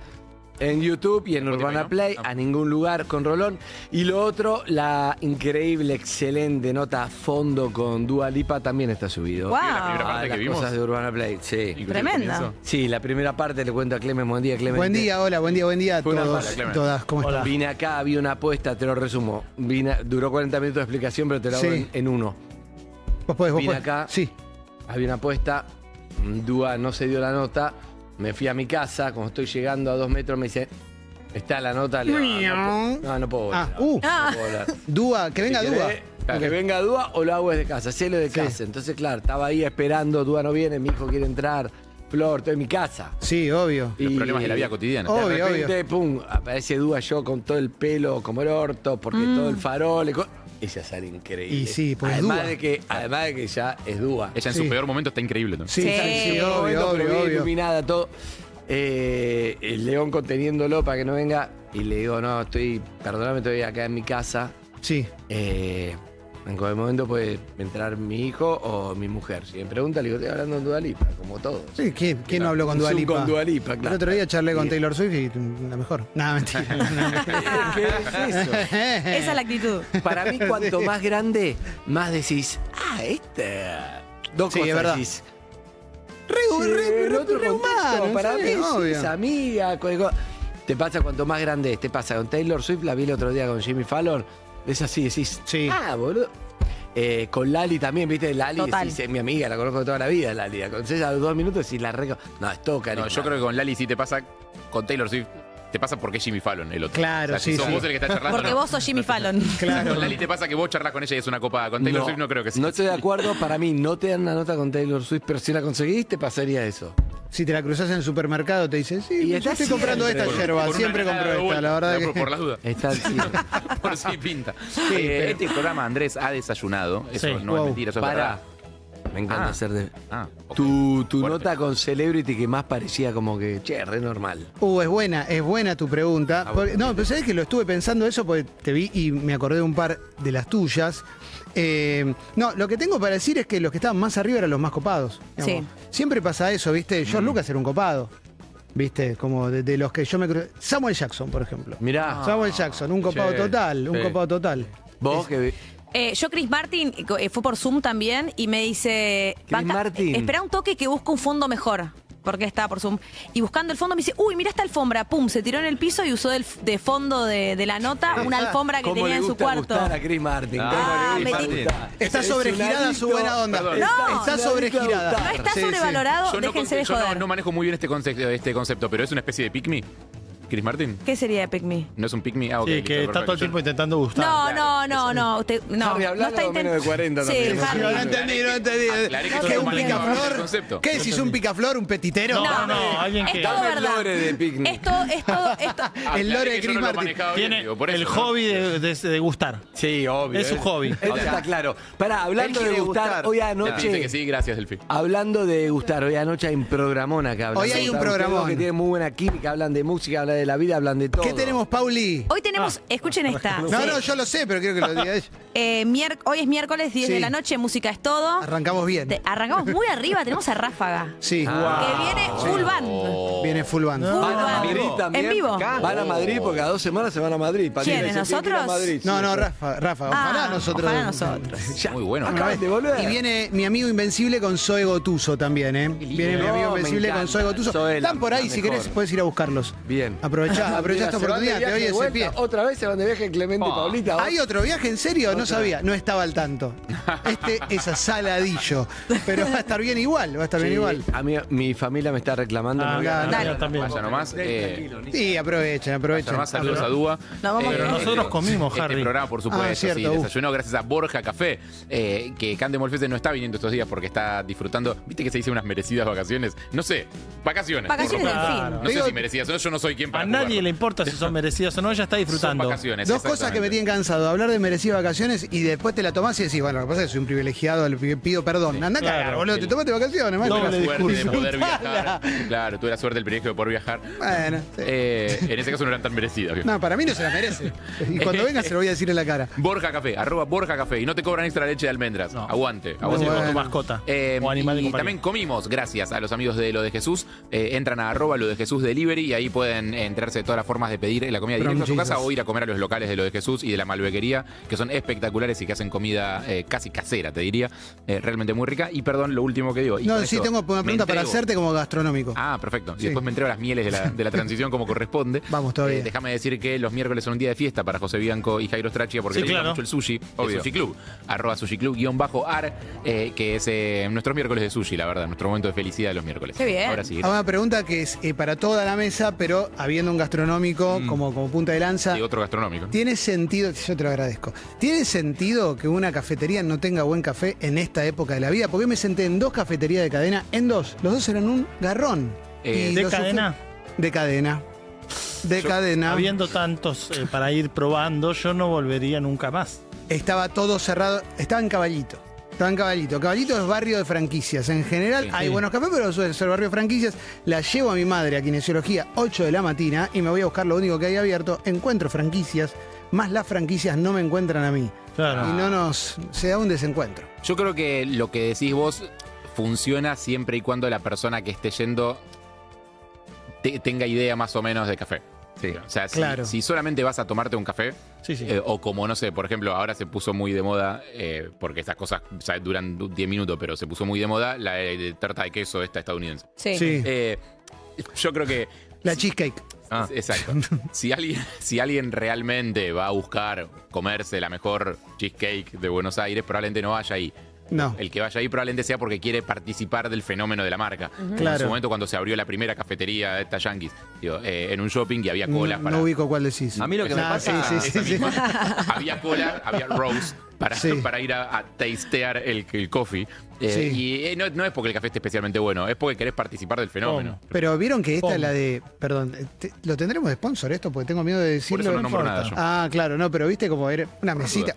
En YouTube y en Urbana ¿no? Play, a ningún lugar con Rolón. Y lo otro, la increíble, excelente nota a fondo con Dua Lipa también está subido. Wow. La primera parte las que vimos. Cosas de Urbana Play, sí. Tremenda. Sí, la primera parte le cuento a Clemen. Buen día, Clemente. Buen día, hola, buen día a Fue una todos mala, y todas. ¿Cómo están? Vine acá, había una apuesta, te lo resumo. Duró 40 minutos de explicación, pero te lo hago en uno. Vos podés. Acá, sí. Había una apuesta, Dua no se dio la nota, me fui a mi casa, como estoy llegando a 2 metros me dice... Está la nota. No puedo volar. No puedo volar. Dua, que venga Si Dua. querés, que venga Dua o lo hago desde casa. Hacelo de casa. Entonces, claro, estaba ahí esperando. Dua no viene, mi hijo quiere entrar. Flor, estoy en mi casa. Sí, obvio. Los problemas de la vida cotidiana. De repente, pum, aparece Dua, yo con todo el pelo como el orto, porque todo el farol. Ella sale increíble. Y sí, pues además Dua. de que ya es Dua. Ella en su peor momento está increíble. ¿No? Sí, obvio. Iluminada, todo. El León conteniéndolo para que no venga. Y le digo, no, perdóname, estoy acá en mi casa. Sí. En cualquier momento puede entrar mi hijo o mi mujer. Si me pregunta, le digo, estoy hablando con Dua Lipa, como todos. Sí, ¿quién no habló con Dua Lipa? Con Dua Lipa, claro. El otro día charlé con Taylor Swift y la mejor. Nada, mentira. ¿Qué es eso? Esa es la actitud. Para mí, cuanto más grande, más decís, dos Sí, cosas es verdad. decís. Re humano, para mí obvio. es amiga. Te pasa cuanto más grande es. Te pasa con Taylor Swift, la vi el otro día con Jimmy Fallon. Es así, decís, boludo. Con Lali también, ¿viste? Lali decís, es mi amiga, la conozco de toda la vida, Lali. La conoces a los 2 minutos y la No, es todo carisma. No, yo creo que con Lali sí te pasa, con Taylor Swift te pasa porque es Jimmy Fallon el otro. Claro, si sos vos el que está charlando. Porque vos sos Jimmy Fallon. Claro. Con Lali te pasa que vos charlas con ella y es una copa. Con Taylor Swift no creo que sea. No estoy de acuerdo, para mí no te dan una nota con Taylor Swift, pero si la conseguís te pasaría eso. Si te la cruzás en el supermercado te dice, sí, yo estoy comprando esta yerba, siempre compro esta, la verdad que... Por las dudas. Está al cielo. Por si pinta. pero- Este programa Andrés ha desayunado. Eso no es mentira, eso es verdad. Me encanta hacer de... Ok. Tu nota con Celebrity que más parecía como que, re normal. Es buena tu pregunta. No, pero sabés que lo estuve pensando eso porque te vi y me acordé de un par de las tuyas. No, lo que tengo para decir es que los que estaban más arriba eran los más copados. Digamos. Sí. Siempre pasa eso, ¿viste? George Lucas era un copado. ¿Viste? Como de los que yo me crucé. Samuel Jackson, por ejemplo. Mirá. Samuel Jackson, un copado total. Un copado total. Vos que... Yo, Chris Martin, fue por Zoom también y me dice... Martin. Espera un toque que busco un fondo mejor. Porque estaba por Zoom. Y buscando el fondo me dice, uy, mira esta alfombra. Pum, se tiró en el piso y usó de fondo de la nota una alfombra que tenía en su cuarto. A Chris Martin. Está sobregirada su buena onda. No, está sobregirada. No está sobrevalorado, Yo déjense de yo joder. no manejo muy bien este concepto, pero es una especie de pick me. Chris Martin. ¿Qué sería de Pick Me? ¿No es un pick me? Ah, ok. Sí, que está todo el tiempo intentando gustar. No, Harry, hablalo está menos de 40 Sí, también. Harry. No entendí. Aclaré que ¿Qué yo es no un manejo el picaflor? concepto. ¿Qué decís? ¿Un picaflor? ¿Un petitero? No, alguien que... Es todo verdad. de Picnic. Esto. El lore de que yo Chris no lo Martin. manejaba bien, Tiene digo, por eso, el ¿no? hobby de gustar. Sí, obvio. Es su hobby. Eso está claro. Pará, hablando Él de quiere gustar, gustar. hoy Ya, dice anoche... que sí, gracias, Delphi. Hablando de gustar, hoy anoche hay un programón acá. Hoy hay un programón. Que tiene muy buena química, hablan de música, hablan de la vida, hablan de todo. ¿Qué tenemos, Pauli? Hoy tenemos, escuchen esta. No, yo lo sé, pero quiero que lo diga ella. Hoy es miércoles, 10 de la noche, música es todo. Arrancamos bien. Arrancamos muy arriba, tenemos a Ráfaga. Sí. Que viene full band. Viene full band. Van a Madrid también. En vivo. Van a Madrid porque a 2 semanas se van a Madrid. ¿Quiénes, nosotros? No, Rafa. Ojalá nosotros. Ojalá nosotros. Muy bueno. Acaban de volver. Y viene mi amigo Invencible con Zoe Gotuso también, ¿eh? Viene mi amigo Invencible con Zoe Gotuso. Están por ahí, si querés, puedes ir a buscarlos. Bien. Aprovechá esta oportunidad, te doy ese pie. Otra vez se van de viaje Clemente y Paulita. ¿Hay otro viaje? ¿En serio? No sabía, no estaba al tanto. Este es a Saladillo. Pero va a estar bien igual, A mí, mi familia me está reclamando. Dale. Vaya nomás. Sí, aprovechen. Vaya nomás, saludos a Dúa. Pero nosotros comimos, Harry. Este programa, por supuesto, cierto, sí, desayunó gracias a Borja Café, que Cande Molfese no está viniendo estos días porque está disfrutando. ¿Viste que se dice unas merecidas vacaciones? No sé, vacaciones. Vacaciones del fin. No sé si merecidas o no, yo no soy quien para A nadie jugarlo. le importa si son merecidas o no, ella está disfrutando. Son vacaciones. Dos cosas que me tienen cansado, hablar de merecidas vacaciones y después te la tomás y decís, bueno, lo que pasa es que soy un privilegiado, le pido perdón. Anda a cagar, boludo, te tomaste vacaciones, maestro. Tuve la suerte de poder viajar. Claro, tuve la suerte del privilegio de poder viajar. Bueno, sí. En ese caso no eran tan merecidas. No, para mí no se la merece. Y cuando venga se lo voy a decir en la cara. Borja Café, @Borja Café. Y no te cobran extra leche de almendras. No. Aguante. Con tu mascota. O animal de y compañía. también comimos, gracias a los amigos de Lo de Jesús. Entran a @Lo de Jesús Delivery y ahí pueden enterarse de todas las formas de pedir la comida directa a su casa o ir a comer a los locales de Lo de Jesús y de la Malbequería, que son espectaculares y que hacen comida casi casera, te diría. Realmente muy rica. Y perdón, lo último que digo. No, sí, tengo una pregunta para hacerte como gastronómico. Ah, perfecto. Y después me entrego a las mieles de la transición como corresponde. Vamos todavía. Déjame decir que los miércoles son un día de fiesta para José Bianco y Jairo Strachia porque le gusta mucho el sushi. Obvio. El Sushi Club. @SushiClub_ar, que es nuestros miércoles de sushi, la verdad. Nuestro momento de felicidad de los miércoles. Qué bien. Ahora sí. Una pregunta que es para toda la mesa, pero habiendo un gastronómico como punta de lanza. Y otro gastronómico. ¿Tiene sentido, yo te lo agradezco, ¿tiene sentido que una cafetería no tenga buen café en esta época de la vida? Porque me senté en 2 cafeterías de cadena, los dos eran un garrón. ¿De cadena? De cadena. De cadena. Habiendo tantos para ir probando, yo no volvería nunca más. Estaba todo cerrado, estaba en Caballito. Caballito es barrio de franquicias. En general hay buenos cafés, pero suele ser barrio de franquicias. La llevo a mi madre a Kinesiología 8 de la mañana y me voy a buscar lo único que hay abierto. Encuentro franquicias, más las franquicias no me encuentran a mí. Claro. Y se da un desencuentro. Yo creo que lo que decís vos funciona siempre y cuando la persona que esté yendo tenga idea más o menos de café. Sí. O sea, si solamente vas a tomarte un café, o como, no sé, por ejemplo, ahora se puso muy de moda, porque estas cosas duran 10 minutos, pero se puso muy de moda la de tarta de queso esta estadounidense. Sí. Yo creo que... La cheesecake. Exacto. Si alguien realmente va a buscar comerse la mejor cheesecake de Buenos Aires, probablemente no vaya ahí. No. El que vaya ahí probablemente sea porque quiere participar del fenómeno de la marca. Claro. En su momento, cuando se abrió la primera cafetería de esta Yankees, en un shopping y había cola para... No ubico cuál decís. A mí lo que me pasa... Sí. Había cola, había roast para ir a tastear el coffee. Y no es porque el café esté especialmente bueno, es porque querés participar del fenómeno. Pero vieron que esta es la de... Perdón, ¿lo tendremos de sponsor esto? Porque tengo miedo de decirlo. Por eso no nombro nada yo. Ah, claro, no, pero viste como era una mesita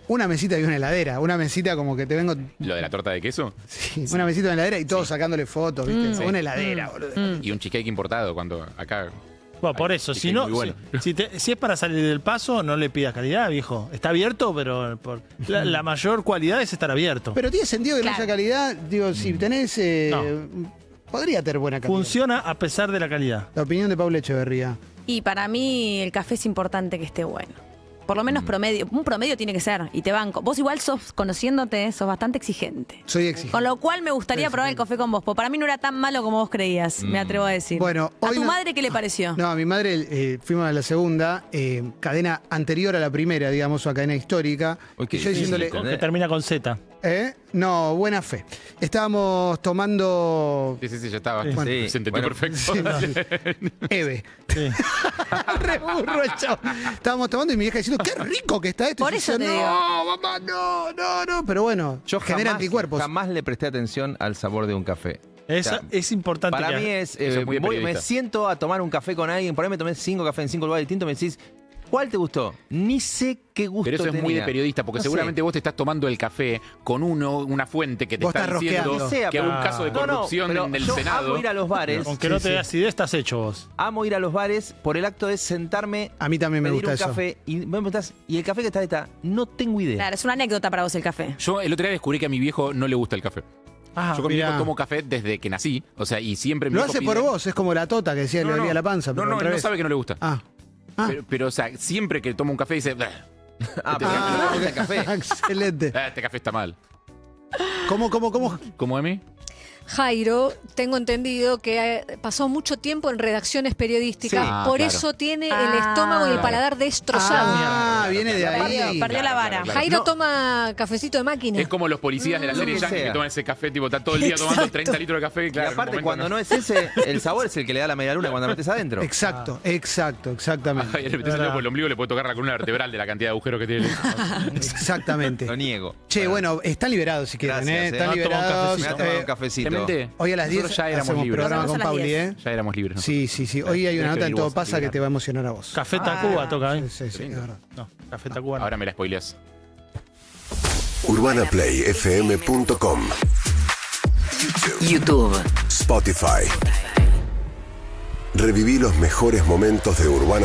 y una heladera. Una mesita como que te vengo... ¿Lo de la torta de queso? Sí, una mesita y una heladera y todos sacándole fotos, ¿viste? Una heladera, boludo. Y un cheesecake importado cuando acá... Bueno, por eso, si no, bueno. si es para salir del paso, no le pidas calidad, viejo. Está abierto, pero la mayor cualidad es estar abierto. Pero tiene sentido que no haya calidad. Digo, si tenés... podría tener buena calidad. Funciona a pesar de la calidad. La opinión de Paula Echeverría. Y para mí el café es importante que esté bueno. Por lo menos promedio. Un promedio tiene que ser. Y te banco. Vos igual conociéndote, sos bastante exigente. Soy exigente. Con lo cual me gustaría probar el café con vos. Porque para mí no era tan malo como vos creías, me atrevo a decir. Bueno, ¿A tu madre qué le pareció? No, a mi madre fuimos a la segunda, cadena anterior a la primera, digamos, o a cadena histórica. Y yo diciéndole... Que termina con Z. No, buena fe. Estábamos tomando... Sí, ya estaba. Bueno, se entendió perfecto. Eve. Re burro el chavo. Estábamos tomando y mi vieja diciendo, qué rico que está esto. Por eso te digo. No, mamá, no. Pero bueno, yo genera anticuerpos. Jamás le presté atención al sabor de un café. Es importante. Para mí es... me siento a tomar un café con alguien, por ahí me tomé 5 cafés en 5 lugares distintos, me decís... ¿Cuál te gustó? Ni sé qué gusto Pero eso es muy de tenía. periodista, porque No seguramente sé. vos te estás tomando el café con una fuente que te Vos está estás diciendo rosqueando. que hay un caso de corrupción pero en el yo Senado. amo ir a los bares. Aunque no te das idea, estás hecho vos. Amo ir a los bares por el acto de sentarme, A mí también me pedir gusta un eso. café y me preguntás, ¿y el café que está ahí está? No tengo idea. Claro, es una anécdota para vos el café. Yo el otro día descubrí que a mi viejo no le gusta el café. Yo con mi viejo tomo café desde que nací, o sea, y siempre mi Lo viejo hace pide- por vos, es como la tota que decía le dolía la panza. No, pero no, al él no revés. sabe que no le gusta. Pero, o sea, siempre que toma un café dice... "Bah". El café. Excelente. Este café está mal. ¿Cómo? ¿Cómo, Emi? Jairo, tengo entendido que pasó mucho tiempo en redacciones periodísticas, Sí. por Claro. eso tiene el estómago y el paladar destrozado. Viene de ahí. Perdió la vara. Jairo toma cafecito de máquina. Es como los policías de la Lo serie que Yankee que sea. toman ese café, tipo, está todo el día tomando Exacto. 30 litros de café. Y Claro, aparte, en un cuando momento no es ese, el sabor es el que le da la media luna cuando la metes adentro. Exactamente. A Javier le metes el dedo por el ombligo, le puede tocar la columna vertebral de la cantidad de agujeros que tiene. Exactamente. Lo niego. Che, bueno, están liberados si quieren, Gracias, Están Me liberados. voy a tomar un cafecito. Clemente, Hoy a las 10 nosotros ya éramos hacemos libres. programa Nos con vemos a las Pauli, 10. Ya éramos libres. Sí. Hoy hay una Tenés nota que en venir Todo vos, Pasa que liberate. te va a emocionar a vos. Café Tacuba toca, ¿eh? Sí, es verdad. No, Café Tacuba no. Ahora me la spoileás. UrbanaPlayFM.com, YouTube. Spotify. Reviví los mejores momentos de Urbana